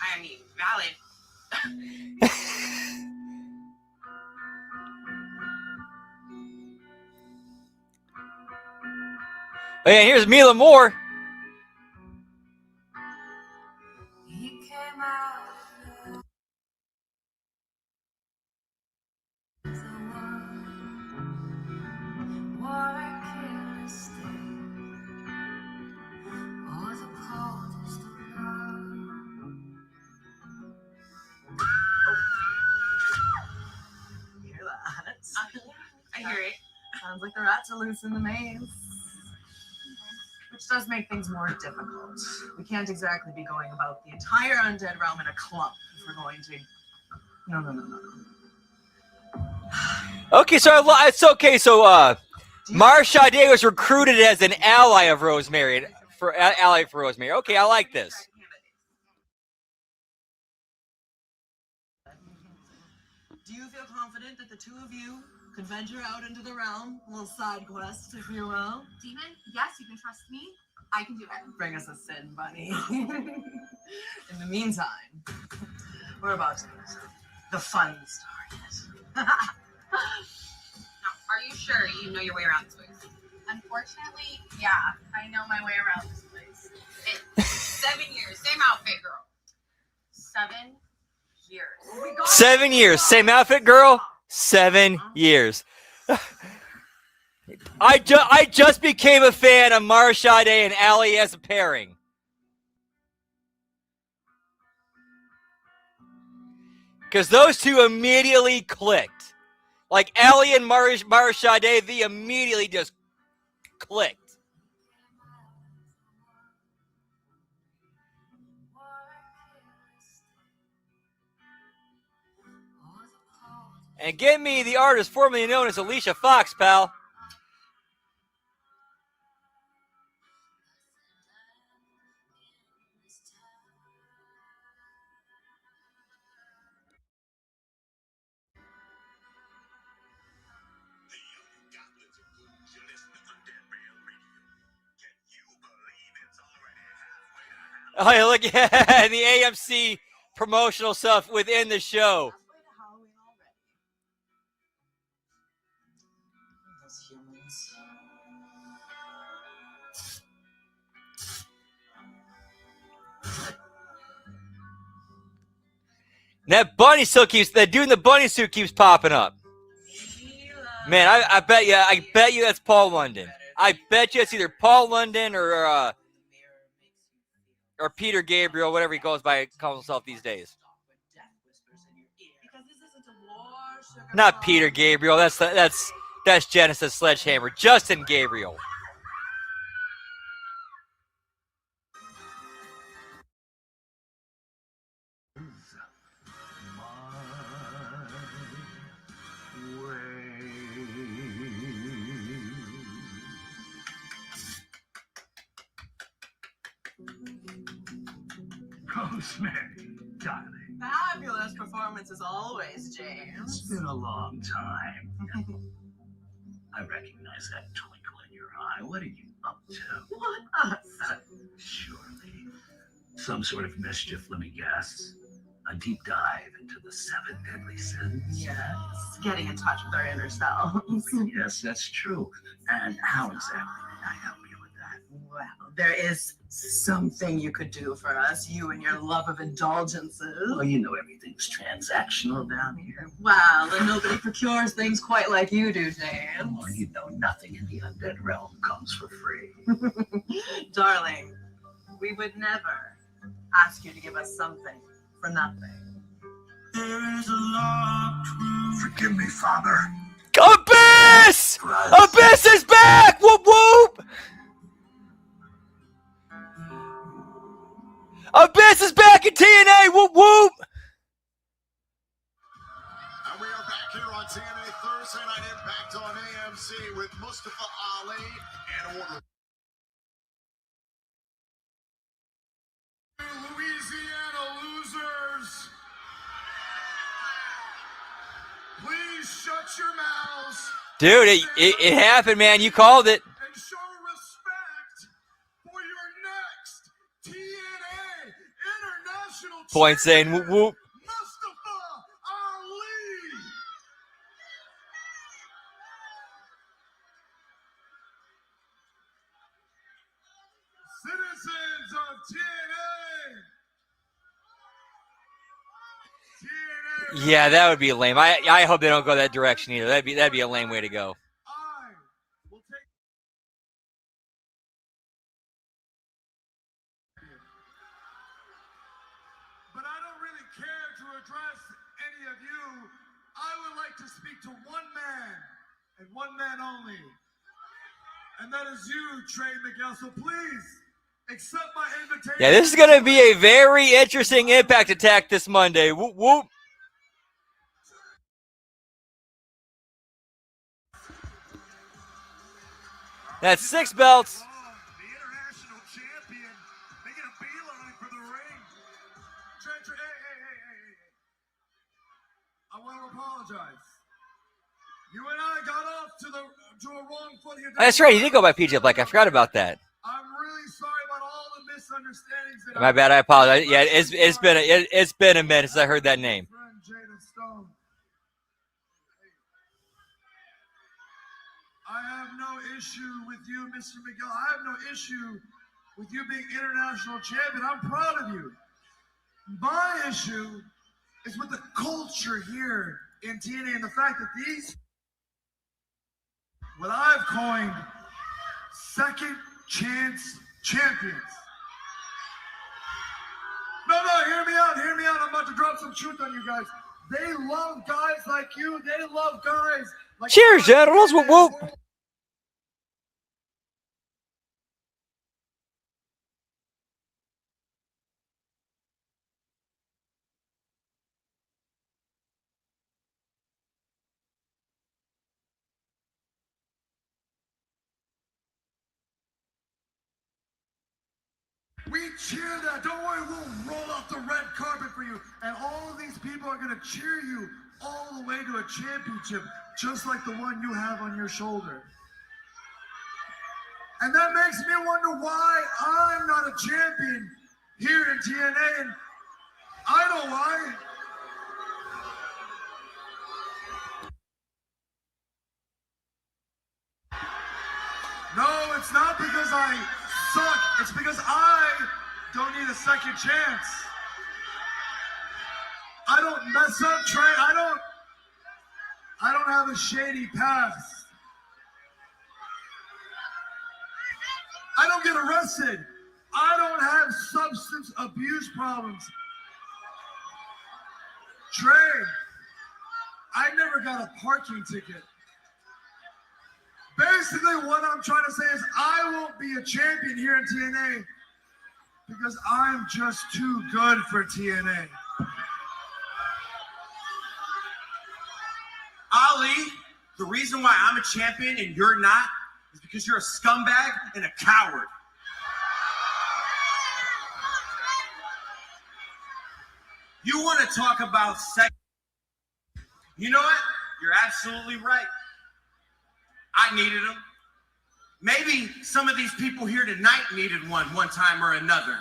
I mean, valid. Oh, yeah, here's Mila Moore. You hear that? I hear it. Sounds like the rats are loose in the maze. Which does make things more difficult. We can't exactly be going about the entire undead realm in a clump if we're going to. No. Okay, so it's okay. So, Mara Sade was recruited as an ally of Rosemary. Ally for Rosemary. Okay, I like this. Do you feel confident that the two of you could venture out into the realm? A little side quest, if you will. Demon, yes, you can trust me. I can do it. Bring us a sin bunny. In the meantime, we're about to get the fun started. Now, are you sure you know your way around this place? Unfortunately, yeah, I know my way around this place. 7 years, same outfit, girl. 7 years. 7 years. Same outfit, girl. 7 years. I just became a fan of Mara Sade and Allie as a pairing. Because those two immediately clicked. Like Allie and Mara Sade, they immediately just clicked. And give me the artist formerly known as Alicia Fox, pal. Oh, yeah, look at the AMC promotional stuff within the show. That bunny still keeps, that dude in the bunny suit keeps popping up. Man, I bet you that's Paul London. I bet you it's either Paul London or Peter Gabriel, whatever he calls himself these days. Not Peter Gabriel. That's Genesis Sledgehammer. Justin Gabriel. Rosemary, darling. Fabulous performance as always, James. It's been a long time. I recognize that twinkle in your eye. What are you up to? What? Surely. Some sort of mischief, let me guess. A deep dive into the 7 deadly sins? Yes. Getting in touch with our inner selves. Yes, that's true. And how exactly can I help you with that? Well, there is something you could do for us, you and your love of indulgences. Well, you know everything's transactional down here. Well, and nobody procures things quite like you do, James. Well, you know nothing in the undead realm comes for free. Darling, we would never ask you to give us something for nothing. There is a locked room. Forgive me, Father. Abyss! Abyss is back! Whoop whoop! Abyss is back in TNA! Whoop whoop! And we are back here on TNA Thursday Night Impact on AMC with Mustafa Ali and Order. Louisiana losers, please shut your mouths. Dude, it happened, man. You called it. And show respect for your next TNA International Point saying Champion, whoop whoop. Mustafa Ali. Citizens of TNA. Yeah, that would be lame. I hope they don't go that direction either. That'd be a lame way to go. I will take. But I don't really care to address any of you. I would like to speak to one man and one man only. And that is you, Trey Miguel. So please accept my invitation. Yeah, this is going to be a very interesting Impact attack this Monday. Whoop whoop. That's 6 belts. The international champion making a beeline for the ring. Trey, hey. I want to apologize. You and I got off to a wrong foot here. That's right. He did go by PJ Black. I forgot about that. I'm really sorry about all the misunderstandings. That My bad. I apologize. Yeah, it's been a minute since I heard that name. Friend Jada Stone. I have no issue with you, Mr. Miguel. I have no issue with you being international champion. I'm proud of you. My issue is with the culture here in TNA and the fact that these, what I've coined, second chance champions. No, hear me out. I'm about to drop some truth on you guys. They love guys like you. They love guys like Cheers, generals. Whoop whoop. We cheer that. Don't worry, we'll roll out the red carpet for you. And all of these people are going to cheer you all the way to a championship, just like the one you have on your shoulder. And that makes me wonder why I'm not a champion here in TNA. And I know why. No, it's not because I suck. It's because I don't need a second chance. I don't mess up, Trey. I don't have a shady past. I don't get arrested. I don't have substance abuse problems. Trey, I never got a parking ticket. Basically, what I'm trying to say is I won't be a champion here in TNA because I'm just too good for TNA. Ali, the reason why I'm a champion and you're not is because you're a scumbag and a coward. You want to talk about sex? You know what? You're absolutely right. I needed them. Maybe some of these people here tonight needed one time or another.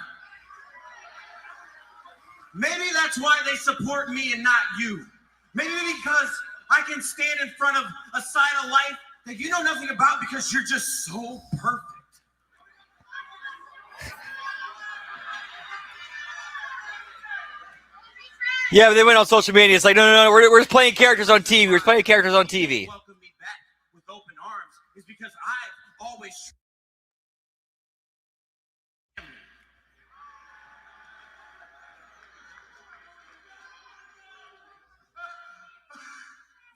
Maybe that's why they support me and not you. Maybe because I can stand in front of a side of life that you know nothing about because you're just so perfect. Yeah, but they went on social media. It's like, no, we're just playing characters on TV. We're just playing characters on TV. Welcome me back with open arms is because I've always.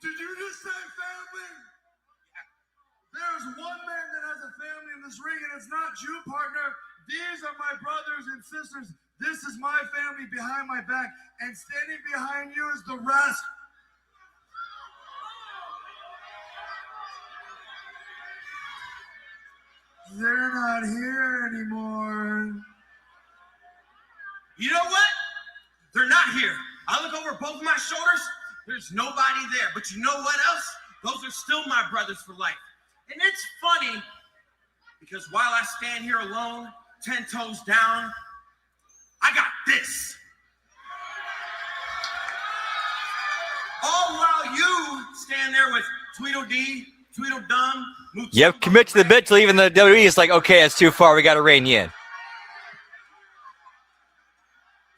Did you just say family? There's one man that has a family in this ring, and it's not you, partner. These are my brothers and sisters. This is my family behind my back, and standing behind you is the rest. They're not here anymore. You know what? They're not here. I look over both of my shoulders. There's nobody there. But you know what else? Those are still my brothers for life. And it's funny because while I stand here alone, 10 toes down, I got this. All while you stand there with Tweedledee, Tweedledum. Yep, commit to the bit till even the WWE is like, okay, that's too far. We got to rein you in.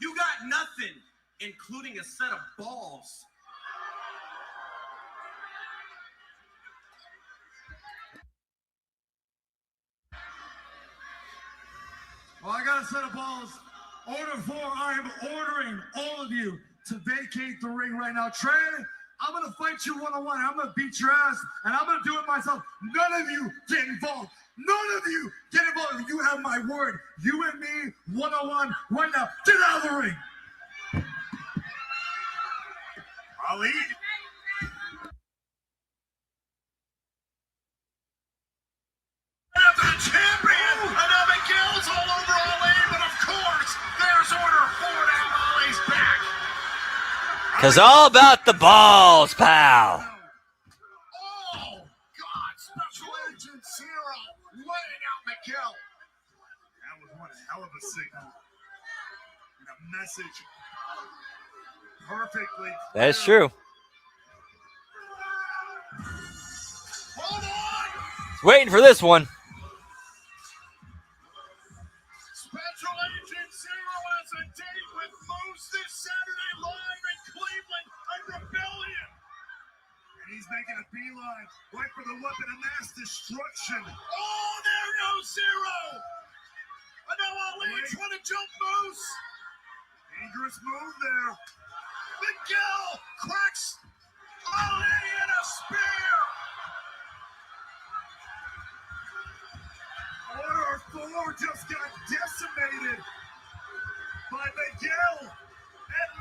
You got nothing, including a set of balls. Well, I got a set of balls. Order 4, I am ordering all of you to vacate the ring right now. Trey, I'm going to fight you one-on-one. I'm going to beat your ass, and I'm going to do it myself. None of you get involved. None of you get involved. You have my word. You and me, one-on-one, right now. Get out of the ring. Ali. After the champion, and now Miguel's all over Ali, but of course, there's order 4 now. Ali's back. Because all about the balls, pal. Oh, God, Special Agent Zero laying out Miguel. That was one hell of a signal. And a message perfectly clear. That's true. Hold on. Waiting for this one. Special Agent Zero has a date with Moose this Saturday live in Cleveland at Rebellion. And he's making a beeline right for the weapon of mass destruction. Oh, there goes Zero. And now Ali trying to jump Moose. Dangerous move there. Miguel cracks Ali in a spear. Order 4 just got decimated by Miguel and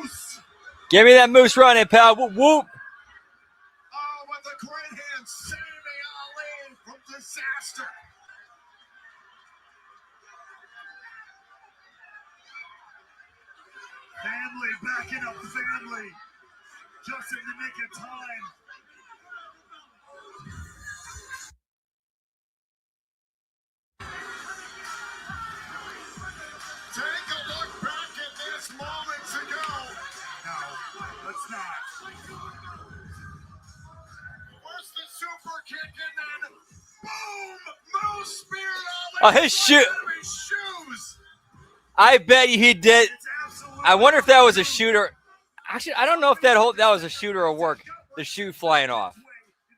Moose. Give me that moose running, pal. Whoop, whoop. Oh, with the great hand saving Ali from disaster. Family backing up family. Just in the nick of time. Take a look back at this moments ago. No, let's not. Where's the super kick and then boom! Moose speared Ali. Oh, his shoe. out of his shoes. I bet you he did. I wonder if that was a shooter. Actually, I don't know if that was a shooter or work. The shoe flying off.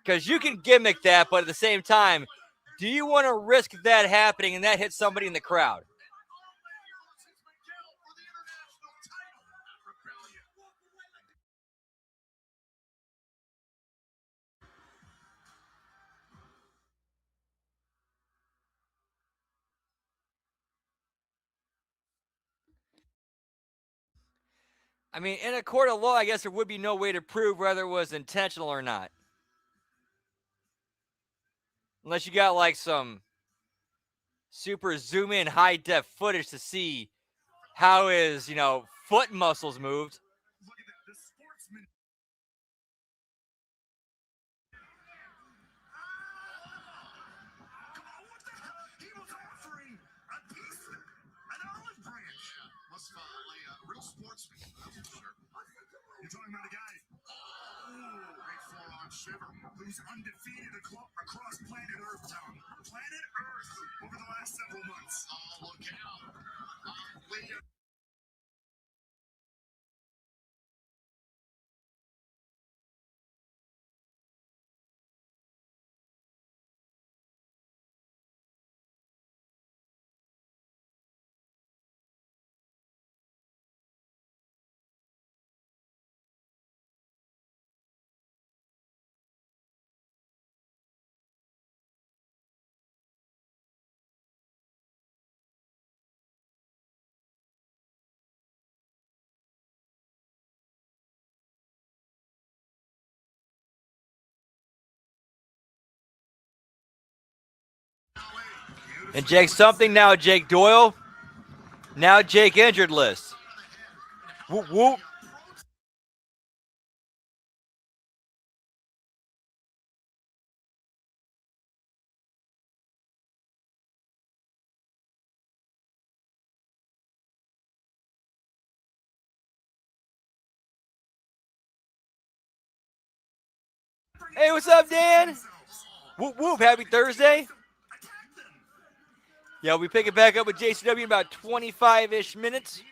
Because you can gimmick that, but at the same time, do you want to risk that happening and that hits somebody in the crowd? I mean, in a court of law, I guess there would be no way to prove whether it was intentional or not. Unless you got like some super zoom in high def footage to see how his, foot muscles moved. Look at the sportsman. Come on, what the hell? He was offering a piece, an olive branch. Must lay a real sportsman. That's for sure. You're talking about a guy, Great forearm shiver. who's undefeated across planet Earth, Tom. Planet Earth over the last several months. Oh, look out. Lee. And Jake something now, Jake Doyle. Now Jake injured list. Whoop, whoop. Hey, what's up, Dan? Whoop, whoop. Happy Thursday. Yeah, we pick it back up with JCW in about 25-ish minutes.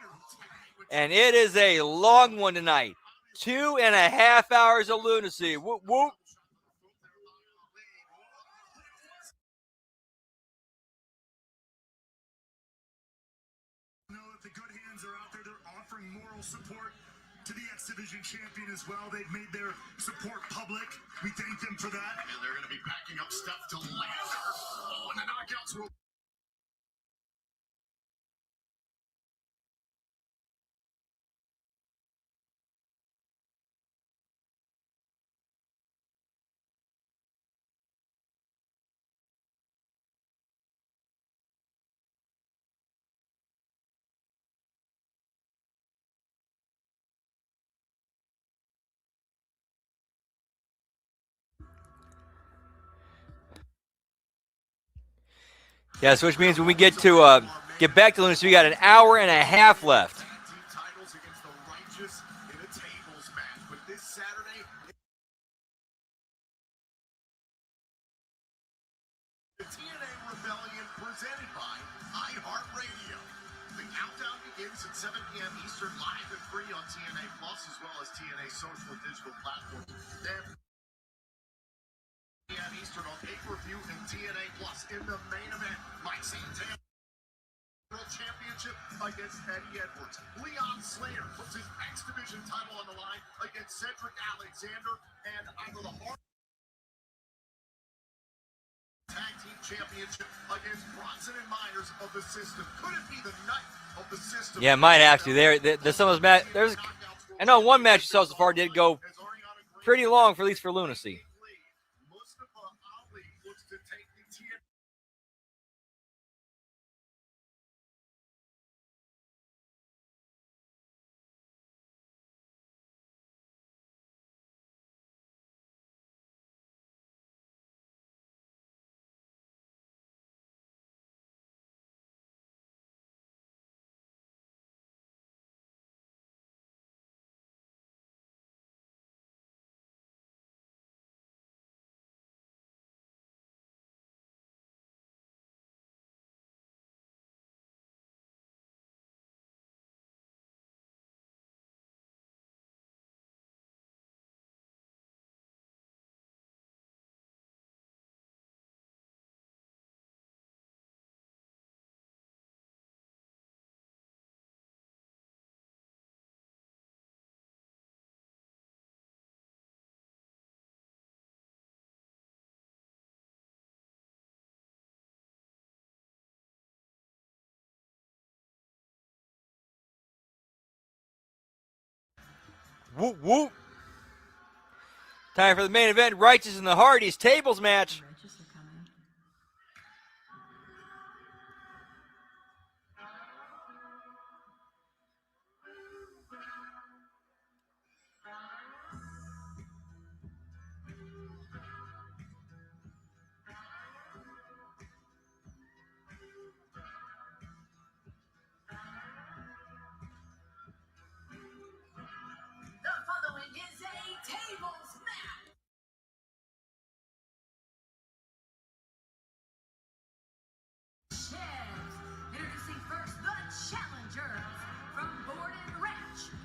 And it is a long one tonight. 2.5 hours of lunacy. Whoop, whoop. Know that the good hands are out there. They're offering moral support to the X Division champion as well. They've made their support public. We thank them for that. And they're going to be packing up stuff to land her. Oh, and the knockouts will. Yeah, so which means when we get back to lunacy, we got an hour and a half left. Titles against the righteous in a tables match. But this Saturday, the TNA Rebellion presented by iHeartRadio. The countdown begins at 7 p.m. Eastern, live and free on TNA Plus, as well as TNA social and digital platforms. Then p.m. Eastern on pay-per-view and TNA Plus. In the main event, Mike Santana World Championship against Eddie Edwards. Leon Slater puts his X Division title on the line against Cedric Alexander, and under the hard Tag Team Championship against Bronson and Myers of the System. Could it be the night of the System? Yeah, might have to. There's some of those matches. I know one match you saw so far did go pretty long, at least for lunacy. Mustafa Ali looks to take the TNA. Whoop, whoop. Time for the main event, Righteous and the Hardys tables match.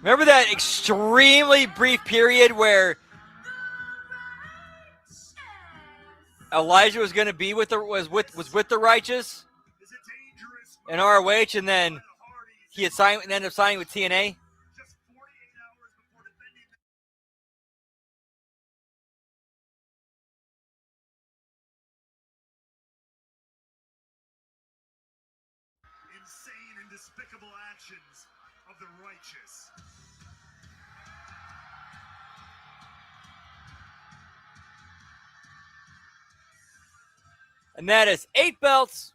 Remember that extremely brief period where Elijah was going to be with the was with the Righteous in ROH, and then he had signed and ended up signing with TNA. Insane and despicable actions of the Righteous. And that is 8 belts.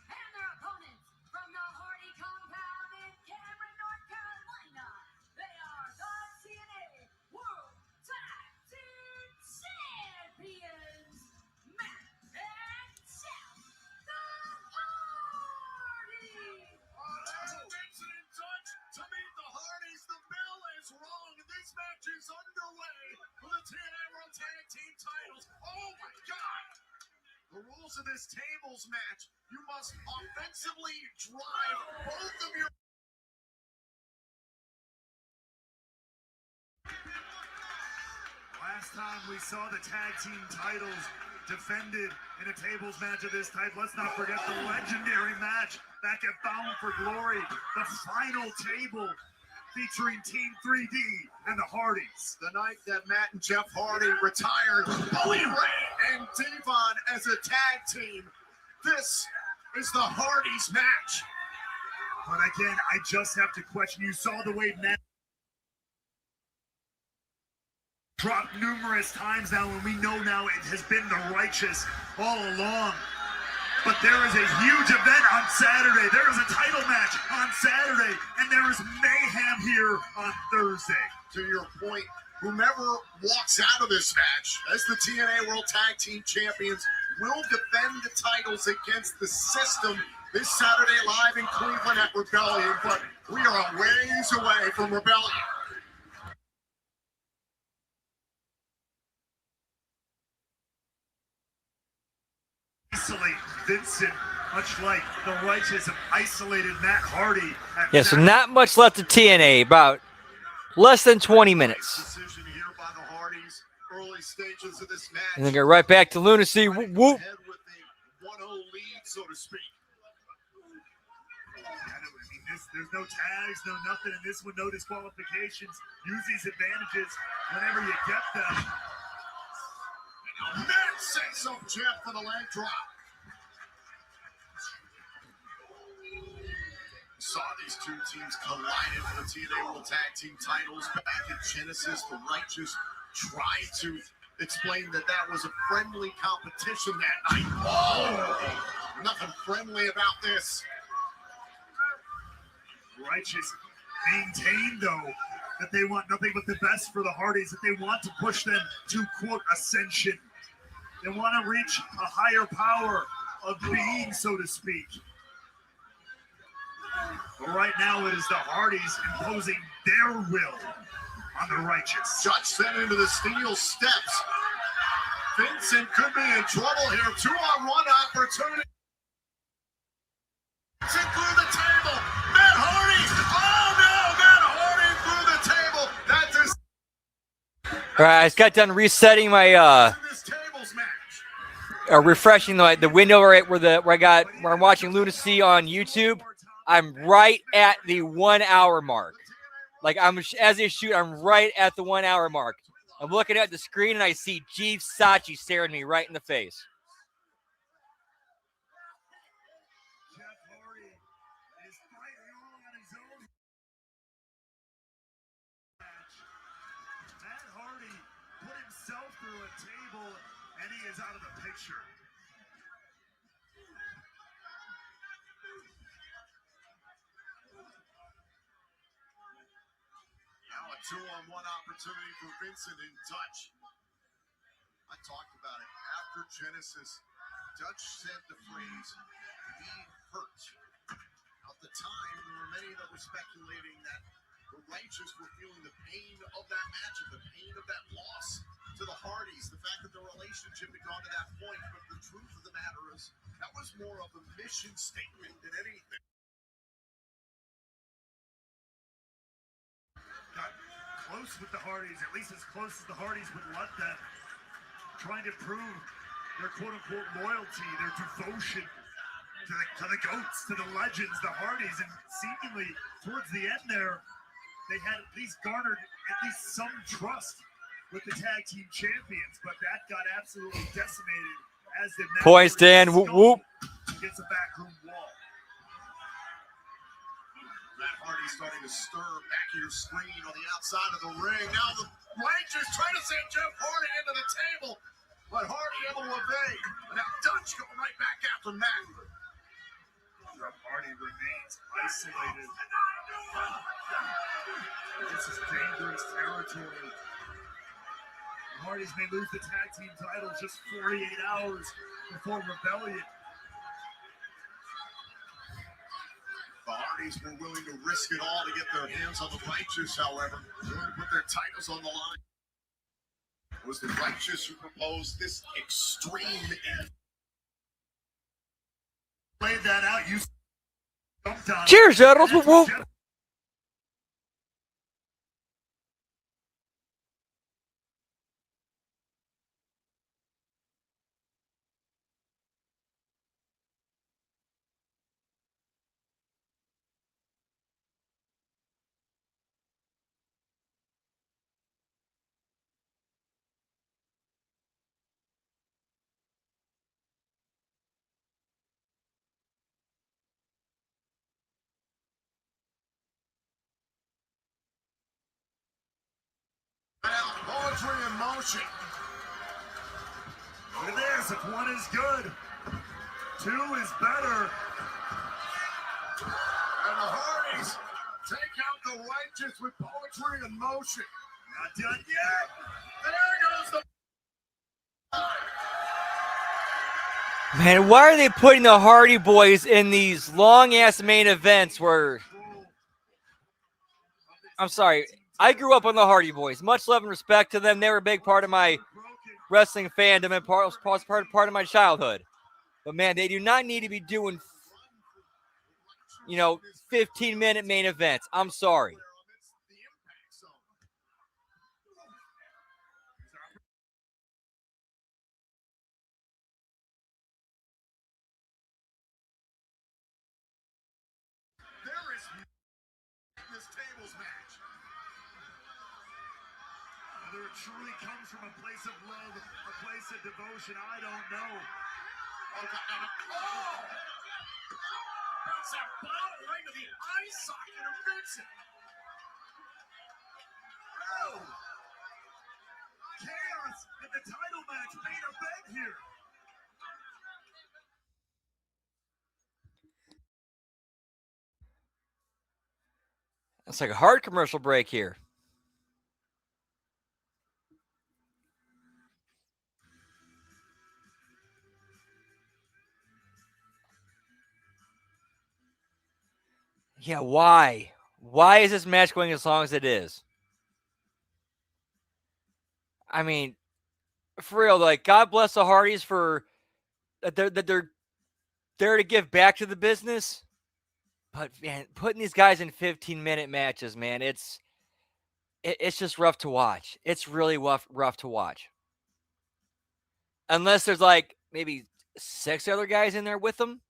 And their opponents from the Hardy compound in Cameron, North Carolina. They are the TNA World Tag Team Champions, Matt and Jeff, the Hardy. That's a Vincent touch to meet the Hardys. The bell is rung. This match is underway for the TNA World Tag Team titles. Oh my God! The rules of this tables match: you must offensively drive both of your. Last time we saw the tag team titles defended in a tables match of this type, let's not forget the legendary match back at Bound for Glory, the final table featuring Team 3D and the Hardys. The night that Matt and Jeff Hardy retired Bully Ray and Devon as a tag team. This is the Hardys match. But again, I just have to question, you saw the way Matt dropped numerous times now, and we know now it has been the Righteous all along. But there is a huge event on Saturday. There is a title match on Saturday, and there is mayhem here on Thursday. To your point, whomever walks out of this match as the TNA World Tag Team Champions will defend the titles against the system this Saturday live in Cleveland at Rebellion. But we are a ways away from Rebellion. Isolate Vincent, much like the Righteous have isolated Matt Hardy. Yeah, so not much left of TNA, about less than 20 minutes. Decision here by the Hardys, early stages of this match. And then go right back to Lunacy. Whoop, whoop. Ahead with a 1-0 lead, so to speak. There's no tags, no nothing in this one, no disqualifications. Use these advantages whenever you get them. Matt sets up Jeff for the leg drop. Saw these two teams collided for the TNA World Tag Team titles back in Genesis. The Righteous tried to explain that was a friendly competition that night. Oh, nothing friendly about this. Righteous maintain, though, that they want nothing but the best for the Hardys, that they want to push them to, quote, ascension. They want to reach a higher power of being, so to speak. But right now it is the Hardys imposing their will on the Righteous. Judge sent into the steel steps. Vincent could be in trouble here. 2-on-1 opportunity. Vincent through the table. Matt Hardy. Oh no, Matt Hardy through the table. That is. All right, I just got done resetting my refreshing the window right where I'm watching Lunacy on YouTube. I'm right at the 1 hour mark. Like as they shoot, I'm right at the 1 hour mark. I'm looking at the screen and I see Jeeves Sachi staring me right in the face. Matt Hardy put himself through a table and he is out of the picture. Now a 2-on-1 opportunity for Vincent in Dutch. I talked about it. After Genesis, Dutch said the phrase, "He hurt." At the time, there were many that were speculating that the Righteous were feeling the pain of that match and the pain of that loss to the Hardys. Hardys. The fact that the relationship had gone to that point, but the truth of the matter is that was more of a mission statement than anything. Got close with the Hardys, at least as close as the Hardys would let them. Trying to prove their quote-unquote loyalty, their devotion to the GOATs, to the legends, the Hardys, and seemingly towards the end there, they had at least garnered at least some trust with the tag team champions, but that got absolutely decimated as the Points, Dan. Whoop, whoop. Against a backroom wall. Matt Hardy starting to stir back of your screen on the outside of the ring. Now the Rangers trying to send Jeff Hardy into the table, but Hardy able to evade. And now Dutch going right back after Matt. Jeff Hardy remains isolated. This is dangerous territory. The Hardys may lose the tag team title just 48 hours before Rebellion. The Hardys were willing to risk it all to get their hands on the Righteous, however. Willing to put their titles on the line. It was the Righteous who proposed this extreme end. Laid that out. You Cheers, Generals. Whoop, whoop. Poetry in motion. Look at this. If one is good, two is better. And the Hardys take out the Righteous with poetry in motion. Not done yet. There goes the Man, why are they putting the Hardy Boys in these long-ass main events where... I'm sorry. I grew up on the Hardy Boys. Much love and respect to them. They were a big part of my wrestling fandom and part of my childhood. But, man, they do not need to be doing, 15-minute main events. I'm sorry. There is this tables match. Whether it truly comes from a place of love, a place of devotion, I don't know. Bounce that bottle right to the eye socket of Vincent. Oh! Chaos in the title match, main event here. It's like a hard commercial break here. Yeah, why? Why is this match going as long as it is? I mean, for real, like, God bless the Hardys for that they're there to give back to the business. But, man, putting these guys in 15-minute matches, man, it's just rough to watch. It's really rough to watch. Unless there's, like, maybe 6 other guys in there with them.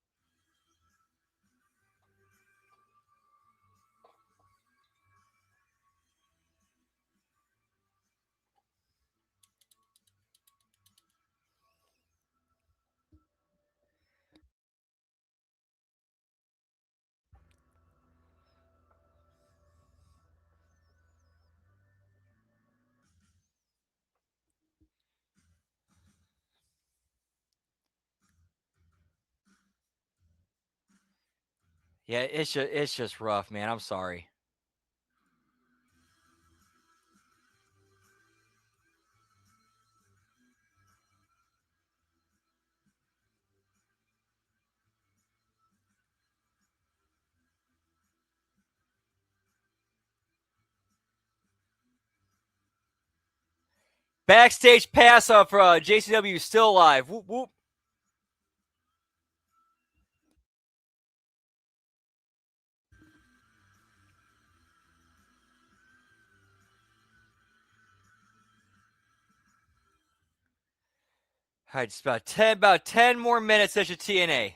Yeah, it's just rough, man. I'm sorry. Backstage pass off for JCW still alive. Whoop, whoop. All right, just about 10 more minutes as your TNA.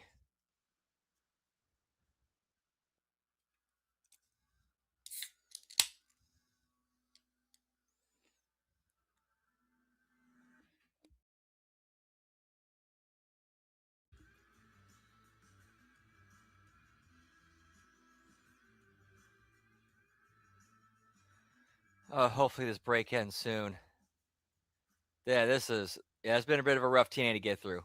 Hopefully this break ends soon. Yeah, it's been a bit of a rough TNA to get through.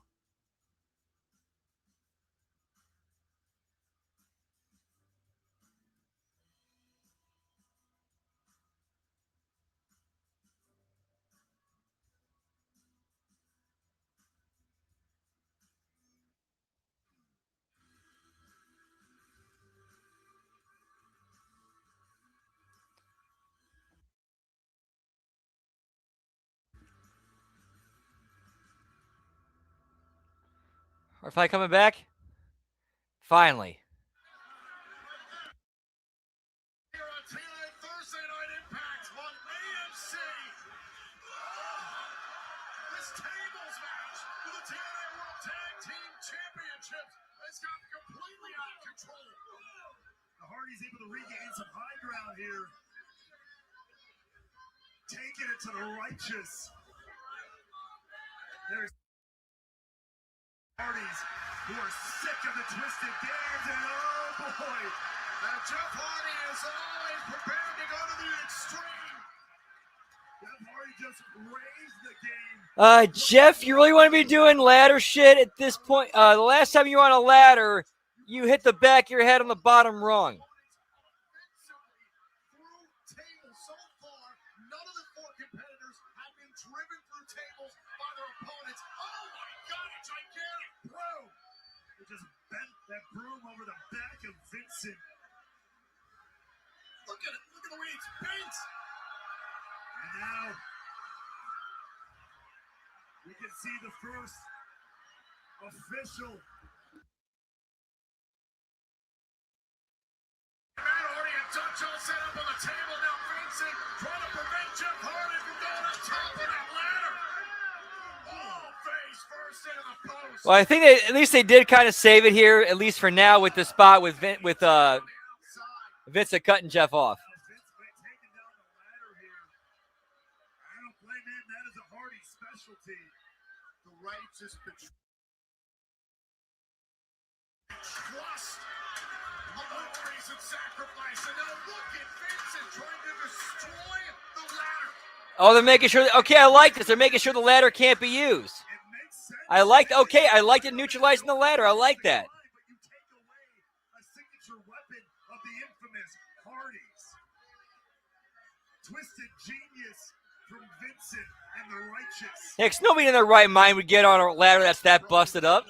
Or if I coming back? Finally. Here on TNA Thursday Night Impact on AMC. This tables match for the TNA World Tag Team Championships has gotten completely out of control. The Hardys able to regain some high ground here. Taking it to the righteous. There's Hardys who are sick of the twisted games, and oh boy, Jeff Hardy is always prepared to go to the extreme. Jeff Hardy just raised the game. Jeff, you really want to be doing ladder shit at this point? The last time you were on a ladder, you hit the back of your head on the bottom rung. So far, none of the four competitors have been driven through tables by their opponents. Oh my God, a gigantic broom! It just bent that broom over the back of Vincent. Look at it, look at the way it's bent. And now we can see the first official. Matt Hardy and Dutch all set up on the table. Now Vincent trying to prevent Jeff Hardy from going on top of that ladder. Oh, face first into the post. Well, I think at least they did kind of save it here, at least for now, with the spot with Vincent cutting Jeff off. Vince taking down the ladder here. I don't blame him. That is a Hardy specialty. The righteous betrayal. Trust. Memories and sacrifice. And now look at Vincent trying to destroy the ladder. Oh, they're making sure. Okay, I like this. They're making sure the ladder can't be used. It makes sense. I like it neutralizing the ladder. I like that. But you take away a signature weapon of the infamous Hardys. Twisted genius from Vincent and the righteous. Yeah, 'cause nobody in their right mind would get on a ladder that's that busted up.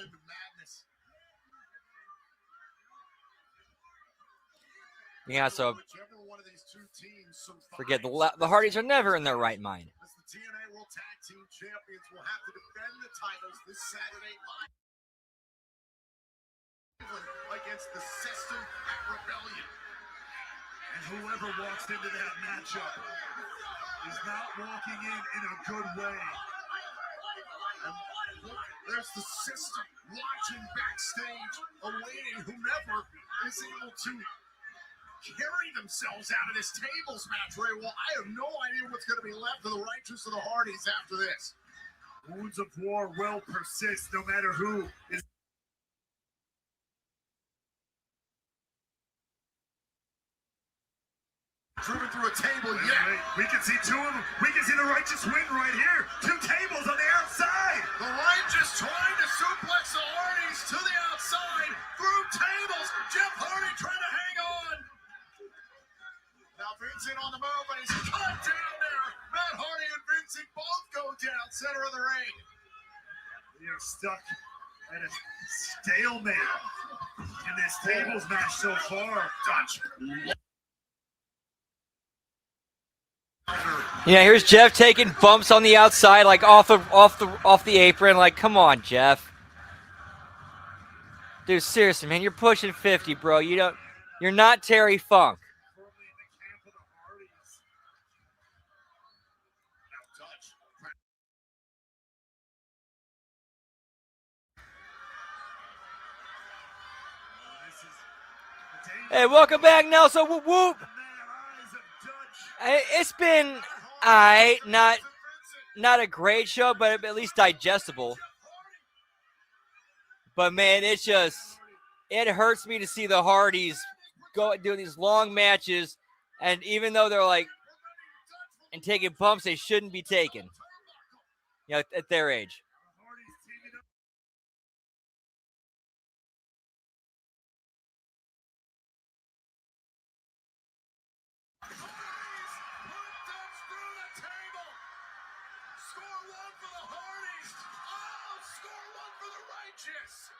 Yeah, so Whichever one of these two teams forget the Hardys are never in their right mind. as the TNA World Tag Team Champions will have to defend the titles this Saturday live against the System at Rebellion. And whoever walks into that matchup is not walking in a good way. And look, there's the System watching backstage, awaiting whomever is able to carry themselves out of this tables match, Ray. Well, I have no idea what's going to be left of the righteous or the Hardys after this. Wounds of war will persist no matter who is. Driven through a table, yeah. We can see two of them. We can see the righteous win right here. Two tables on the outside. The righteous trying to suplex the Hardys to the outside through tables. Jeff Hardy trying to hang on. Now Vincent on the move, but he's cut down there. Matt Hardy and Vincent both go down center of the ring. We are stuck at a stalemate in this tables match so far. Dutch. Yeah, here's Jeff taking bumps on the outside, like off the apron. Like, come on, Jeff. Dude, seriously, man, you're pushing 50, bro. You're not Terry Funk. Hey, welcome back, Nelson. Whoop whoop. It's been not a great show, but at least digestible. But man, it hurts me to see the Hardys go do these long matches, and even though they're like and taking bumps they shouldn't be taking, at their age.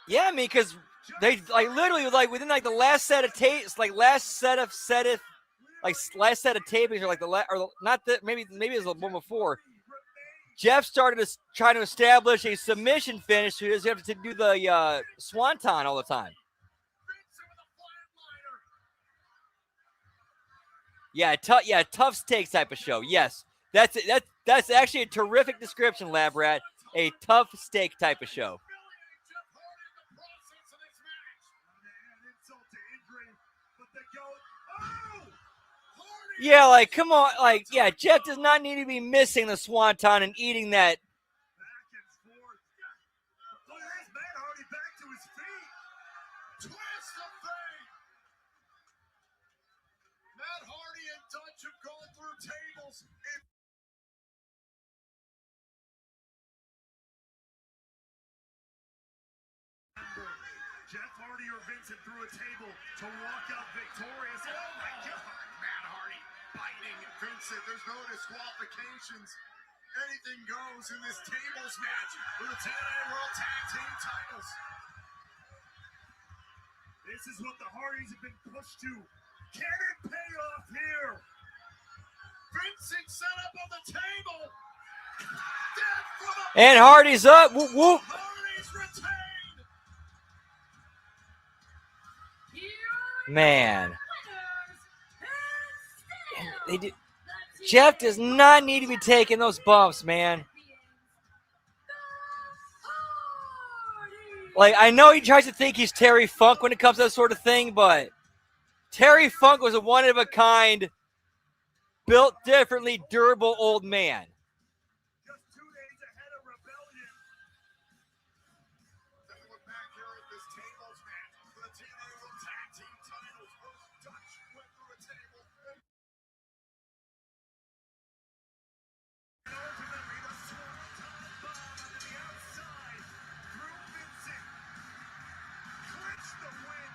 Yeah, I mean, because they literally within the last set of last set of tapings, or not that maybe it was the one before. Jeff started trying to establish a submission finish, so he doesn't have to do the swanton all the time. Yeah, tough stakes type of show. Yes, that's actually a terrific description, Lab Rat. A tough stake type of show. Yeah, come on, Jeff does not need to be missing the swanton and eating that. Jeff Hardy or Vincent through a table to walk out victorious. Oh my God! Matt Hardy biting Vincent. There's no disqualifications. Anything goes in this tables match for the TNA World Tag Team titles. This is what the Hardys have been pushed to. Can it pay off here? Vincent set up on the table. And Hardy's up. Whoop whoop. Hardy's retained. Man, Jeff does not need to be taking those bumps, man. I know he tries to think he's Terry Funk when it comes to that sort of thing, but Terry Funk was a one-of-a-kind, built differently, durable old man. Just 2 days ahead of Rebellion. Take a look back here at this tables match for the TNA World Tag Team titles. Dutch went through a table. And ultimately, the swanton bomb to the outside through Vincent. Clinched the win.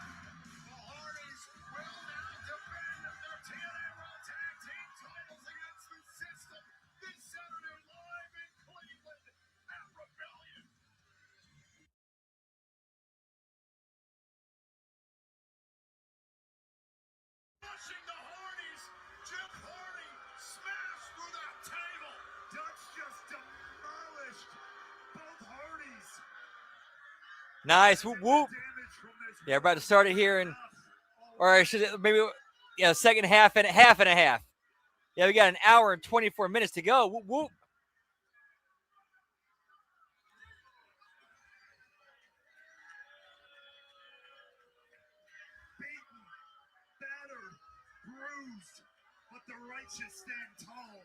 The Hardys will now defend their TNA World Tag Team titles against the system this Saturday live in Cleveland at Rebellion. Pushing the Hardys, Jeff Hardy smashed through that table. Dutch just demolished both Hardys. Nice, whoop whoop. Yeah, we're about to start it here, second half and a half. Yeah, we got an hour and 24 minutes to go. Whoop whoop. Beaten, battered, bruised, but the righteous stand tall.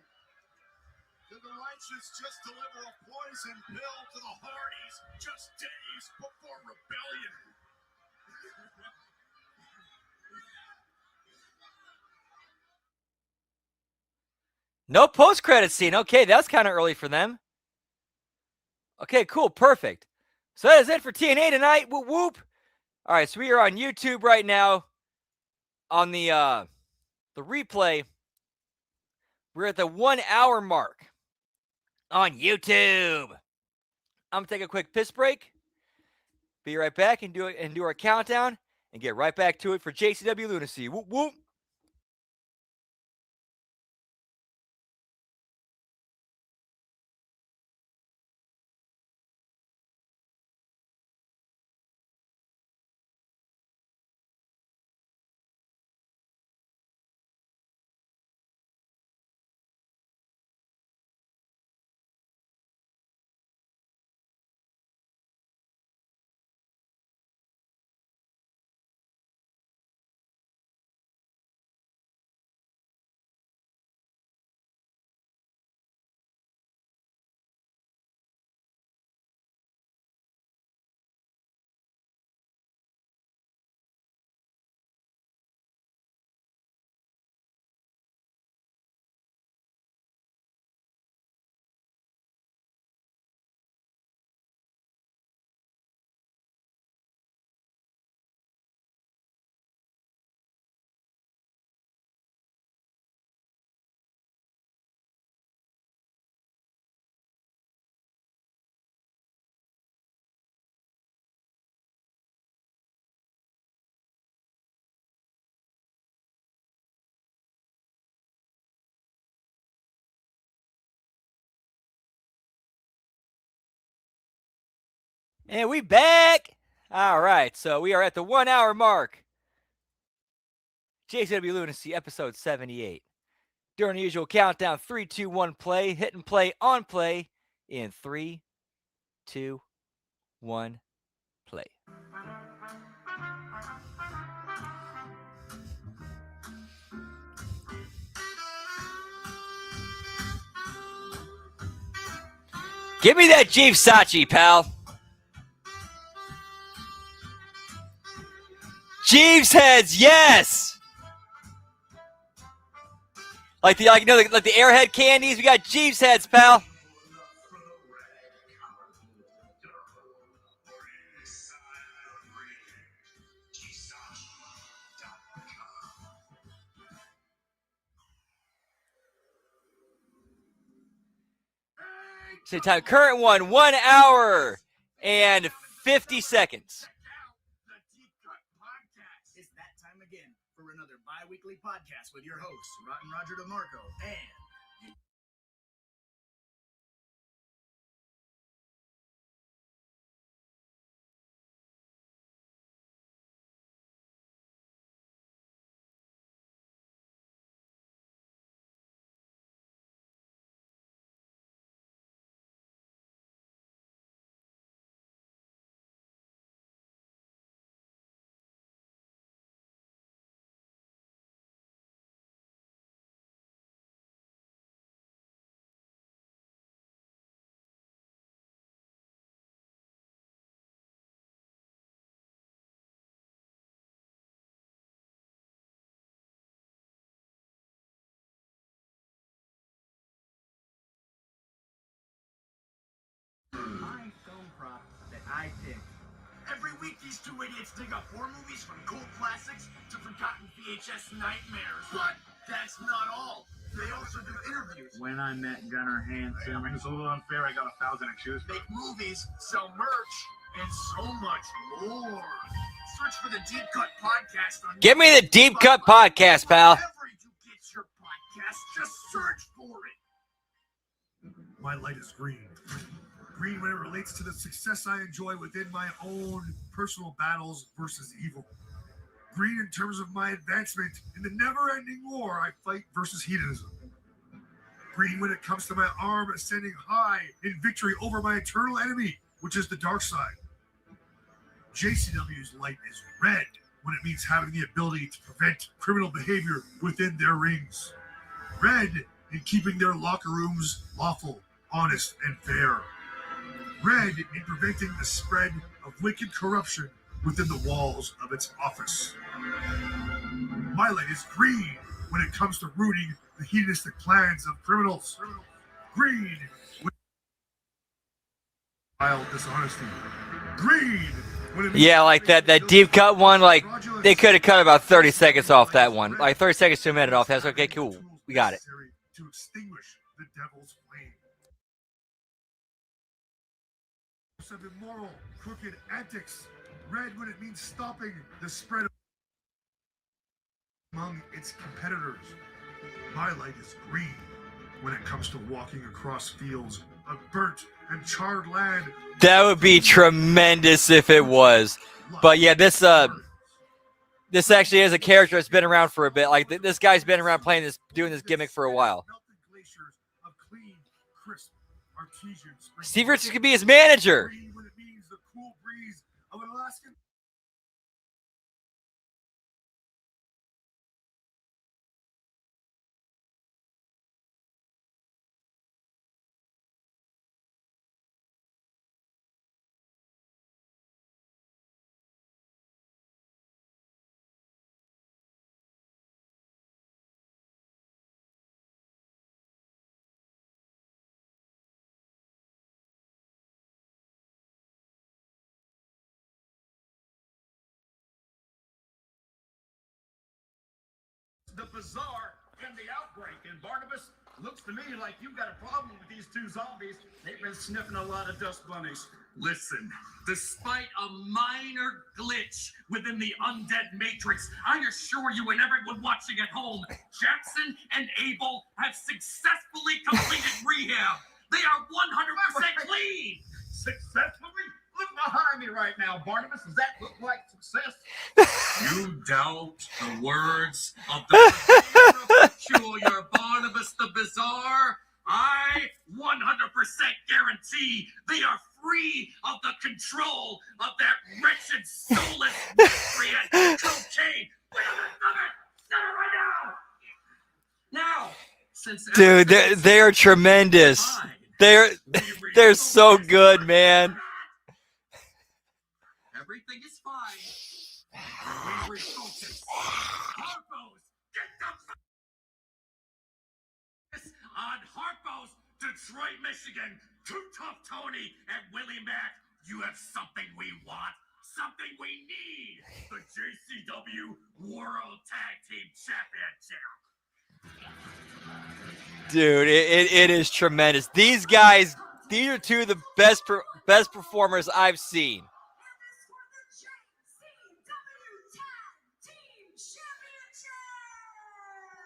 Did the righteous just deliver a poison pill to the Hardys just days before Rebellion? No post-credit scene. Okay, that's kind of early for them. Okay, cool, perfect. So that is it for TNA tonight. Whoop whoop. All right, so we are on YouTube right now. On the replay, we're at the 1 hour mark on YouTube. I'm gonna take a quick piss break. Be right back and do our countdown and get right back to it for JCW Lunacy. Whoop whoop. And we back. All right, so we are at the 1 hour mark. JCW Lunacy, episode 78. During the usual countdown, 3, 2, 1, play. Hit and play on play in 3, 2, 1, play. Give me that Jeep Sachi, pal. Jeeves heads, yes. Like the Airhead candies, we got Jeeves heads, pal. So time current one, 1 hour and 50 seconds. It's that time again for another bi-weekly podcast with your hosts, Rotten Roger DeMarco and my film prop that I picked. Every week, these two idiots dig up horror movies from cult classics to forgotten VHS nightmares. But that's not all. They also do interviews. When I met Gunnar Hansen. I mean, it's a little unfair. I got 1,000 to choose. Make movies, sell merch, and so much more. Search for the Deep Cut Podcast on Give me the Deep Cut Podcast, pal. Wherever you get your podcast, just search for it. My light is green. Green when it relates to the success I enjoy within my own personal battles versus evil. Green in terms of my advancement in the never-ending war I fight versus hedonism. Green when it comes to my arm ascending high in victory over my eternal enemy, which is the dark side. JCW's light is red when it means having the ability to prevent criminal behavior within their rings. Red in keeping their locker rooms lawful, honest, and fair. Red in preventing the spread of wicked corruption within the walls of its office. My light is green when it comes to rooting the hedonistic plans of criminals. Green when wild dishonesty. Green when it Yeah, like that deep cut one, like they could have cut about 30 seconds off that one. Like 30 seconds to a minute off. That's okay, cool. We got it. To extinguish the devil's flame. Of immoral, crooked antics. Red when it means stopping the spread among its competitors. My light is green when it comes to walking across fields of burnt and charred land. That would be tremendous if it was. But yeah, this actually is a character that's been around for a bit. Like this guy's been around doing this gimmick for a while. Steve Richards could be his manager. When it means the cool breeze of an Alaskan. The Bazaar and the Outbreak. And Barnabas, looks to me like you've got a problem with these two zombies. They've been sniffing a lot of dust bunnies. Listen, despite a minor glitch within the undead matrix, I assure you and everyone watching at home, Jackson and Abel have successfully completed rehab. They are 100% clean. Successfully? Look behind Now, Barnabas, does that look like success? You doubt the words of the peculiar Barnabas the Bizarre? I 100% guarantee they are free of the control of that wretched, soulless miscreant, cocaine. Wait a minute, stop it right now! Now, since Dude, they are tremendous. They're so good, man. everything is fine. We refocus. Harpo's, get the on Harpo's, Detroit, Michigan. Too Tough Tony and Willie Mack. You have something we want, something we need. The JCW World Tag Team Championship. Dude, it is tremendous. These guys, these are two of the best performers I've seen.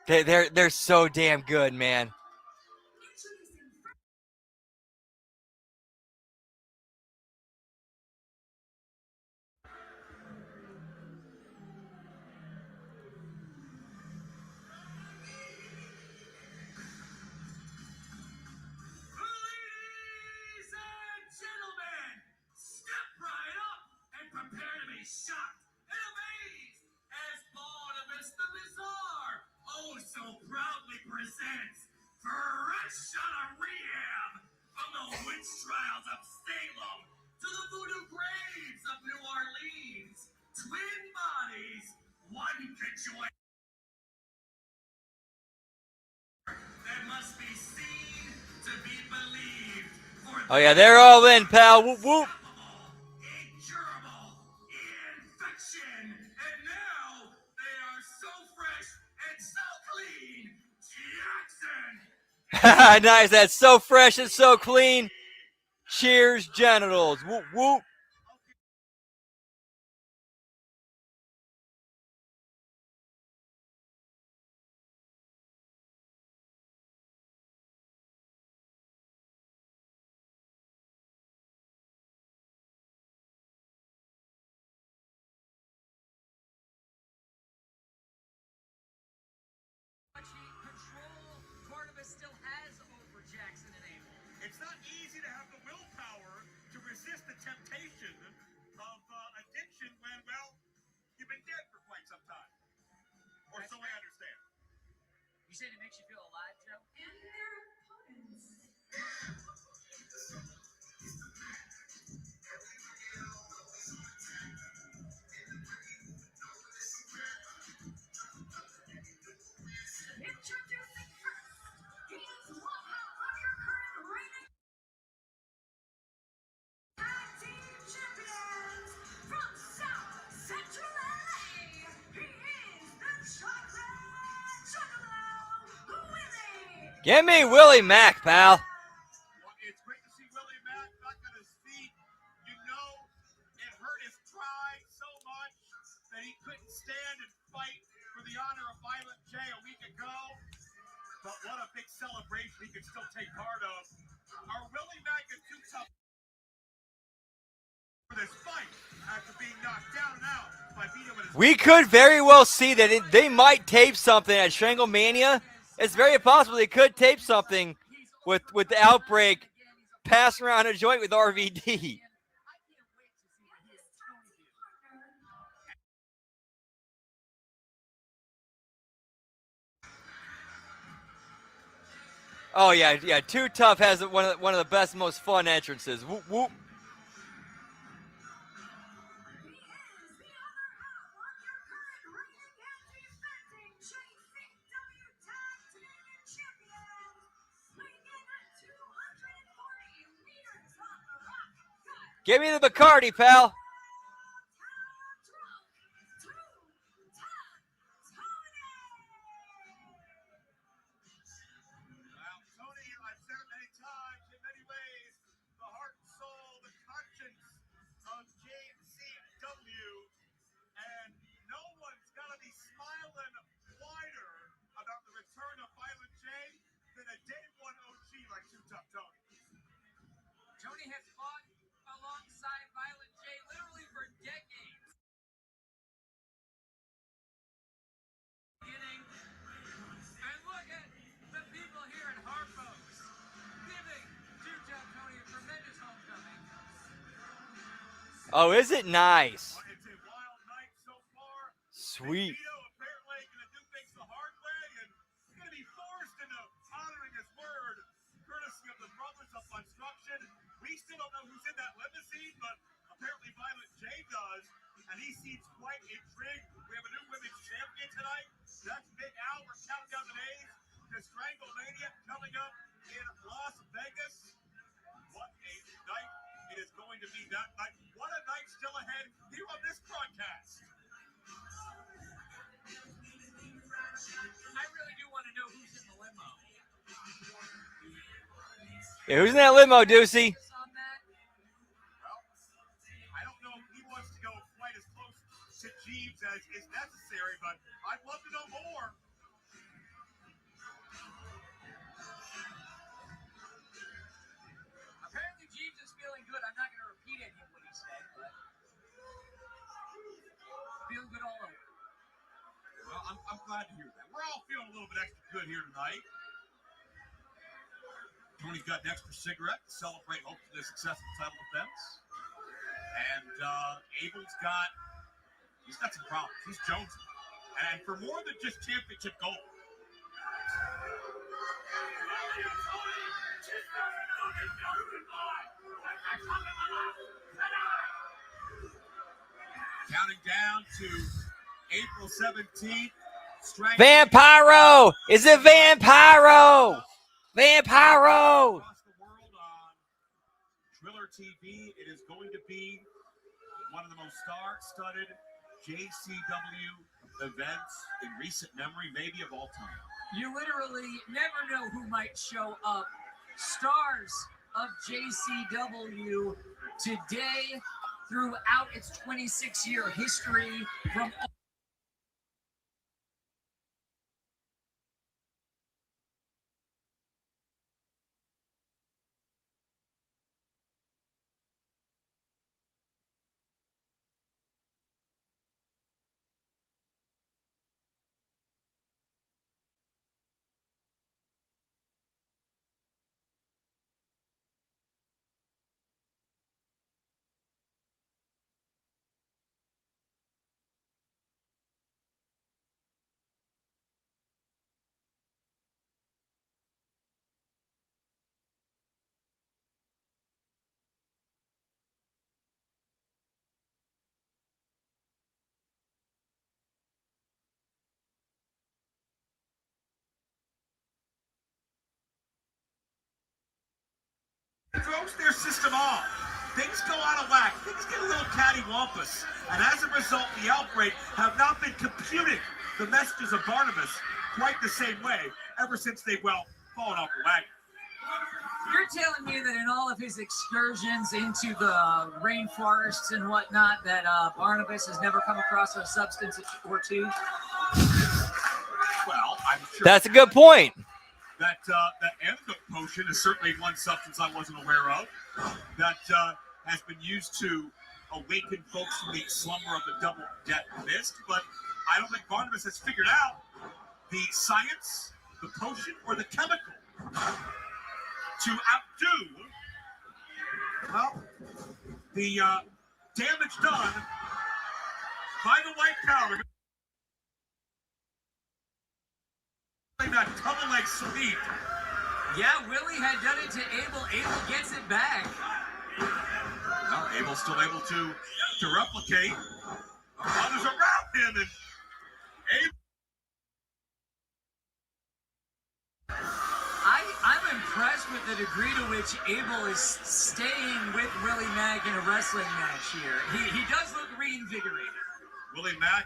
They're so damn good, man. Ladies and gentlemen, step right up and prepare to be shocked and amazed as Barnabas the Bizarre oh so proudly presents Fresh Out of Rehab from the witch trials of Salem to the voodoo graves of New Orleans. Twin bodies, one conjoined that must be seen to be believed. Oh yeah, they're all in, pal. Whoop whoop. Incurable infection, and now they are so fresh and so clean. Jackson. Nice. That's so fresh and so clean. Cheers, genitals. Whoop whoop. Control Barnabas still has over Jackson and Abel. It's not easy to have the willpower to resist the temptation of addiction when, well, you've been dead for quite some time. Or so I understand. You said it makes you feel alive, Joe? And their opponents. Introducing first, he is one half of your current reigning tag team champions from South Central LA. He is the Chocolate Juggalo, Willie. Give me Willie Mack, pal. Well, it's great to see Willie Mack back on his feet. You know, it hurt his pride so much that he couldn't stand and fight for the honor of Violent J a week ago. But what a big celebration he could still take part of. Are Willie Mack and Too Tough for this fight after being knocked down and out by beating him in his We could very well see that they might tape something at Stranglemania. It's very possible they could tape something with the Outbreak passing around a joint with RVD. Oh yeah. Too Tough has one of the best, most fun entrances. Whoop whoop. Give me the Bacardi, pal. Tony, I've said it many times, in many ways, the heart and soul, the conscience of JCW, and no one's got to be smiling wider about the return of Violent J than a day one OG like Too Tough Tony. Tony has fought alongside Violent J literally for Oh, is it nice? It's a wild night so far. Sweet. Vito apparently going to do things the hard way and going to be forced into honoring his word, courtesy of the Brothers of Construction. We still don't know who's in that limousine, but apparently Violent J does, and he seems quite intrigued. We have a new women's champion tonight. That's Big Al. We're counting down the days to Stranglemania coming up in Las Vegas. What a night it is going to be that night. What a night still ahead here on this broadcast. I really do want to know who's in the limo. Yeah, who's in that limo, Deucey? On that? Well, I don't know if he wants to go quite as close to Jeeves as is necessary, but I'd love to know more. Apparently Jeeves is feeling good. I'm not going to repeat any of what he said, but feeling good all over. Well, I'm glad to hear that. We're all feeling a little bit extra good here tonight. Tony's got an extra cigarette to celebrate hopefully a successful title defense. And Abel's he's got some problems. He's jonesing. And for more than just championship gold. Counting down to April 17th. Vampiro! Is it Vampiro? Vampiro! Across the world on Triller TV, it is going to be one of the most star-studded JCW events in recent memory, maybe of all time. You literally never know who might show up. Stars of JCW today throughout its 26-year history from Throws their system off. Things go out of whack. Things get a little cattywampus. And as a result, the Outbreak have not been computing the messages of Barnabas quite the same way ever since they've, fallen off the wagon. You're telling me that in all of his excursions into the rainforests and whatnot, that Barnabas has never come across a substance or two? Well, I'm sure. That's a good point. That antidote potion is certainly one substance I wasn't aware of that has been used to awaken folks from the slumber of the double death mist. But I don't think Barnabas has figured out the science, the potion, or the chemical to outdo, the damage done by the white powder. That double leg sweep. Yeah, Willie had done it to Abel. Abel gets it back. Well, Abel's still able to replicate. Others around him, and Abel. I'm impressed with the degree to which Abel is staying with Willie Mack in a wrestling match here. He does look reinvigorated. Willie Mack,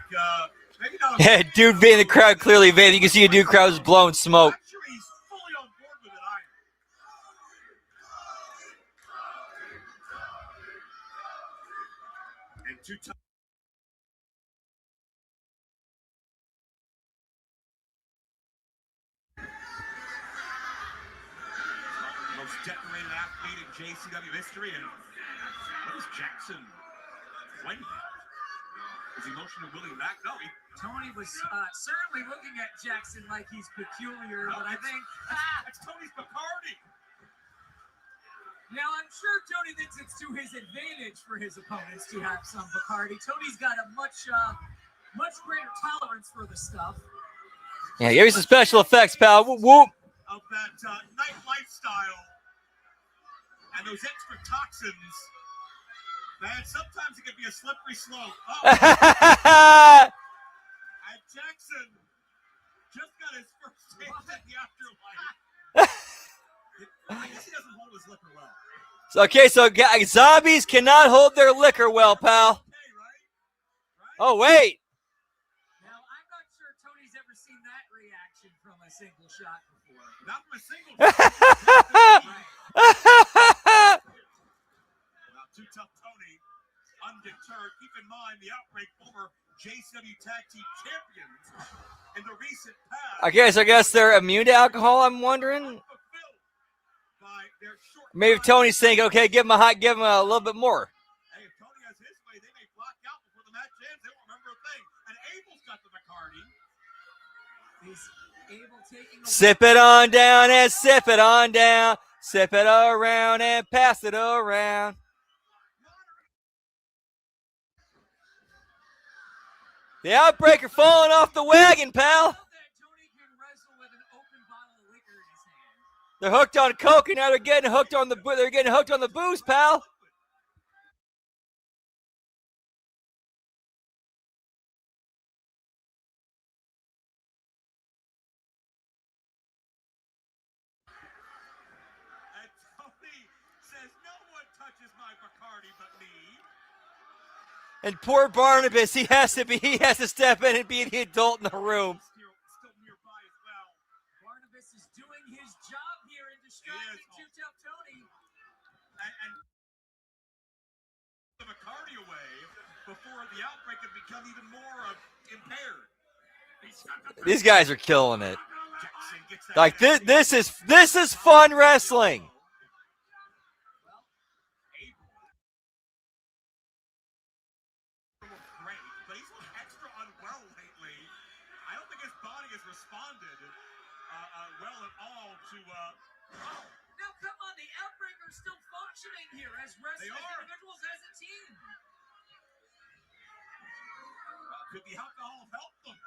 maybe not. Yeah, dude in the crowd clearly vaping. You can see a dude crowd is blowing smoke. I'm sure he's fully on board with it. And 2 times. Most decorated athlete in JCW history, and what is Jackson pointing at? Is he motioning to Willie Mack? No, Tony was certainly looking at Jackson like he's peculiar, but I think that's Tony's Bacardi. Now, I'm sure Tony thinks it's to his advantage for his opponents to have some Bacardi. Tony's got a much greater tolerance for the stuff. Yeah, give me some special effects, pal. Whoop, whoop. Of that night lifestyle and those extra toxins, man, sometimes it can be a slippery slope. Oh. And Jackson just got his first taste at the afterlife. I guess he doesn't hold his liquor well. Okay, so zombies cannot hold their liquor well, pal. Oh, wait. Now, I'm not sure Tony's ever seen that reaction from a single shot before. Not from a single shot. Well, Too Tough Tony, undeterred. Keep in mind the Outbreak, former JCW Tag Team Champions in the recent past. Okay, so I guess they're immune to alcohol, I'm wondering. Maybe Tony's thinking, okay, give him a little bit more. Hey, if Tony has his way, they may block out before the match ends. They won't remember a thing. And Abel's got the Bacardi. Is Abel taking Sip it on down and sip it on down. Sip it around and pass it around. The Outbreaker falling off the wagon, pal. They're hooked on coke, and now they're getting hooked on the booze, pal. And Tony says, no one touches my Bacardi but me. And poor Barnabas, he has to step in and be the adult in the room. Still nearby as well. Barnabas is doing his job here and distracting Too Tough Tony. And the Bacardi away before the Outbreak had become even more impaired. These guys are killing it. Like this is fun wrestling. Great, but he's looked extra unwell lately. I don't think his body has responded well at all to. Now, come on, the Outbreak are still functioning here as wrestlers, individuals, as a team. Could the alcohol have helped them?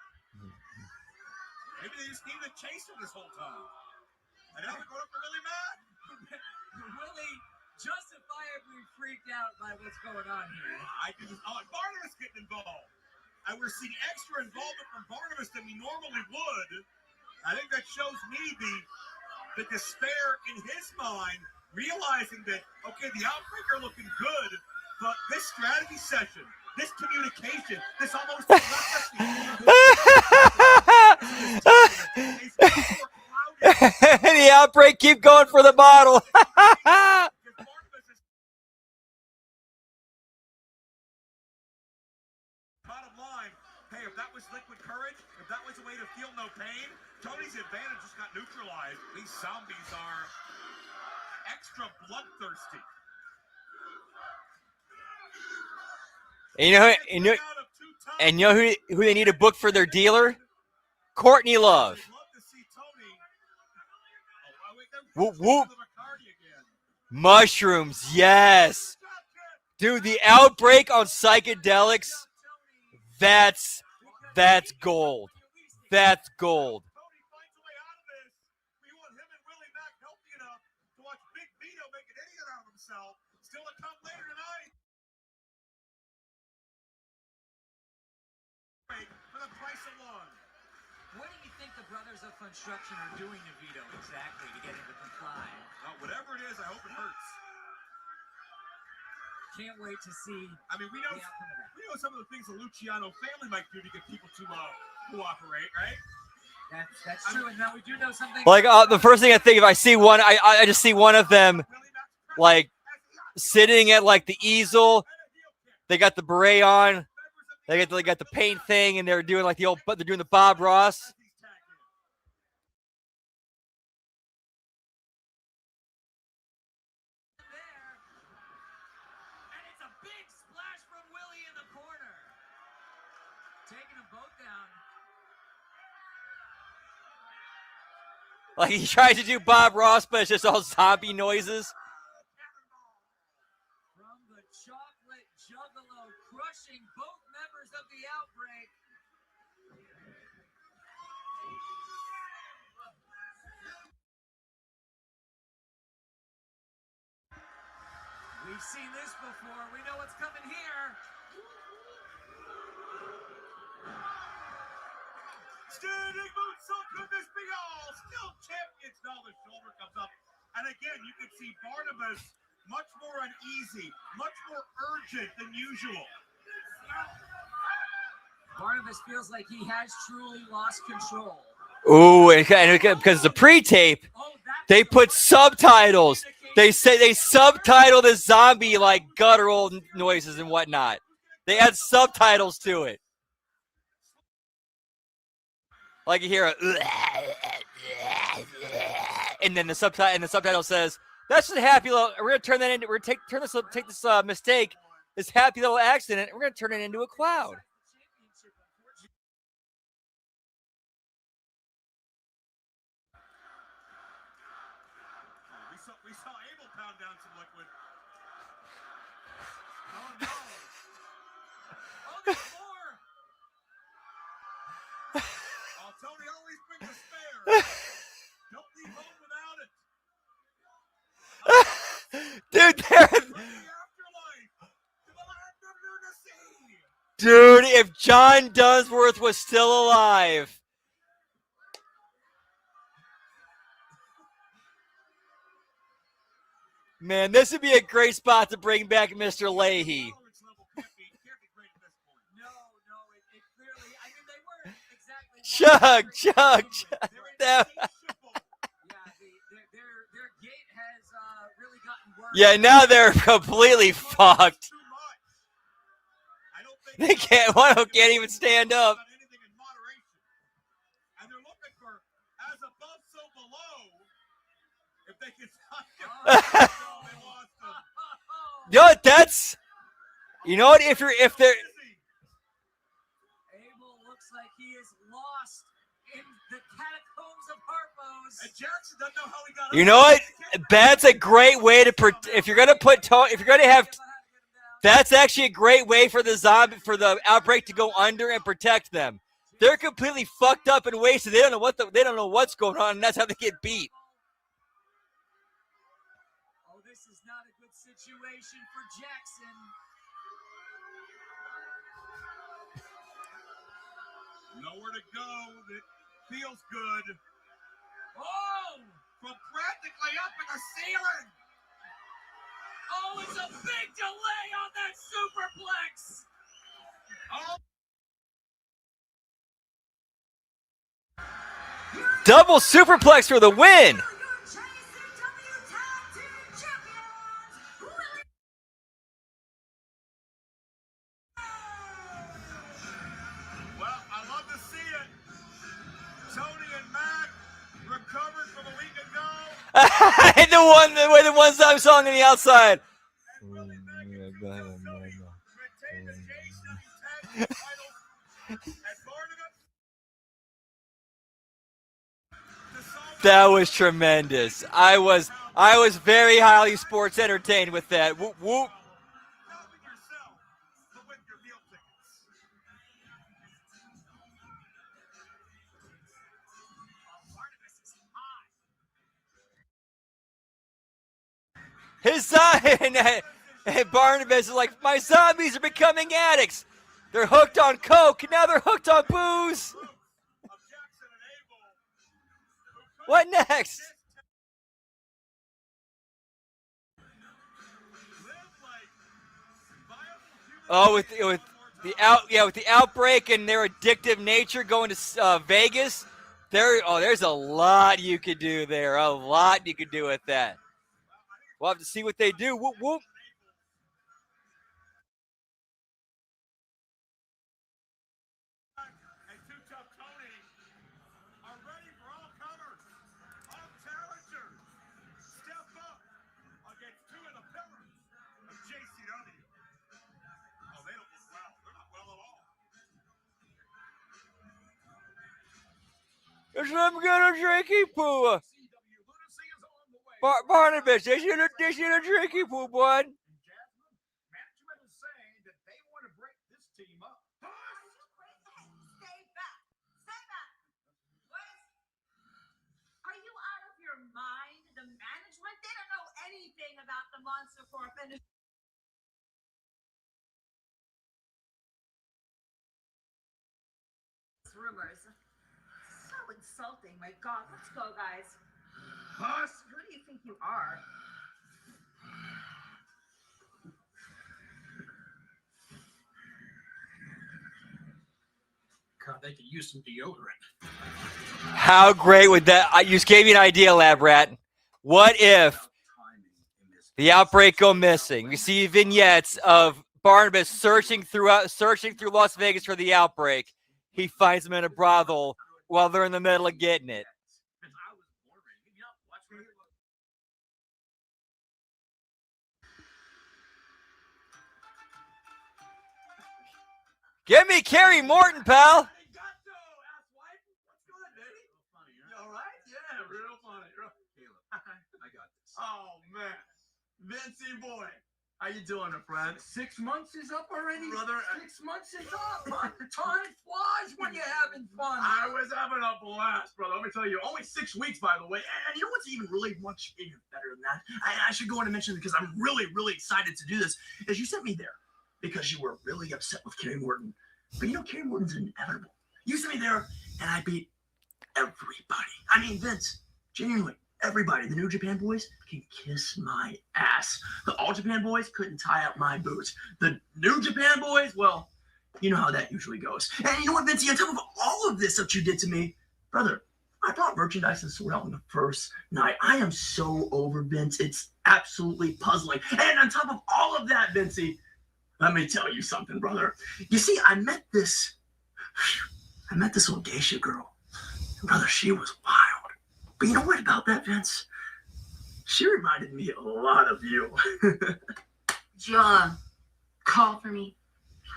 Maybe they just needed a chaser this whole time. And now they're going up to really mad. Willie justifiably freaked out by what's going on here. And Barnabas getting involved. And we're seeing extra involvement from Barnabas than we normally would. I think that shows me the despair in his mind, realizing that, okay, the Outbreak are looking good, but this strategy session, this communication, this almost the Outbreak keep going for the bottle. Bottom line, hey, if that was liquid courage, if that was a way to feel no pain, Tony's advantage just got neutralized. These zombies are extra bloodthirsty. And you know who they need to book for their dealer? Courtney Love. Whoop, whoop. Mushrooms, yes. Dude, the Outbreak on psychedelics, that's gold. That's gold. What do you think the Brothers of Construction are doing to Vito exactly to get him to comply? Whatever it is, I hope it hurts. Can't wait to see. I mean, we know some of the things the Luciano family might do to get people to cooperate, right? That's true, and now we do know something. Like the first thing I think if I see one, I just see one of them, like sitting at like the easel. They got the beret on. They got the paint thing, and they're doing like they're doing the Bob Ross. And it's a big splash from Willie in the corner, taking them both down. Like he tries to do Bob Ross, but it's just all zombie noises. chocolate juggalo crushing both members of the Outbreak. We've seen this before. We know what's coming here. Standing moonsault, could this be all? Still champions. Now the shoulder comes up. And again, you can see Barnabas much more uneasy, much more urgent than usual. Barnabas feels like he has truly lost control. Ooh, and because the pre-tape, they put subtitles. They say they subtitle the zombie like guttural noises and whatnot. They add subtitles to it. Like you hear a, and then the subtitle says, "That's just a happy little. We're gonna turn that into. We're gonna take this mistake, this happy little accident. And we're gonna turn it into a cloud." We saw Abel pound down some liquid. Oh no! Oh, there's more! Oh, Tony always brings a spare. Don't leave home without it. Dude, dude, if John Dunsworth was still alive. Man, this would be a great spot to bring back Mr. Leahy. Chug. Yeah, now they're completely fucked. They can't. One of them can't even stand up. And they're looking for as above, so below. If they can You know what? That's. You know what? If they're. Abel looks like he is lost in the catacombs of Harpo's. And Jackson doesn't know how he got. You know what? That's a great way to. If you're gonna put. If you're gonna have. That's actually a great way for the outbreak to go under and protect them. They're completely fucked up and wasted. They don't know what's going on, and that's how they get beat. Oh, this is not a good situation for Jackson. Nowhere to go that feels good. Oh! From practically up in the ceiling. Oh, it's a big delay on that superplex. Oh. Double superplex for the win. Well, I love to see it. Tony and Mac recovered from a week ago. And the one song on the outside. That was tremendous. I was very highly sports entertained with that. Whoop whoop. His son and Barnabas is like, my zombies are becoming addicts. They're hooked on coke. Now they're hooked on booze. What next? Oh, with the outbreak and their addictive nature going to Vegas, there's a lot you could do there. A lot you could do with that. We'll have to see what they do. Whoop whoop. There's some good drinking poo. Barnabas, they should have drinking poo, bud. team up. Stay back. Stay back. What? Are you out of your mind? The management, they don't know anything about the Monster Corp and rumors. So insulting. My God, let's go, guys. Huss! Who do you think you are? God, they could use some deodorant. How great would that? You just gave me an idea, Lab Rat. What if the outbreak go missing? We see vignettes of Barnabas searching through Las Vegas for the outbreak. He finds them in a brothel while they're in the middle of getting it. Give me Kerry Morton, pal. Real funny. I got this. Oh, man. Vincey boy. How you doing, friend? 6 months is up already? Brother, 6 months is up. Time flies when you're having fun. I was having a blast, brother. Let me tell you. Only 6 weeks, by the way. And you know what's even really much even better than that? I should go in and mention, because I'm really, really excited to do this, is you sent me there because you were really upset with Kerry Morton. But you know, Kerry Morton's inevitable. You sent me there, and I beat everybody. I mean, Vince, genuinely, everybody. The New Japan boys can kiss my ass. The All Japan boys couldn't tie up my boots. The New Japan boys, well, you know how that usually goes. And you know what, Vince? On top of all of this that you did to me, brother, I brought merchandise and sold out on the first night. I am so over, Vince. It's absolutely puzzling. And on top of all of that, Vincey, let me tell you something, brother. You see, I met this little geisha girl. Brother, she was wild. But you know what about that, Vince? She reminded me a lot of you. John, call for me.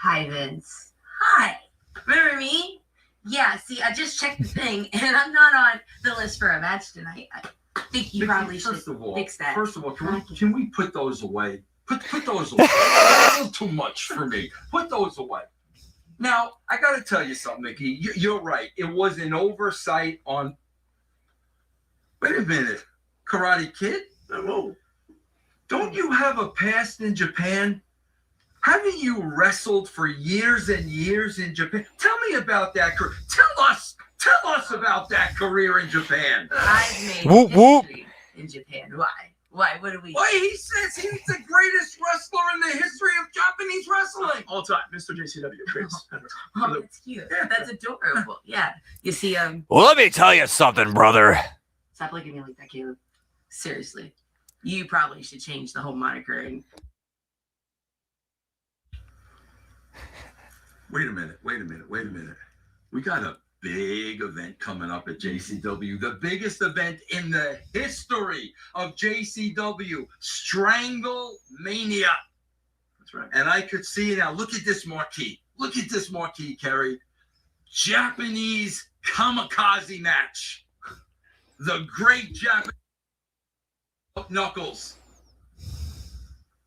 Hi, Vince. Hi. Remember me? Yeah, see, I just checked the thing, and I'm not on the list for a match tonight. I think you probably should fix that. First of all, can we put those away? Put those away. A little too much for me. Put those away. Now, I got to tell you something, Mickey. You're right. It was an oversight on... Wait a minute. Karate Kid? Whoa. Don't you have a past in Japan? Haven't you wrestled for years and years in Japan? Tell me about that career. Tell us about that career in Japan. I've made history in Japan. Why? Why? What do we... Why, he says he's the greatest wrestler in the history of Japanese wrestling. All time, Mr. JCW. Oh, that's cute. That's adorable. Yeah. You see, Well, let me tell you something, brother. Stop looking at me like that, Caleb. Seriously. You probably should change the whole moniker and... Wait a minute. We got a big event coming up at JCW. The biggest event in the history of JCW. Strangle Mania. That's right. And I could see it now. Look at this marquee. Kerry. Japanese kamikaze match. The great Japanese Knuckles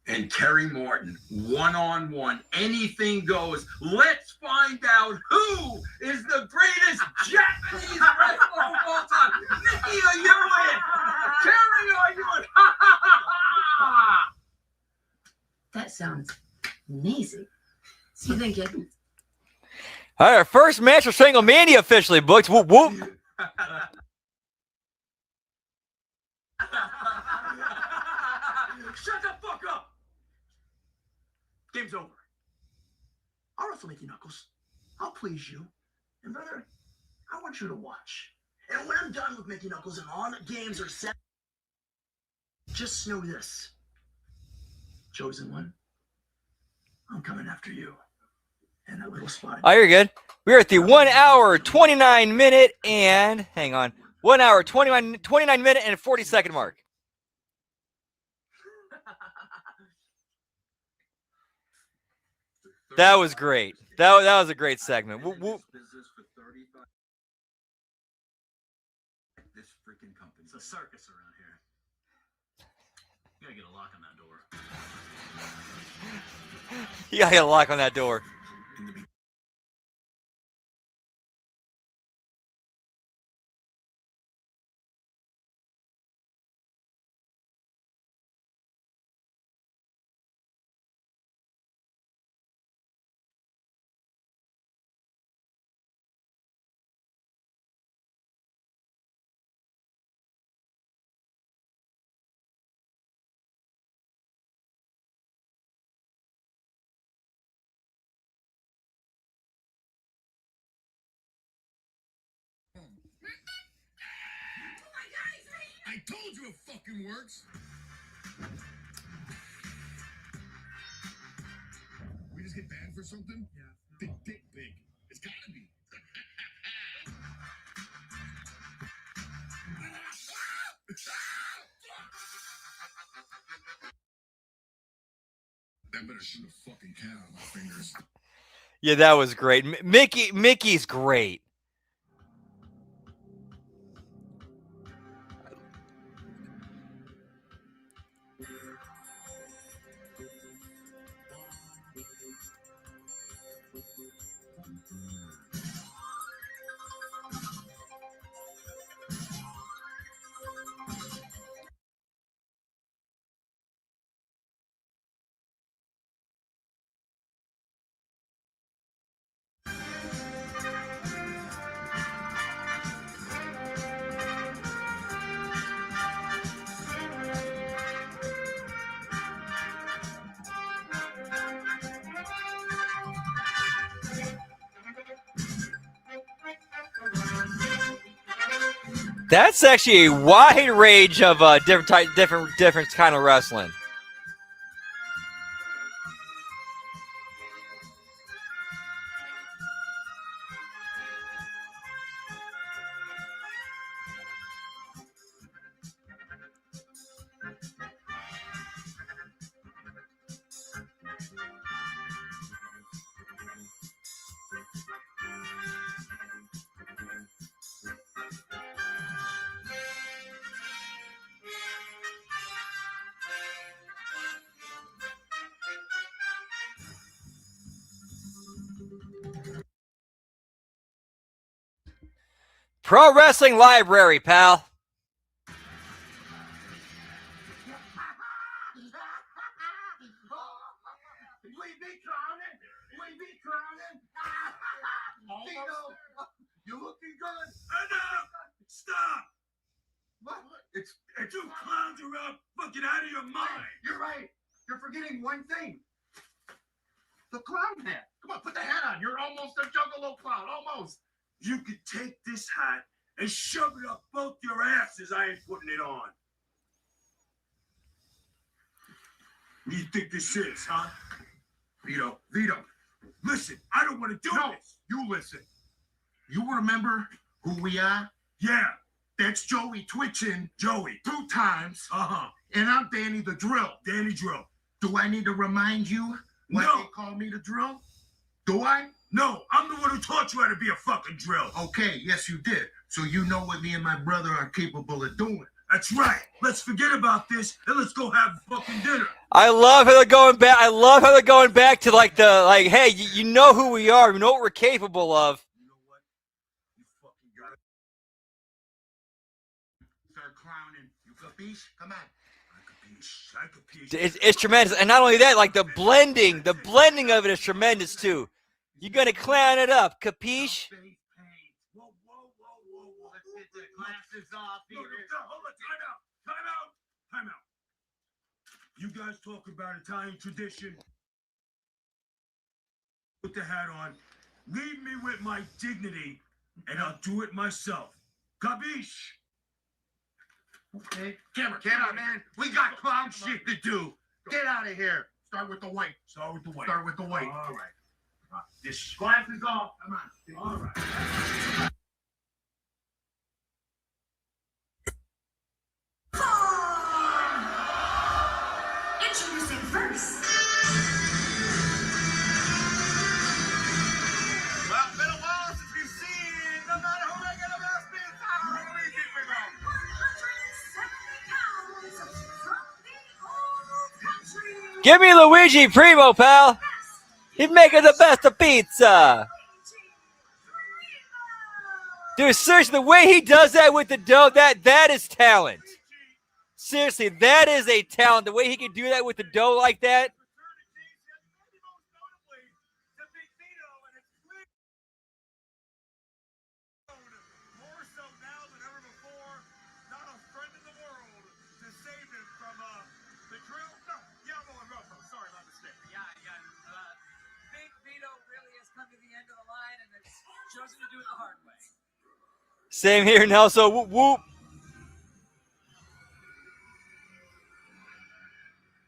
and Kerry Morton, one-on-one, anything goes. Let's find out who is the greatest Japanese wrestler of all time. Nikki, are you in? Kerry, are you in? That sounds amazing. So you think it... All right, our first match for Strangle Mania officially booked. Whoop, whoop. Shut the fuck up! Game's over. I'll wrestle Mickey Knuckles. I'll please you. And brother, I want you to watch. And when I'm done with Mickey Knuckles and all the games are set, just know this. Chosen one, I'm coming after you. And that little spot. Oh, you're good. We're at the 1 hour, 29 minute and... Hang on. 1 hour, 29 minute and 40-second mark. That was great. That was a great segment. Whoop, whoop. This freaking company. It's a circus around here. You gotta get a lock on that door. You gotta get a lock on that door. In the I told you it fucking works. We just get banned for something? Yeah. Big dick big. It's gotta be. That better shoot a fucking cat on my fingers. Yeah, that was great. Mickey's great. That's actually a wide range of different kind of wrestling. Pro Wrestling Library, pal. You looking good? Enough! Stop! What? It's you clowns are up fucking out of your mind. You're right. You're forgetting one thing. The clown hat. Come on, put the hat on. You're almost a juggalo clown. Almost. You could take this hat and shove it up both your asses. I ain't putting it on. What do you think this is, huh? Vito, listen, I don't want to do this. You listen. You remember who we are? Yeah, that's Joey Twitchin. Joey. 2 times. Uh-huh. And I'm Danny the Drill. Danny Drill. Do I need to remind you why they call me the Drill? Do I? No, I'm the one who taught you how to be a fucking drill. Okay, yes you did. So you know what me and my brother are capable of doing. That's right. Let's forget about this and let's go have fucking dinner. I love how they're going back. I love how they're going back to hey, you know who we are. You know what we're capable of. You know what? You fucking got it. Start clowning. You capiche? Come on. I capiche. It's tremendous, and not only that, like the blending of it is tremendous too. You're gonna clown it up, capiche? Whoa. Let's get the glasses off here. Hold on, time out. You guys talk about Italian tradition. Put the hat on. Leave me with my dignity, and I'll do it myself. Capiche? Okay. Camera, man. We got clown shit to do. Get out of here. Start with the white. All right. This glasses off. Come on. All right. Introducing first. Well, been a while since we've seen no matter who they get a best beat. How do we keep it going? 170 pounds from the old country. Give me Luigi Primo, pal. He's making the best of pizza. Dude, seriously, the way he does that with the dough, that is talent. Seriously, that is a talent. The way he can do that with the dough like that. More so now than ever before. Not a friend in the world to save him from the drill. No, Yamo and Rofo. Sorry, my mistake. Yeah. Big Vito really has come to the end of the line and has chosen to do it the hard way. Same here, Nelson. Whoop, whoop.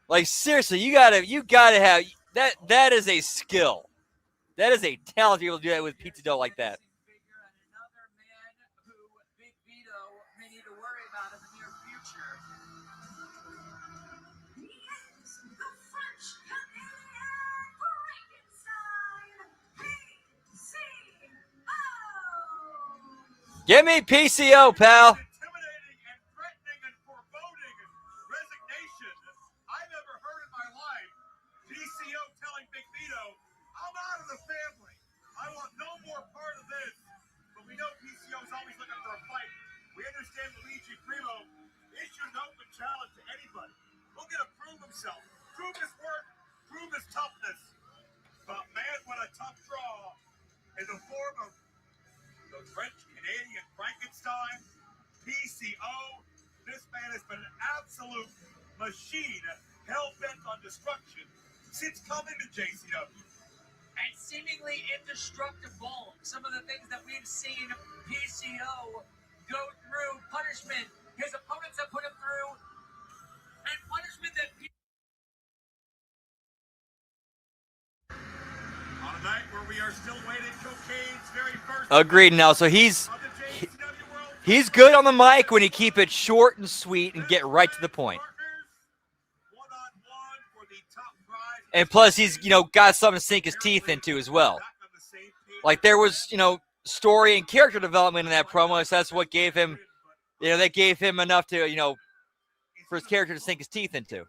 Like seriously, you gotta have that. That is a skill. That is a talent to be able to do that with pizza dough like that. Another man who Big Vito may need to worry about in the near future. He is the French Canadian Frankenstein, PCO. Give me PCO, pal. Intimidating and threatening and foreboding resignation I've ever heard in my life. PCO telling Big Vito, I'm out of the family. I want no more part of this. But we know PCO is always looking for a fight. We understand Luigi Primo issued an open challenge to anybody. Look at him prove himself, prove his worth, prove his toughness. But man, what a tough draw in the form of the French Canadian Frankenstein, PCO. This man has been an absolute machine, hell-bent on destruction since coming to JCW. And seemingly indestructible. Some of the things that we've seen PCO go through, punishment his opponents have put him through, and punishment that On a night where we are still waiting Cocaine's very first. Agreed, now. So he's good on the mic when he keep it short and sweet and get right to the point. And plus, he's got something to sink his teeth into as well. Like there was story and character development in that promo. So that's what gave him, that gave him enough to for his character to sink his teeth into. Of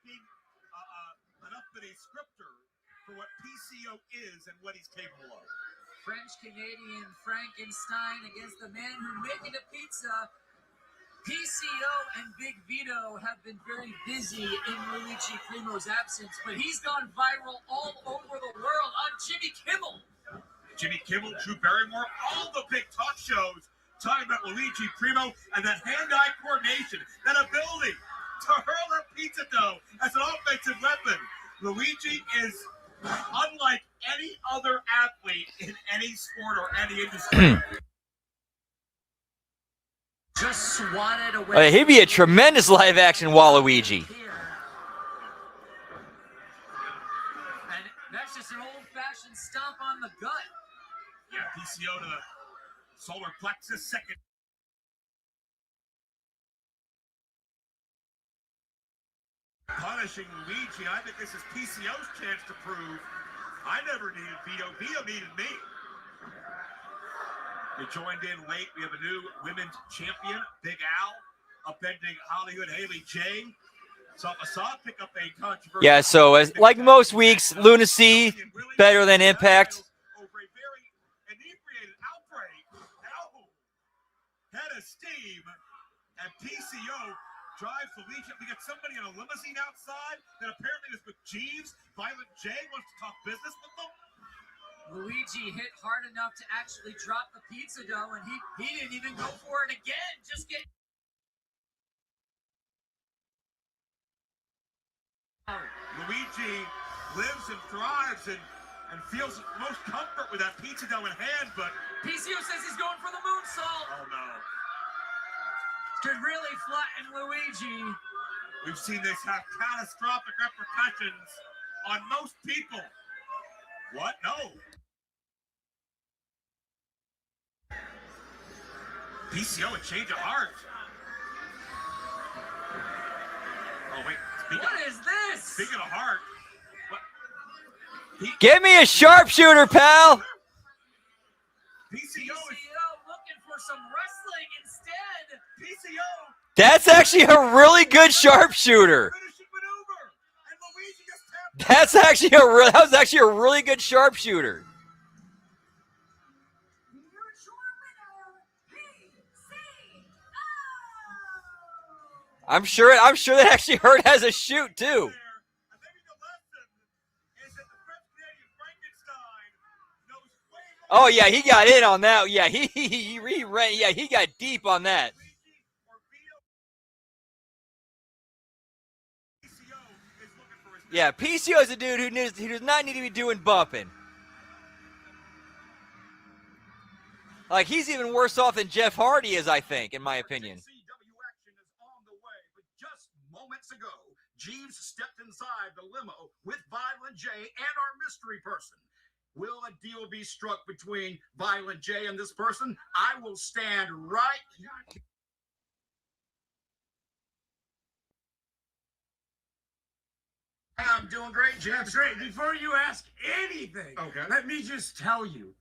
being enough that a scripter for what PCO is and what he's capable of. French Canadian Frankenstein against the man who making a pizza. PCO and Big Vito have been very busy in Luigi Primo's absence, but he's gone viral all over the world on Jimmy Kimmel. Jimmy Kimmel, Drew Barrymore, all the big talk shows talking about Luigi Primo and that hand-eye coordination, that ability to hurl that pizza dough as an offensive weapon. Luigi is unlike any other athlete in any sport or any industry. Just swatted away. He'd be a tremendous live-action Waluigi. And that's just an old-fashioned stomp on the gut. Yeah, PCO to the solar plexus, second. Punishing Luigi, I think this is PCO's chance to prove I never needed Vito. Vito needed me. We joined in late. We have a new women's champion, Big Al, upending Hollywood Haley J. So I saw pick up a controversy. Yeah, so as like most weeks, Lunacy better than Impact. Over a very inebriated outbreak. Oh, head of steam, and PCO drives Luigi. We got somebody in a limousine outside that apparently is with Jeeves. Violent J wants to talk business with them. Luigi hit hard enough to actually drop the pizza dough, and he didn't even go for it again. Just get. Luigi lives and thrives and feels most comfort with that pizza dough in hand, but PCO says he's going for the moonsault. Oh no. Could really flatten Luigi. We've seen this have catastrophic repercussions on most people. What? No. PCO, a change of heart. Oh, wait. What is this? Speaking of heart. What? Give me a sharpshooter, pal. PCO looking for some wrestling instead. PCO. That's actually a really good sharpshooter. That was actually a really good sharpshooter. I'm sure that actually hurt as a shoot too. Oh yeah, he got in on that. Yeah, he got deep on that. Yeah, PCO is a dude who does not need to be doing bumping. Like, he's even worse off than Jeff Hardy is, I think, in my opinion. JCW action is on the way, but just moments ago, Jeeves stepped inside the limo with Violent J and our mystery person. Will a deal be struck between Violent J and this person? I will stand right here. I'm doing great, Jim. That's great. Before you ask anything, let me just tell you,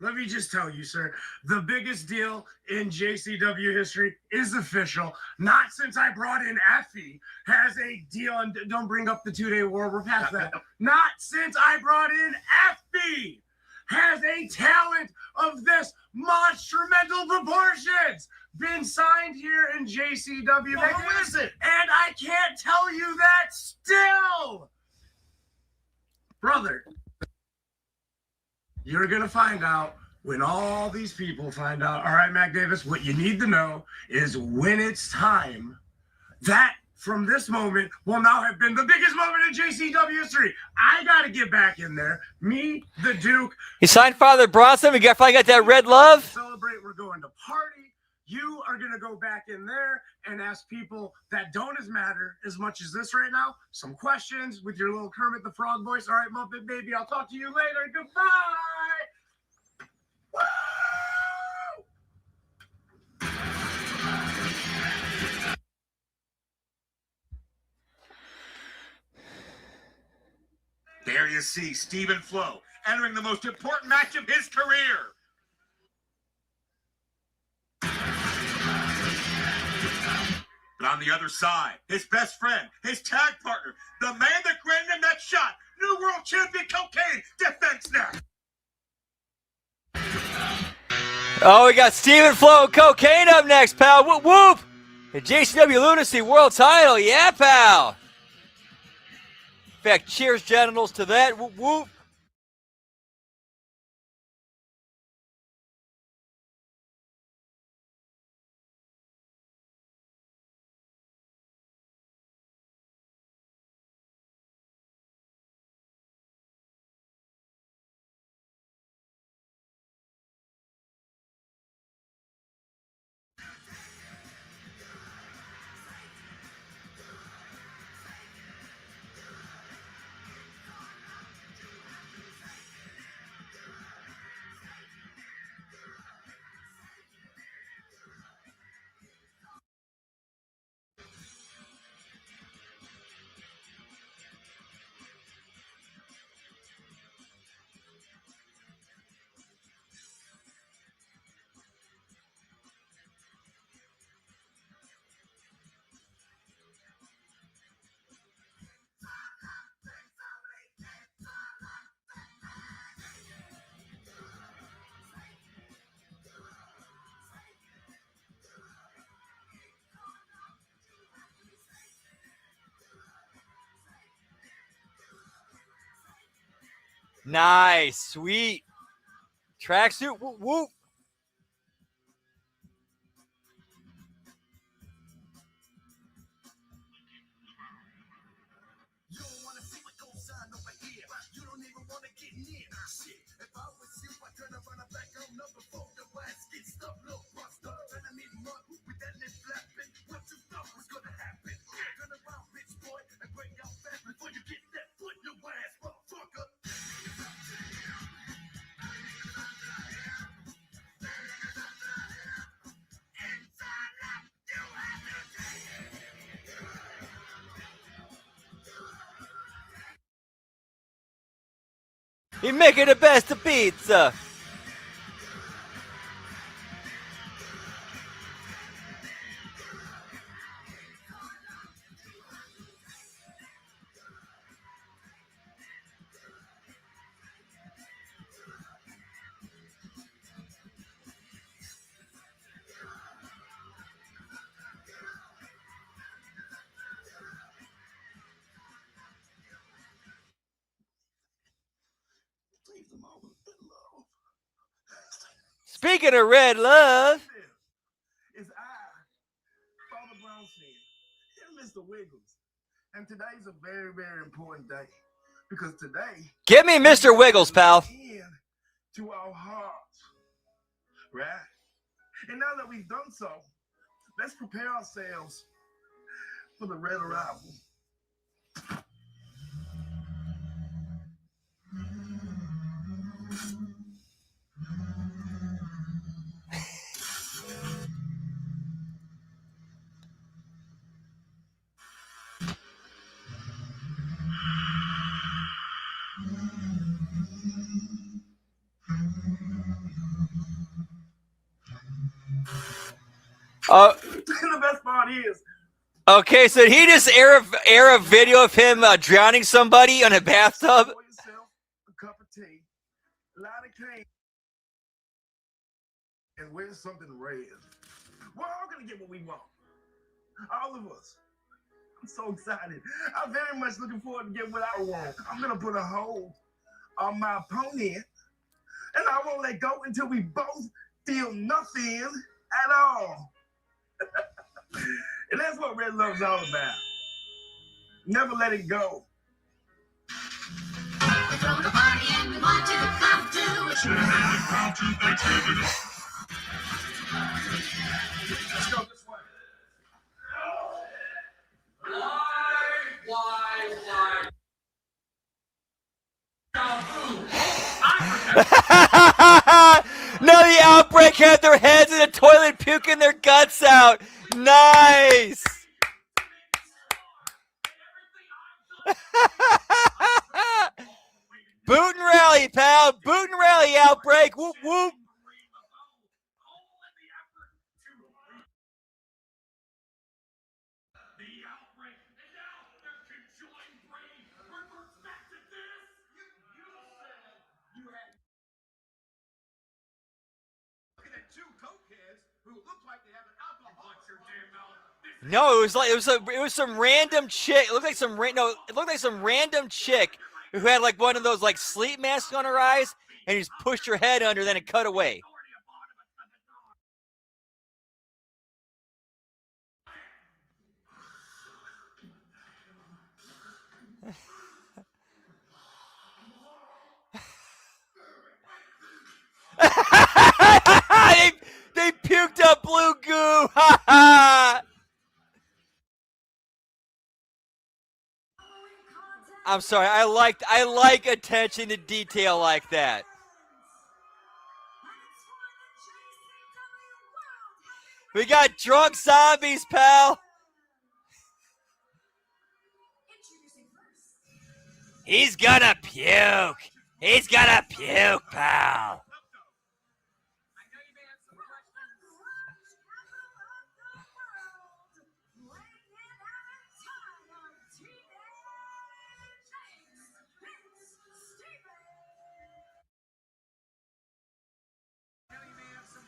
sir, the biggest deal in JCW history is official. Not since I brought in Effie has a deal, and don't bring up the 2-day war, we're past that. Not since I brought in Effie has a talent of this monumental proportions been signed here in JCW. Well, who is it? And I can't tell you that still. Brother, you're going to find out when all these people find out. All right, Mac Davis, what you need to know is when it's time, that from this moment will now have been the biggest moment in JCW history. I got to get back in there. Me, the Duke. He signed Father Bronson. We finally got that red love. Celebrate. We're going to party. You are going to go back in there and ask people that don't matter as much as this right now some questions with your little Kermit the Frog voice. All right, Muppet Baby, I'll talk to you later. Goodbye. Woo! There you see Stephen Flo entering the most important match of his career. But on the other side, his best friend, his tag partner, the man that granted him that shot, new world champion Cocaine, defense next. Oh, we got Stephen Flo and Cocaine up next, pal. Whoop, whoop. The JCW Lunacy World Title. Yeah, pal. In fact, cheers, genitals, to that. Whoop, whoop. Nice, sweet. Tracksuit, whoop, whoop. You don't wanna see what goes on over here. You don't even wanna get near shit. If I was you, I'd turn around and back on up before the ass gets stuck, little buster. Trying to meet mud with that lip flapping. What you thought was gonna happen? Turn around, bitch boy, and break out fast before you get that foot in your ass, motherfucker. He making the best of pizza. Speaking of red love. It's Father Bronson, and Mr. Wiggles. And today's a very, very important day. Because today, Give me Mr. Wiggles, pal. to our hearts, right? And now that we've done so, let's prepare ourselves for the red arrival. The best part is, okay, so did he just air a video of him drowning somebody in a bathtub? pour yourself a cup of tea, light a cake, and wear something red. We're all gonna get what we want. All of us. I'm so excited. I'm very much looking forward to getting what I want. I'm gonna put a hold on my opponent, and I won't let go until we both feel nothing at all. And that's what Red Love's all about. Never let it go. We're throwing a party and we want you to come to it. Let's go this way. No, the Outbreak had their heads in the toilet puking their guts out. Nice. Boot and rally, pal. Boot and rally, Outbreak. Whoop, whoop. No, it was some random chick. It looked like some random chick who had like one of those like sleep masks on her eyes and just pushed her head under, then it cut away. they puked up blue goo. I'm sorry. I like attention to detail like that. We got drunk zombies, pal. He's gonna puke. He's gonna puke, pal.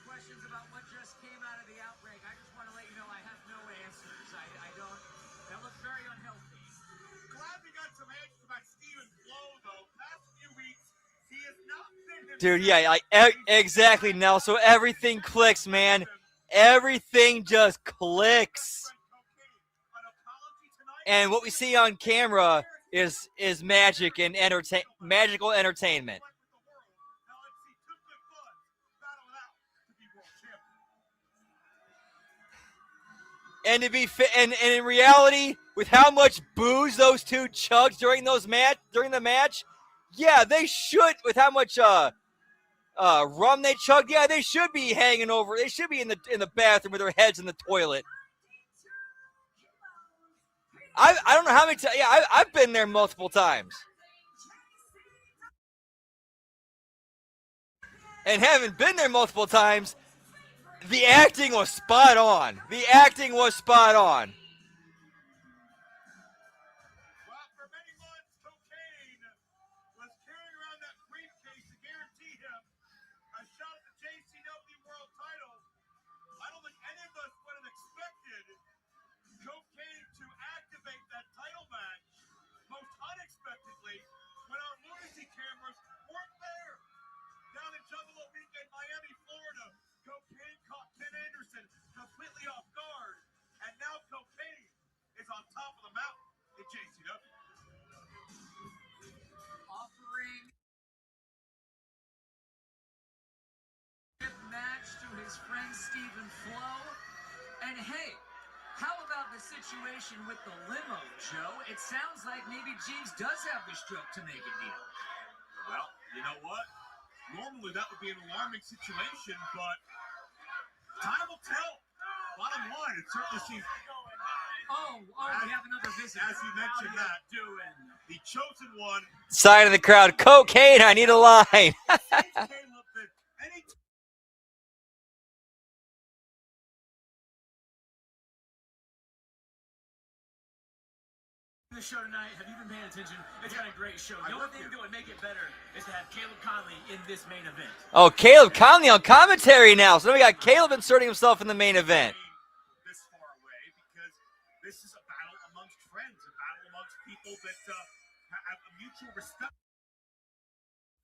Questions about what just came out of the outbreak. I just want to let you know I have no answers. I don't. That looks very unhealthy. Glad we got some answers about Steven Flo, though. Past few weeks, he has not been. Dude, yeah, exactly, Nell. So everything clicks, man. Everything just clicks. And what we see on camera is magic and magical entertainment. And to be and in reality, with how much booze those two chugged during the match, yeah, they should. With how much rum they chugged, yeah, they should be hanging over. They should be in the bathroom with their heads in the toilet. I don't know how many times. Yeah, I've been there multiple times. And having been there multiple times, the acting was spot on. The acting was spot on. Well, for many months, Cocaine was carrying around that briefcase to guarantee him a shot at the JCW World title. I don't think any of us would have expected Cocaine to activate that title match most unexpectedly when our lunacy cameras weren't there. Down in Juggalo Weekend, Miami, Florida, Cocaine caught Ken Anderson completely off guard. And now Cocaine his friend Stephen Flo. And hey, how about the situation with the limo, Joe? It sounds like maybe Jeeves does have the stroke to make a deal. Well, you know what? Normally that would be an alarming situation, but time will tell. Bottom line, it certainly seems. Oh, we have another visit. As you mentioned that, the chosen one. Sign of the crowd. Cocaine, I need a line. The show tonight, have you been paying attention? It's been a great show. The only thing that would make it better is to have Caleb Conley in this main event. Oh, Caleb Conley on commentary now. So now we got Caleb inserting himself in the main event. This far away because this is a battle amongst friends, a battle amongst people that have a mutual respect.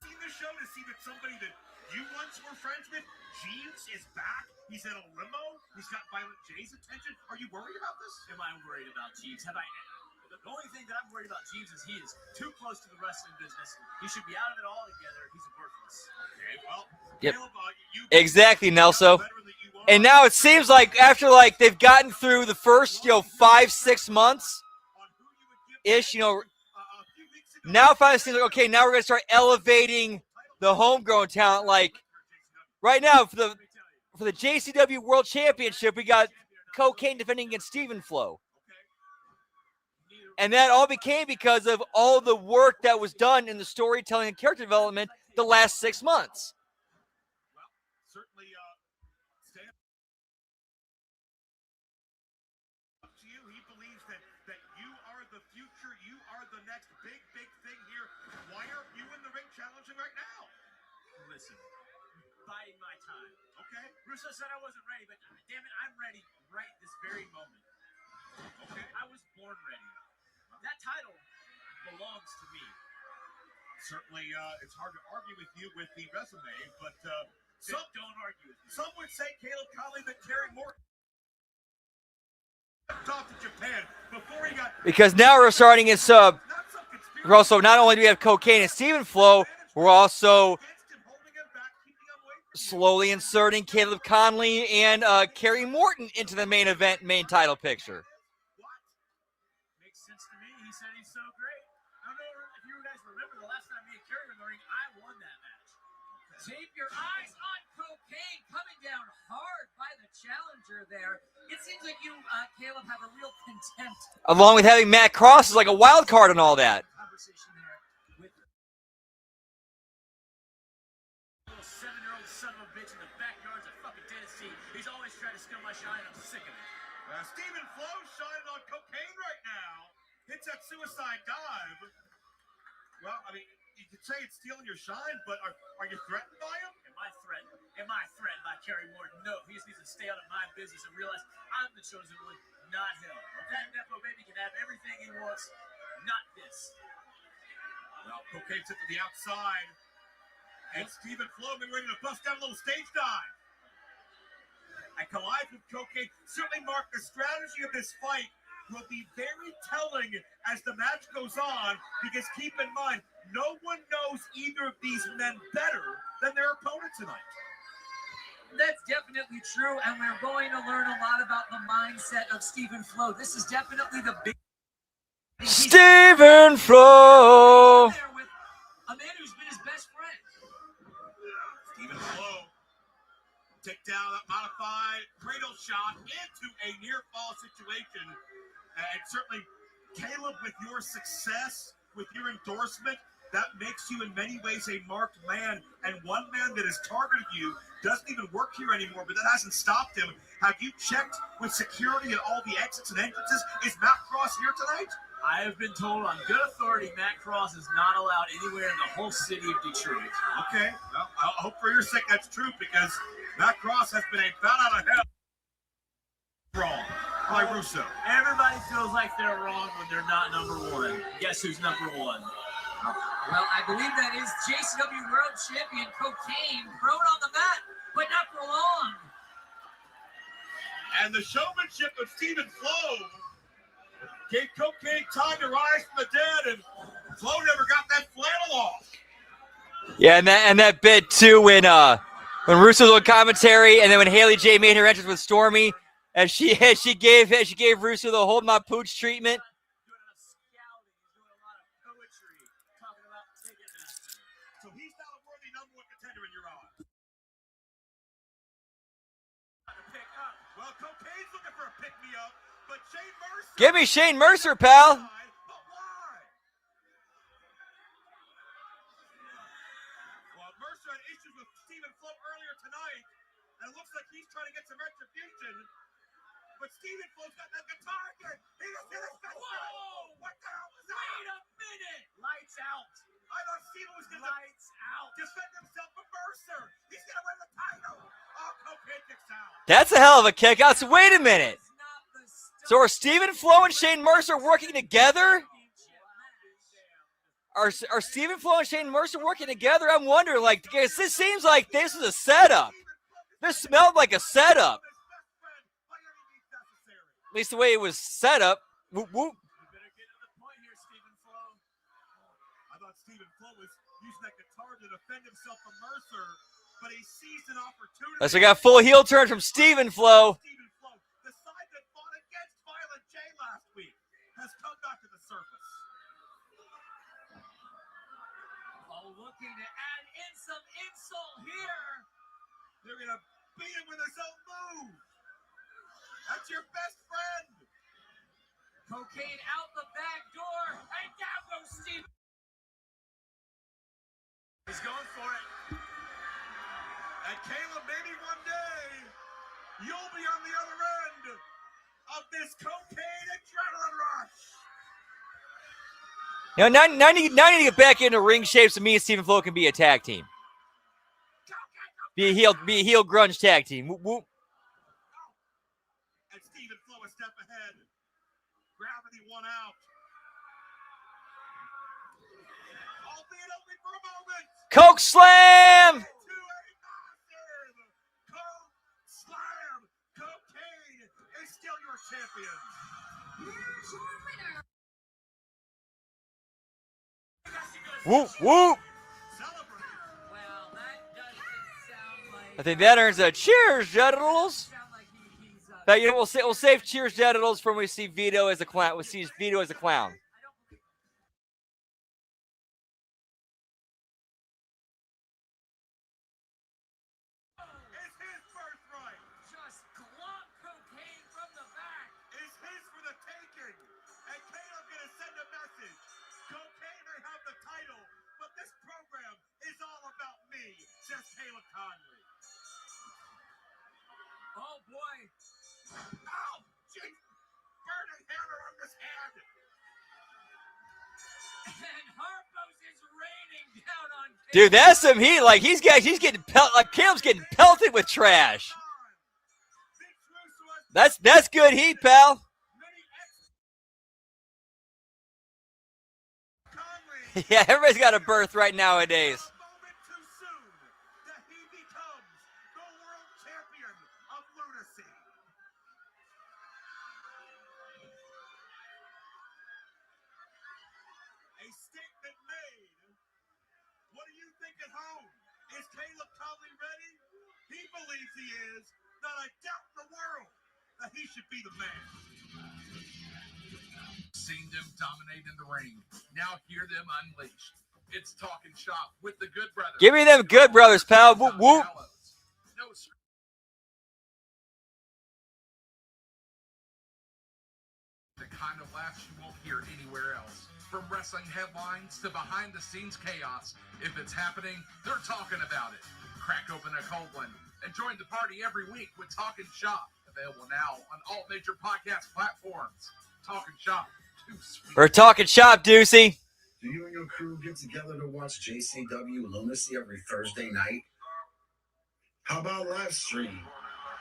Seen the show to see that somebody that you once were friends with, Jeeves, is back. He's in a limo. He's got Violent J's attention. Are you worried about this? Am I worried about Jeeves? The only thing that I'm worried about Jeeves is he is too close to the wrestling business. He should be out of it altogether. He's worthless. Okay, well, Yep. Caleb, Exactly, Nelso. And now it seems like after they've gotten through the first 5-6 months ish, now it finally seems like okay, now we're gonna start elevating the homegrown talent. Like right now for the JCW World Championship, we got Cocaine defending against Stephen Flo. And that all became because of all the work that was done in the storytelling and character development the last 6 months. Well, certainly stand up to you. He believes that you are the future. You are the next big thing here. Why aren't you in the ring challenging right now? Listen, biding my time. Okay. Russo said I wasn't ready, but damn it, I'm ready right this very moment. Okay. I was born ready. That title belongs to me. Certainly, it's hard to argue with you with the resume, but don't argue with me. Some would say Caleb Conley that Terry Morton off to Japan before he got. Because now we're starting it's we're also not only do we have Cocaine and Stephen Flo, we're also slowly inserting Caleb Conley and Kerry Morton into the main event, main title picture. Sense to me. He said he's so great. I don't know if you guys remember the last time me and Kerry were in the ring, I won that match. Keep your eyes on Cocaine coming down hard by the challenger there. It seems like you, Caleb, have a real contempt. Along with having Matt Cross as like a wild card and all that. Conversation there with the little 7-year-old son of a bitch in the backyards of fucking Tennessee. He's always trying to steal my shine, and I'm sick of it. Stephen Flo shining on Cocaine right now. Hits that suicide dive. Well, I mean, you could say it's stealing your shine, but are you threatened by him? Am I threatened? Am I threatened by Kerry Morton? No, he just needs to stay out of my business and realize I'm the chosen one, not him. That Nepo baby can have everything he wants, not this. Well, Cocaine's hit to the outside. And Stephen Flo been ready to bust down a little stage dive. I collide with Cocaine. Certainly, Mark, the strategy of this fight will be very telling as the match goes on, because keep in mind, no one knows either of these men better than their opponent tonight. That's definitely true, and we're going to learn a lot about the mindset of Stephen Flo. This is definitely the big Stephen Flo. With a man who's been his best friend. Stephen Flo. Take down that modified cradle shot into a near fall situation. And certainly, Caleb, with your success, with your endorsement, that makes you in many ways a marked man. And one man that has targeted you doesn't even work here anymore, but that hasn't stopped him. Have you checked with security at all the exits and entrances? Is Matt Cross here tonight? I have been told on good authority Matt Cross is not allowed anywhere in the whole city of Detroit. Okay, well, I hope for your sake that's true, because Matt Cross has been a bat out of hell. Wrong. By Russo. Everybody feels like they're wrong when they're not number one. Guess who's number one? Well, I believe that is JCW World Champion Cocaine thrown on the mat, but not for long. And the showmanship of Stephen Flo gave Cocaine time to rise from the dead, and Flo never got that flannel off. Yeah, and that bit too when When Russo was on commentary, and then when Haley J made her entrance with Stormy, and she gave Russo the hold my pooch treatment. So he's not a worthy number one contender in your eyes. Well, Cocaine's looking for a pick-me-up, but Shane Mercer... Give me Shane Mercer, pal. But why? Well, Mercer had issues with Stephen Flo earlier tonight, and it looks like he's trying to get some retribution. But Stephen Flo's got that guitar again. He just hit his best friend. What the hell was that? Wait a minute! Lights out! I thought Stephen was going to defend himself from Mercer. He's going to win the title. Oh, Cocaine kicks out. That's a hell of a kick out. So wait a minute. So are Stephen Flo and Shane Mercer working together? Are Stephen Flo and Shane Mercer working together? I'm wondering, like, because this seems like this is a setup. This smelled like a setup. At least the way it was set up. Whoop, whoop. I thought Stephen Flo was using that guitar to defend himself from Mercer, but he seized an opportunity. So we got full heel turn from Stephen Flo. Stephen Flo, the side that fought against Violent J last week, has come back to the surface. Oh, looking to add in some insult here. They're going to beat him with his own move. That's your best friend. Cocaine out the back door, and down goes Steve. He's going for it. And Caleb, maybe one day you'll be on the other end of this cocaine adrenaline rush. Now I need to get back into ring shape so me and Stephen Flo can be a tag team. Be a heel grunge tag team. Whoop, whoop. And Stephen Flo a step ahead. Gravity one out. Albeit only for a moment. Coke slam! To a massive Coke slam. Cocaine is still your champion. Here's your winner. Whoop, whoop. Well, that doesn't sound like... I think that earns a cheers, genitals. But you know, we'll save cheers, genitals for when we see Vito as a clown. We'll see Vito as a clown. It's his birthright. Just glop Cocaine from the back. It's his for the taking. And Caleb gonna send a message. Cocaine may have the title, but this program is all about me, says Caleb Conley. Oh, boy. Oh, jeez. Burning hammer on this hand. And Harpo's is raining down on Caleb. Dude, that's some heat. Like he's getting like Caleb's getting pelted with trash. That's good heat, pal. Yeah, everybody's got a birthright nowadays. A moment too soon that he becomes the world champion of lunacy. A statement made. What do you think at home? Is Caleb Conley ready? He believes he is. Not a doubt in the world that he should be the man. Seen them dominate in the ring. Now hear them unleashed. It's Talking Shop with the Good Brothers. Give me them Good Brothers, pal. Whoop, whoop. No the kind of laughs you won't hear anywhere else. From wrestling headlines to behind-the-scenes chaos, if it's happening, they're talking about it. Crack open a cold one and join the party every week with Talking Shop. Available now on all major podcast platforms. Talking Shop. We're talking shop, Deucey. Do you and your crew get together to watch JCW Lunacy every Thursday night? How about live stream?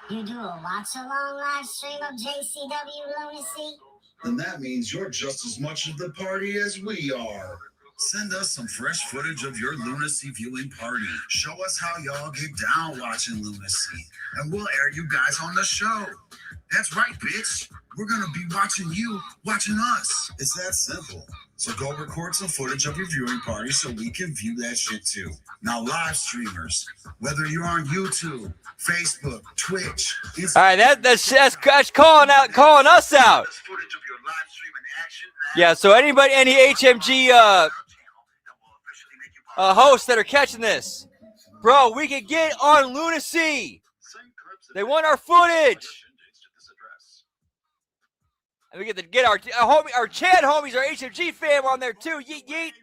You do a watch-along live stream of JCW Lunacy? Then that means you're just as much of the party as we are. Send us some fresh footage of your Lunacy viewing party. Show us how y'all get down watching Lunacy, and we'll air you guys on the show. That's right, bitch. we're going to be watching you, watching us. It's that simple. So go record some footage of your viewing party so we can view that shit too. Now, live streamers, whether you're on YouTube, Facebook, Twitch, Instagram. All right, that's calling us out. Yeah, so any HMG hosts that are catching this, bro, we can get on Lunacy. They want our footage. And we get to get our Chad homies, our HMG fam on there too. Yeet, yeet.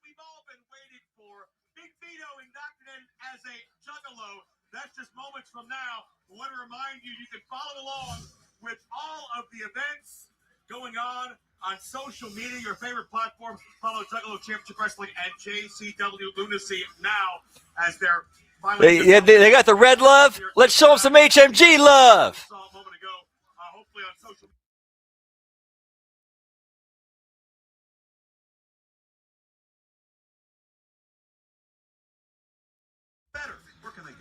We've all been waiting for Big Vito inducted in as a juggalo. That's just moments from now. I want to remind you, you can follow along with all of the events going on social media, your favorite platform. Follow Juggalo Championship Wrestling and JCW Lunacy now as they're finally. They got the red love. Let's show them some HMG love. Saw a moment ago, hopefully on social media. Better. Where can they go?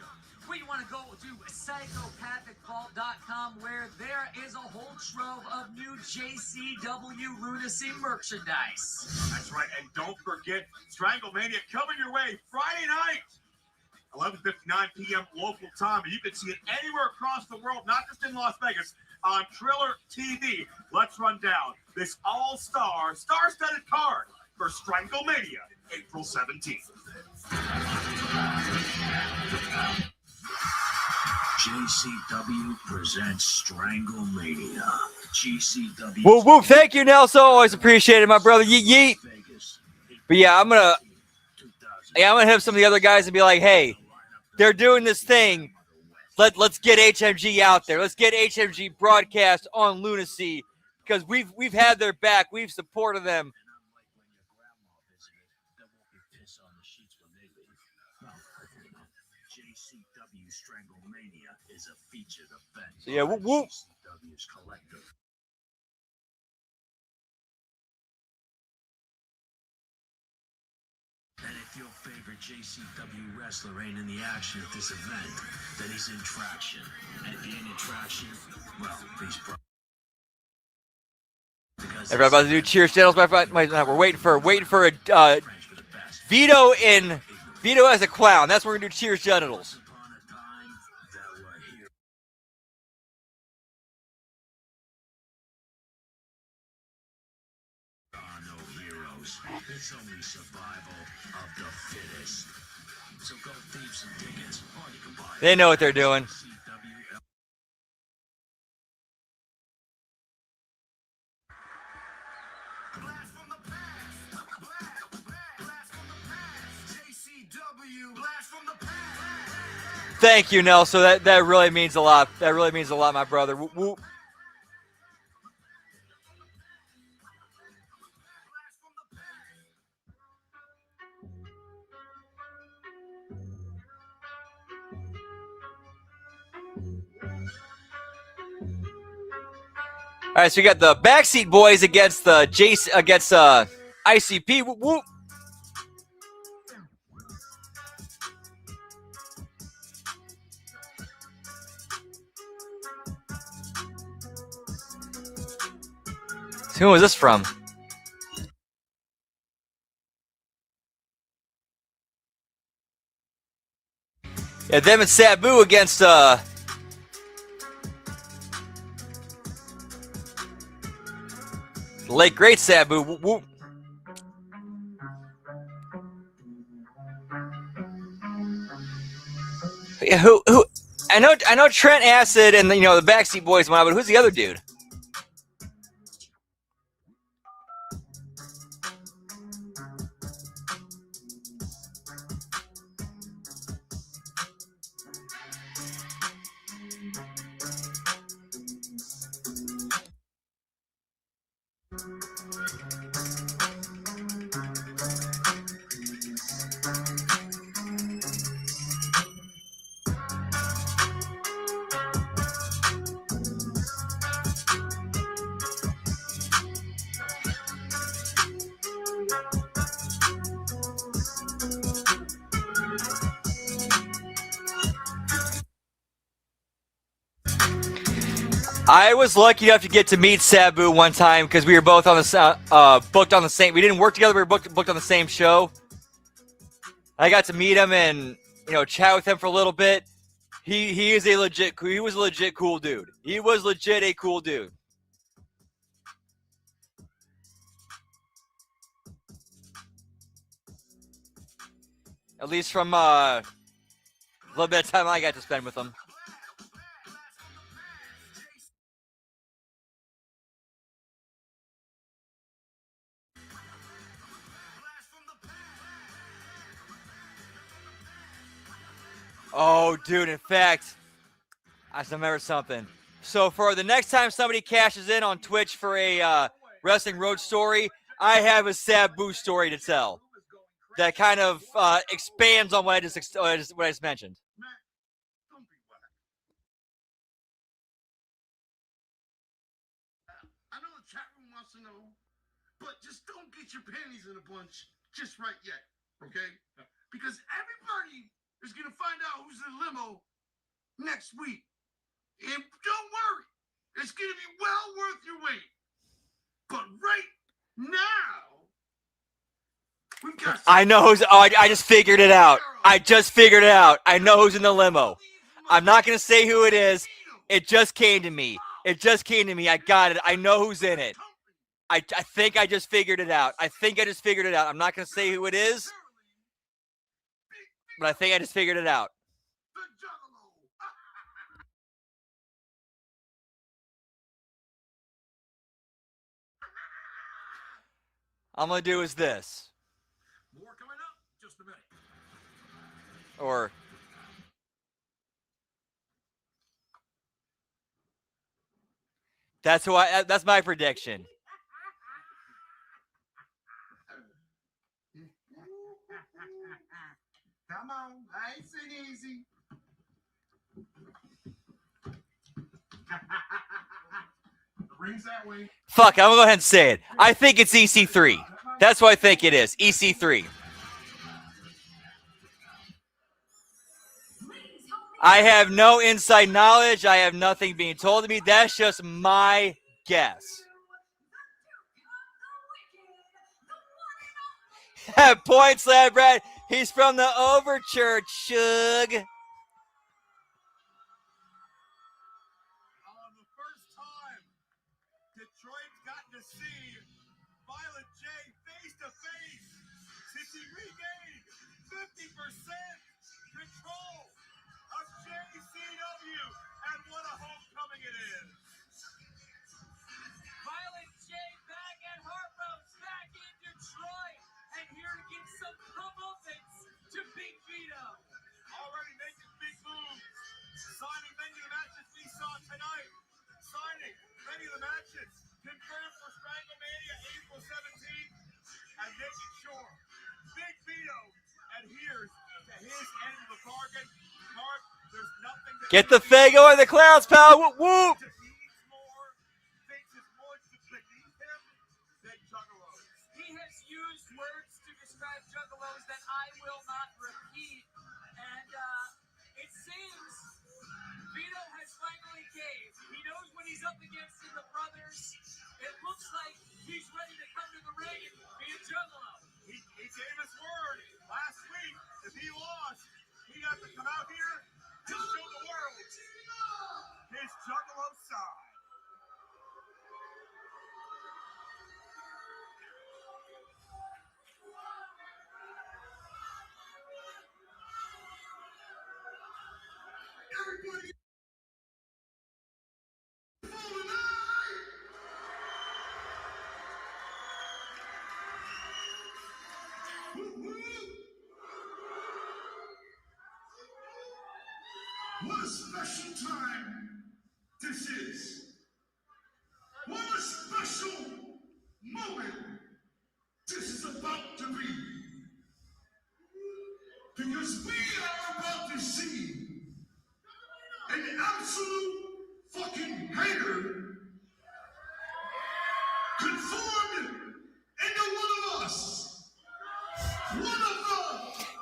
Well, you want to go to psychopathicvault.com where there is a whole trove of new JCW Lunacy merchandise. That's right, and don't forget Stranglemania coming your way Friday night, 11:59 p.m. local time. And you can see it anywhere across the world, not just in Las Vegas, on Triller TV. Let's run down this all-star, star-studded card for Stranglemania, April 17th. JCW presents Stranglemania. JCW. Whoop, whoop. Thank you, Nelson. Always appreciate it, my brother. Yeet, yeet. But yeah, I'm gonna hit some of the other guys and be like, hey, they're doing this thing. Let's get HMG out there. Let's get HMG broadcast on Lunacy because we've had their back. We've supported them. JCW Stranglemania is a featured event. So yeah, whoop, whoop. JCW's collective. And if your favorite JCW wrestler ain't in the action at this event, then he's in traction. And if he ain't in traction, well, he's probably. Everybody about to do cheers channels. We're waiting for a Vito as a clown. That's what we're gonna do. Cheers genitals. It's only survival of the fittest. So go thieve some tickets, or you can buy. They know what they're doing. Thank you, Nelson. That really means a lot. That really means a lot, my brother. Whoop, whoop. All right, so we got the Backseat Boys against the ICP. Whoop, whoop. So who was this from? Yeah, them and Sabu against the late great Sabu. Whoop, whoop. Yeah, who? I know Trent Acid and the Backseat Boys went out, but who's the other dude? I was lucky enough to get to meet Sabu one time because we were both on the booked on the same. We didn't work together. We were booked on the same show. I got to meet him and chat with him for a little bit. He was a legit cool dude. He was legit a cool dude. At least from a little bit of time I got to spend with him. Oh, dude, in fact, I just remember something. So for the next time somebody cashes in on Twitch for a Wrestling Road story, I have a Sabu story to tell that kind of expands on what I just mentioned. I know the chat room wants to know, but just don't get your panties in a bunch just right yet, okay? Because everybody is going to find out who's in the limo next week. And don't worry, it's going to be well worth your wait. But right now, we've got... I know who's... Oh, I just figured it out. I know who's in the limo. I'm not going to say who it is. It just came to me. I got it. I know who's in it. I think I just figured it out. I'm not going to say who it is, but I think I just figured it out. I'm going to do is this. More coming up, just a minute. Or... That's my prediction. Come on, nice and easy. Rings that way. Fuck, I'm going to go ahead and say it. I think it's EC3. That's what I think it is. EC3. I have no inside knowledge. I have nothing being told to me. That's just my guess. Points, lad, Brad. He's from the Overture, Chug. The first time Detroit's gotten to see Violent J face to face since he regained 50% control of JCW, and what a homecoming it is. Violent J back at Harpo's, back in Detroit, and here to get some comeuppance to Big Vito. Already making big moves, signing many of the matches we saw tonight, signing many of the matches confirmed for Stranglemania April 17th, and making sure Big Vito adheres to his end of the bargain. Mark, there's nothing that Get the Fago and the Clowns, pal. Whoop, whoop. He has used words to describe Juggalos that I will not repeat, and it seems Vito has finally caved. He knows what he's up against in the brothers. It looks like he's ready to come to the ring and be a Juggalo. He gave us word last week if he lost, he got to come out here and show the world his Juggalo side. Everybody. What a special time this is. What a special moment this is about to be. Because we are about to see an absolute fucking hater conformed into one of us.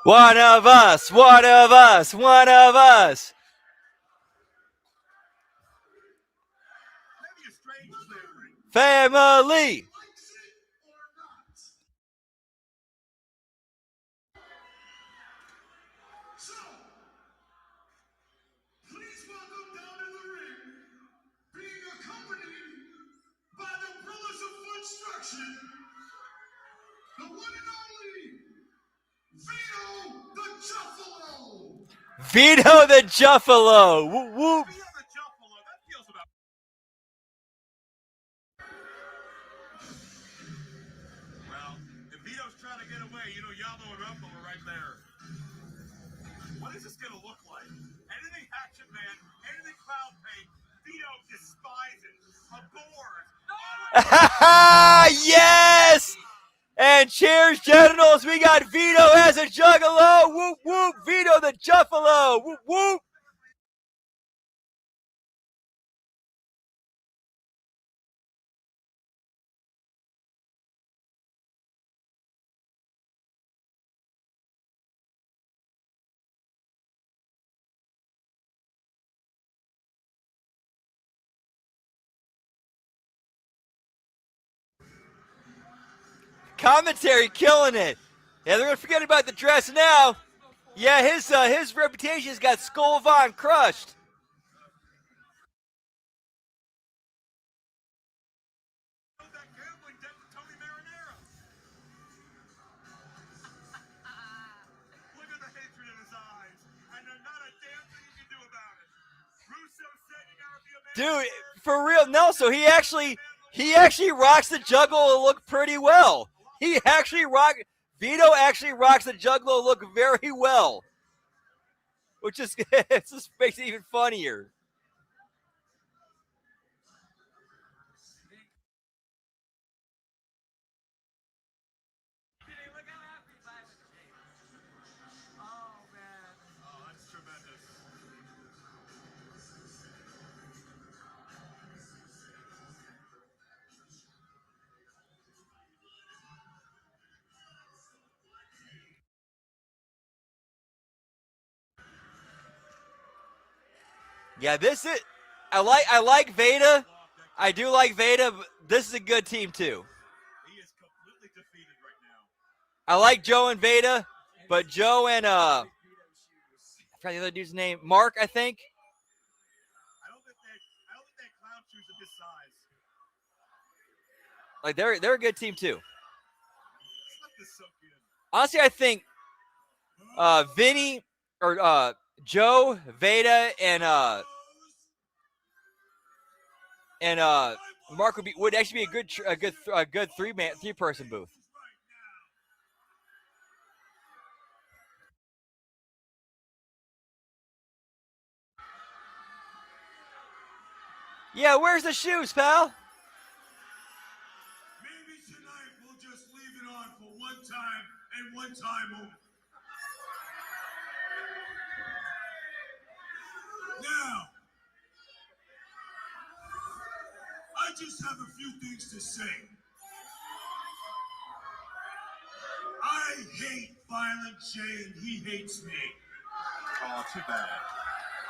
One of us. One of us. One of us. Family. So, please welcome down in the ring, being accompanied by the Brothers of Construction, the one and only Vito the Juffalo. Vito the Juffalo. Whoop, whoop. Well, if Vito's trying to get away, you know Yamo and Rumble are right there. What is this going to look like? Anything Action Man, anything Cloud Paint, Vito despises. A board. Yes! And cheers, genitals. We got Vito as a juggalo. Whoop, whoop. Vito the Juffalo. Whoop, whoop. Commentary killing it. Yeah, they're gonna forget about the dress now. Yeah, his reputation's got Skull Von crushed. Look at the hatred in his eyes. And there's not a damn thing you can do about it. Russo said you gotta be a man. Dude, for real, no, so he actually rocks the juggalo look pretty well. Vito actually rocks the juggalo look very well. Which is it just makes it even funnier. Oh, that's tremendous. Yeah, this is I like Veda. I do like Veda, but this is a good team too. He is completely defeated right now. I like Joe and Veda, but Joe and I forgot the other dude's name. Mark, I think. I don't think they have clown shoes of his size. Like they're a good team too. Let this soak in. Honestly, I think Vinny or Joe, Veda, and Mark would actually be a good three person booth. Yeah, where's the shoes, pal? Maybe tonight we'll just leave it on for one time and one time only. Now, I just have a few things to say. I hate Violent J and he hates me. Oh, too bad.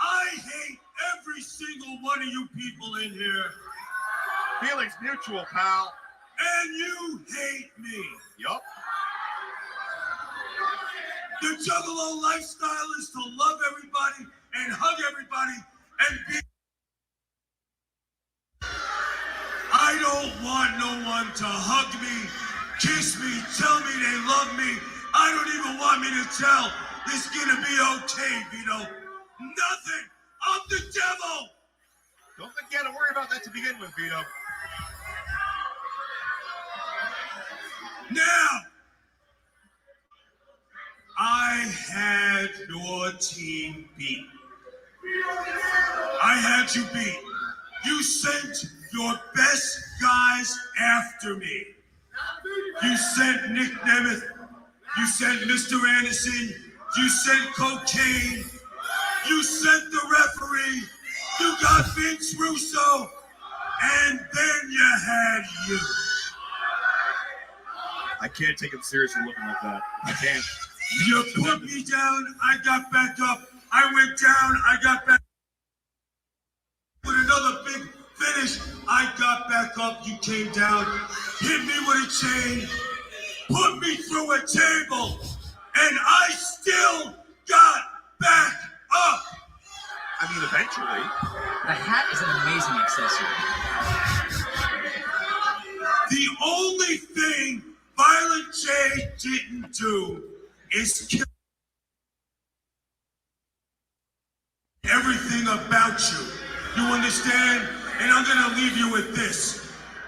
I hate every single one of you people in here. Feelings mutual, pal. And you hate me. Yup. The Juggalo lifestyle is to love everybody and hug everybody and be. I don't want no one to hug me, kiss me, tell me they love me. I don't even want me to tell it's gonna be okay, Vito. Nothing. I'm the devil. Don't forget to worry about that to begin with, Vito. Now, I had your team beat. I had you beat. You sent your best guys after me. You sent Nick Nemeth. You sent Mr. Anderson. You sent Cocaine. You sent the referee. You got Vince Russo. And then you had you. I can't take him seriously looking like that. I can't. You put me down, I got back up. I went down, I got back with another big finish. I got back up, you came down, hit me with a chain, put me through a table, and I still got back up. I mean, eventually. The hat is an amazing accessory. The only thing Violent J didn't do is kill everything about you. You understand? And I'm gonna leave you with this.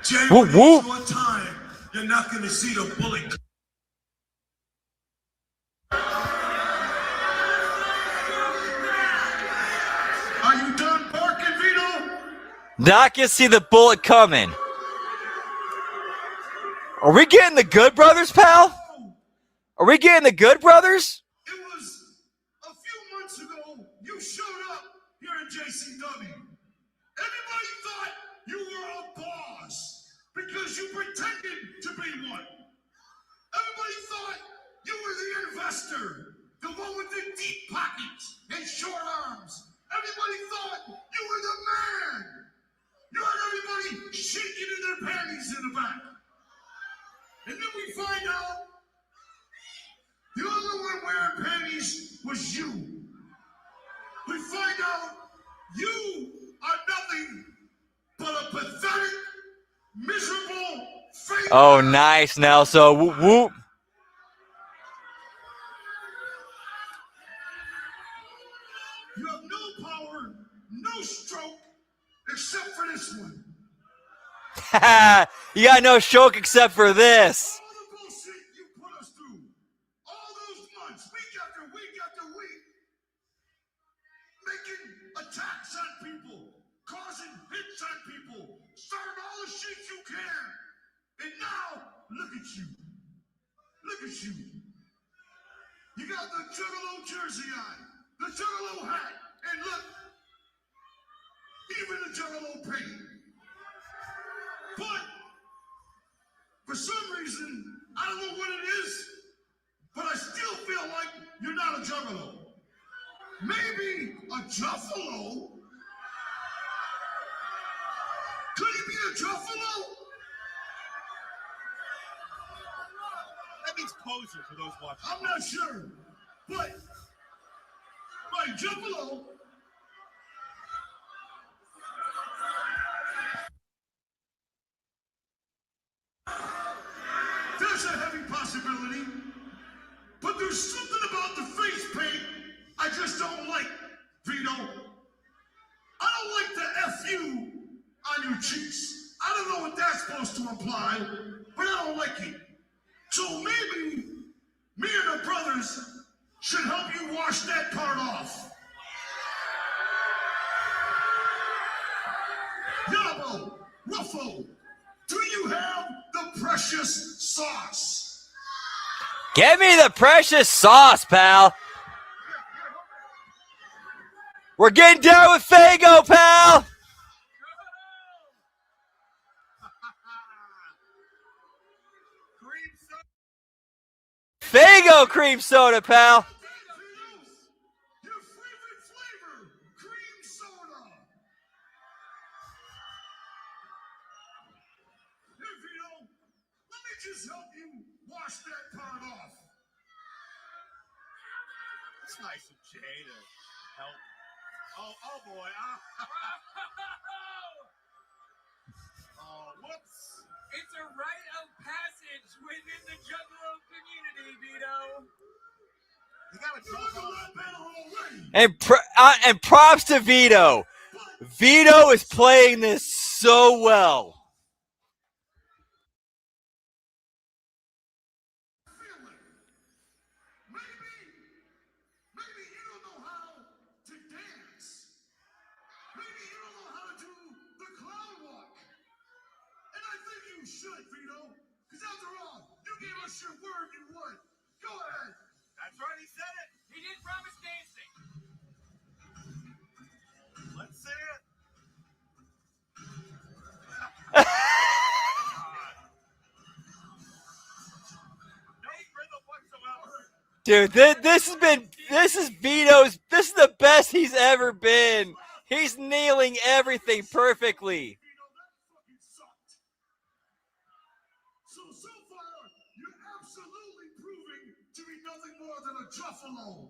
Jay, Whoop, when whoop. it's your time, you're not gonna see the bullet. Are you done barking, Vito? Not gonna see the bullet coming. Are we getting the Good Brothers, pal? Are we getting the Good Brothers? It was a few months ago you showed up here in JCW. Everybody thought you were a boss because you pretended to be one. Everybody thought you were the investor, the one with the deep pockets and short arms. Everybody thought you were the man. You had everybody shaking in their panties in the back. And then we find out the only one wearing panties was you. We find out you are nothing but a pathetic, miserable, fake. Oh, nice, Nelson. Whoop, whoop. You have no power, no stroke, except for this one. You got no stroke except for this. All the bullshit you put us through, all those months, week after week after week, making attacks on people, causing hits on people, starting all the shit you can. And now, look at you. Look at you. You got the Juggalo jersey on, the Juggalo hat, and look, even the Juggalo paint. But for some reason, I don't know what it is, but I still feel like you're not a Juggalo. Maybe a Juffalo? Could he be a Juffalo? That means poser for those watching. I'm not sure, but by Juffalo. There's a heavy possibility, but there's something about the face paint I just don't like, Vito. I don't like the F-U on your cheeks. I don't know what that's supposed to imply, but I don't like it. So maybe me and the brothers should help you wash that part off. Yabo, Ruffo, do you have the precious sauce? Give me the precious sauce, pal. We're getting down with Fago, pal. Fago cream soda, pal. Your favorite flavor, cream soda. Here, Vito, let me just help you wash that part off. It's nice of Jay to help. Oh boy. Oh, whoops. It's a rite of passage within the Juggalo community, Vito. You got a Juggalo. And props to Vito. Vito is playing this so well. Maybe you don't know how to dance. Maybe you don't know how to do the clown walk. And I think you should, Vito. Because after all, you gave us your word you would. Go ahead. That's right, he said it. He did promise dancing. Let's see it. No rhythm whatsoever. Dude, this is Vito's, this is the best he's ever been. He's nailing everything perfectly. Vito, that fucking sucked. Truffalo.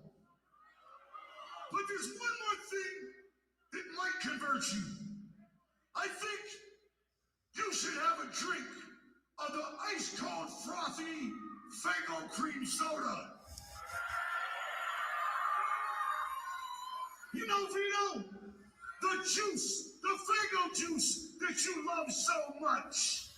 But there's one more thing that might convert you. I think you should have a drink of the ice-cold, frothy Faygo cream soda. You know, Vito, the juice, the Faygo juice that you love so much.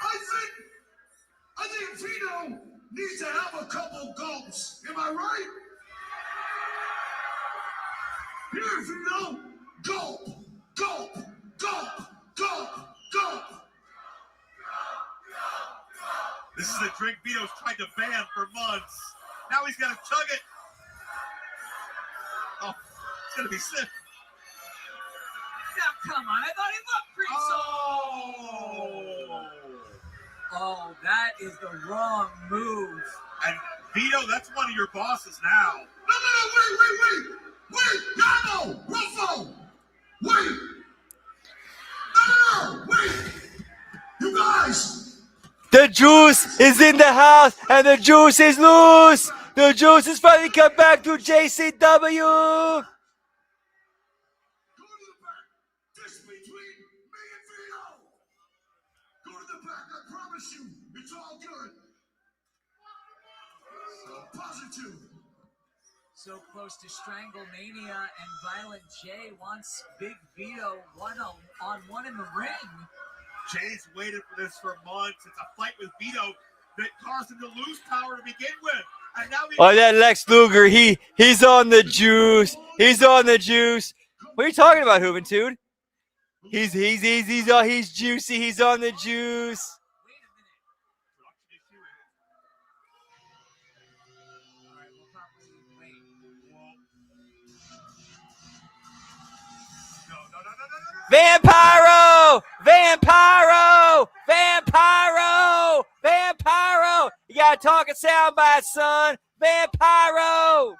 I think Vito needs to have a couple gulps. Am I right? Here, Vito. Gulp, gulp, gulp, gulp, gulp. This is a drink Vito's tried to ban for months. Now he's got to chug it. Oh, it's going to be sick. Now, come on. I thought he looked pretty Oh, that is the wrong move. And Vito, that's one of your bosses now. No, wait, Yano, Ruffo, wait. No, wait. You guys. The juice is in the house, and the juice is loose. The juice is finally come back to JCW. This between me and Vito. Go to the back, I promise you. It's all good. Positive. So close to Stranglemania, and Violent J wants Big Vito one-on-one in the ring. Jay's waited for this for months. It's a fight with Vito that caused him to lose power to begin with. And now Oh, that Lex Luger, he's on the juice. He's on the juice. What are you talking about, Juventud? He's juicy. He's on the juice. Vampiro! Vampiro! Vampiro! Vampiro! You gotta talk a soundbite, son. Vampiro!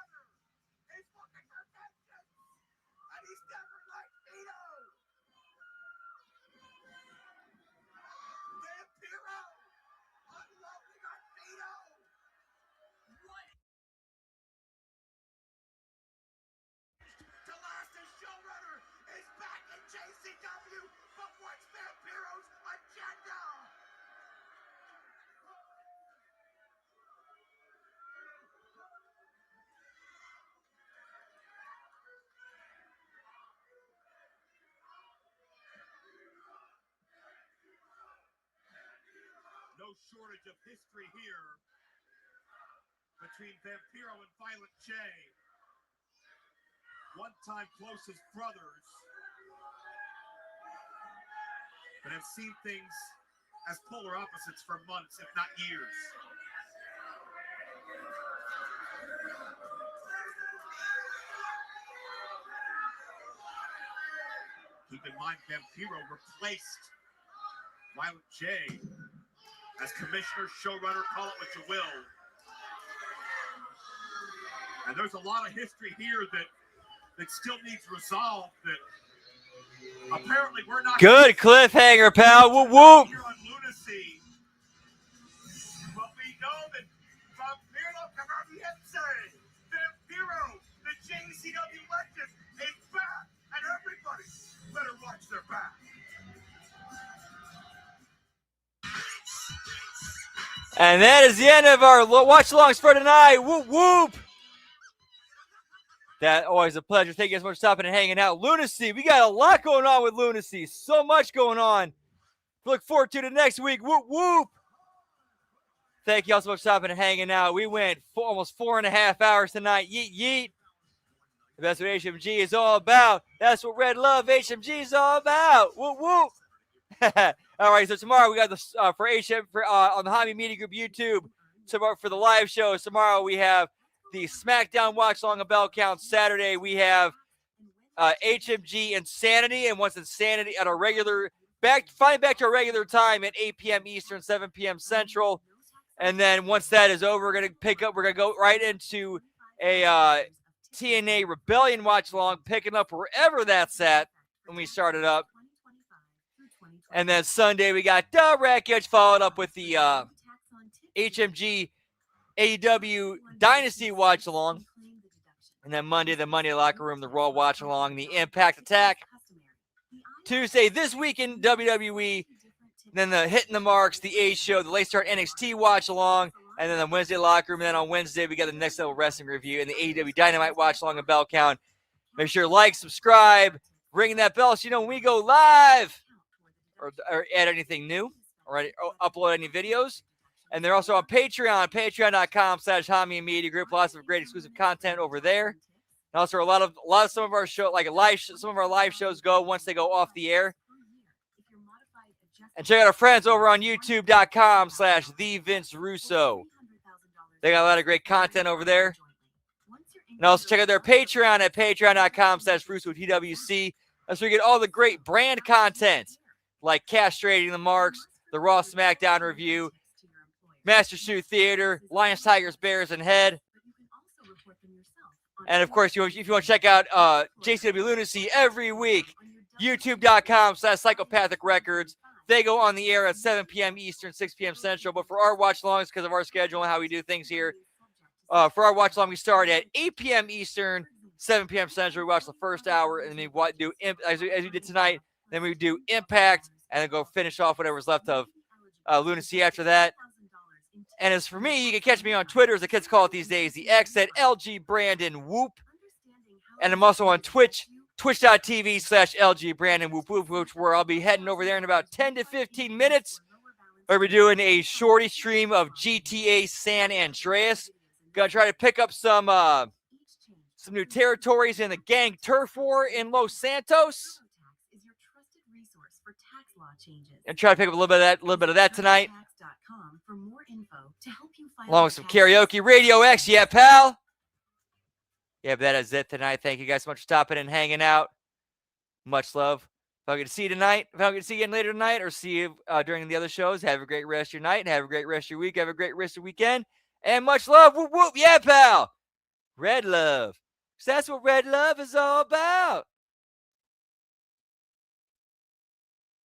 JCW, but what's Vampiro's agenda? no shortage of history here between Vampiro and Violent J. One-time closest brothers, but have seen things as polar opposites for months, if not years. Keep in mind, Vampiro replaced Violent J as commissioner, showrunner, call it what you will. And there's a lot of history here that still needs resolved, that apparently we're not. Good cliffhanger, pal. Whoop, whoop. Here on Lunacy. But we know that Vampiro Camarbiense, Vampiro, the JCW legend, is back. And everybody better watch their back. And that is the end of our watch-alongs for tonight. Whoop, whoop. That always a pleasure. Thank you guys so much for stopping and hanging out. Lunacy, we got a lot going on with Lunacy. So much going on. Look forward to it next week. Whoop, whoop. Thank you all so much for stopping and hanging out. We went almost 4.5 hours tonight. Yeet, yeet. That's what HMG is all about. That's what Red Love HMG is all about. Whoop, whoop. All right, so tomorrow we got the for on the Hobby Media Group YouTube. Tomorrow for the live shows. Tomorrow we have the SmackDown Watch Along of Bell Count. Saturday we have HMG Insanity, and once Insanity at our regular back to our regular time at 8 p.m. Eastern, 7 p.m. Central, and then once that is over, we're gonna go right into a TNA Rebellion Watch Along, picking up wherever that's at when we start it up. And then Sunday we got the Wreckage, followed up with the HMG AEW Dynasty watch along. And then Monday, the Monday Locker Room, the Raw watch along, the Impact Attack. Tuesday, this week in WWE. Then the Hitting the Marks, the A Show, the Late Start NXT watch along. And then the Wednesday Locker Room. And then on Wednesday, we got the Next Level Wrestling review and the AEW Dynamite watch along and bell count. Make sure to like, subscribe, ring that bell so you know when we go live or add anything new or upload any videos. And they're also on Patreon, patreon.com/Hami Media Group. Lots of great exclusive content over there. And also a lot of some of our show, like some of our live shows go once they go off the air. And check out our friends over on youtube.com/TheVinceRusso. They got a lot of great content over there. And also check out their Patreon at patreon.com/RussoTWC. That's where you get all the great brand content like Castrating the Marks, the Raw SmackDown review, Master Shoe Theater, Lions, Tigers, Bears, and Head. And, of course, if you want to check out JCW Lunacy every week, youtube.com/Psychopathic Records. They go on the air at 7 p.m. Eastern, 6 p.m. Central. But for our watch-alongs, because of our schedule and how we do things here, for our watch-along, we start at 8 p.m. Eastern, 7 p.m. Central. We watch the first hour, and then we do, as we did tonight, then we do Impact, and then go finish off whatever's left of Lunacy after that. And as for me, you can catch me on Twitter, as the kids call it these days, the X at LG Brandon Whoop. And I'm also on Twitch, twitch.tv/LG Brandon Whoop Whoop, where I'll be heading over there in about 10 to 15 minutes. We'll be doing a shorty stream of GTA San Andreas. Gonna try to pick up some new territories in the gang turf war in Los Santos. And try to pick up a little bit of that tonight. Along with some karaoke. Radio X, yeah, pal. Yeah, but that is it tonight. Thank you guys so much for stopping and hanging out. Much love. If I get to see you tonight, if I get to see you again later tonight, or see you during the other shows, have a great rest of your night, and have a great rest of your week. Have a great rest of your weekend. And much love. Whoop, whoop. Yeah, pal. Red love. 'Cause that's what red love is all about.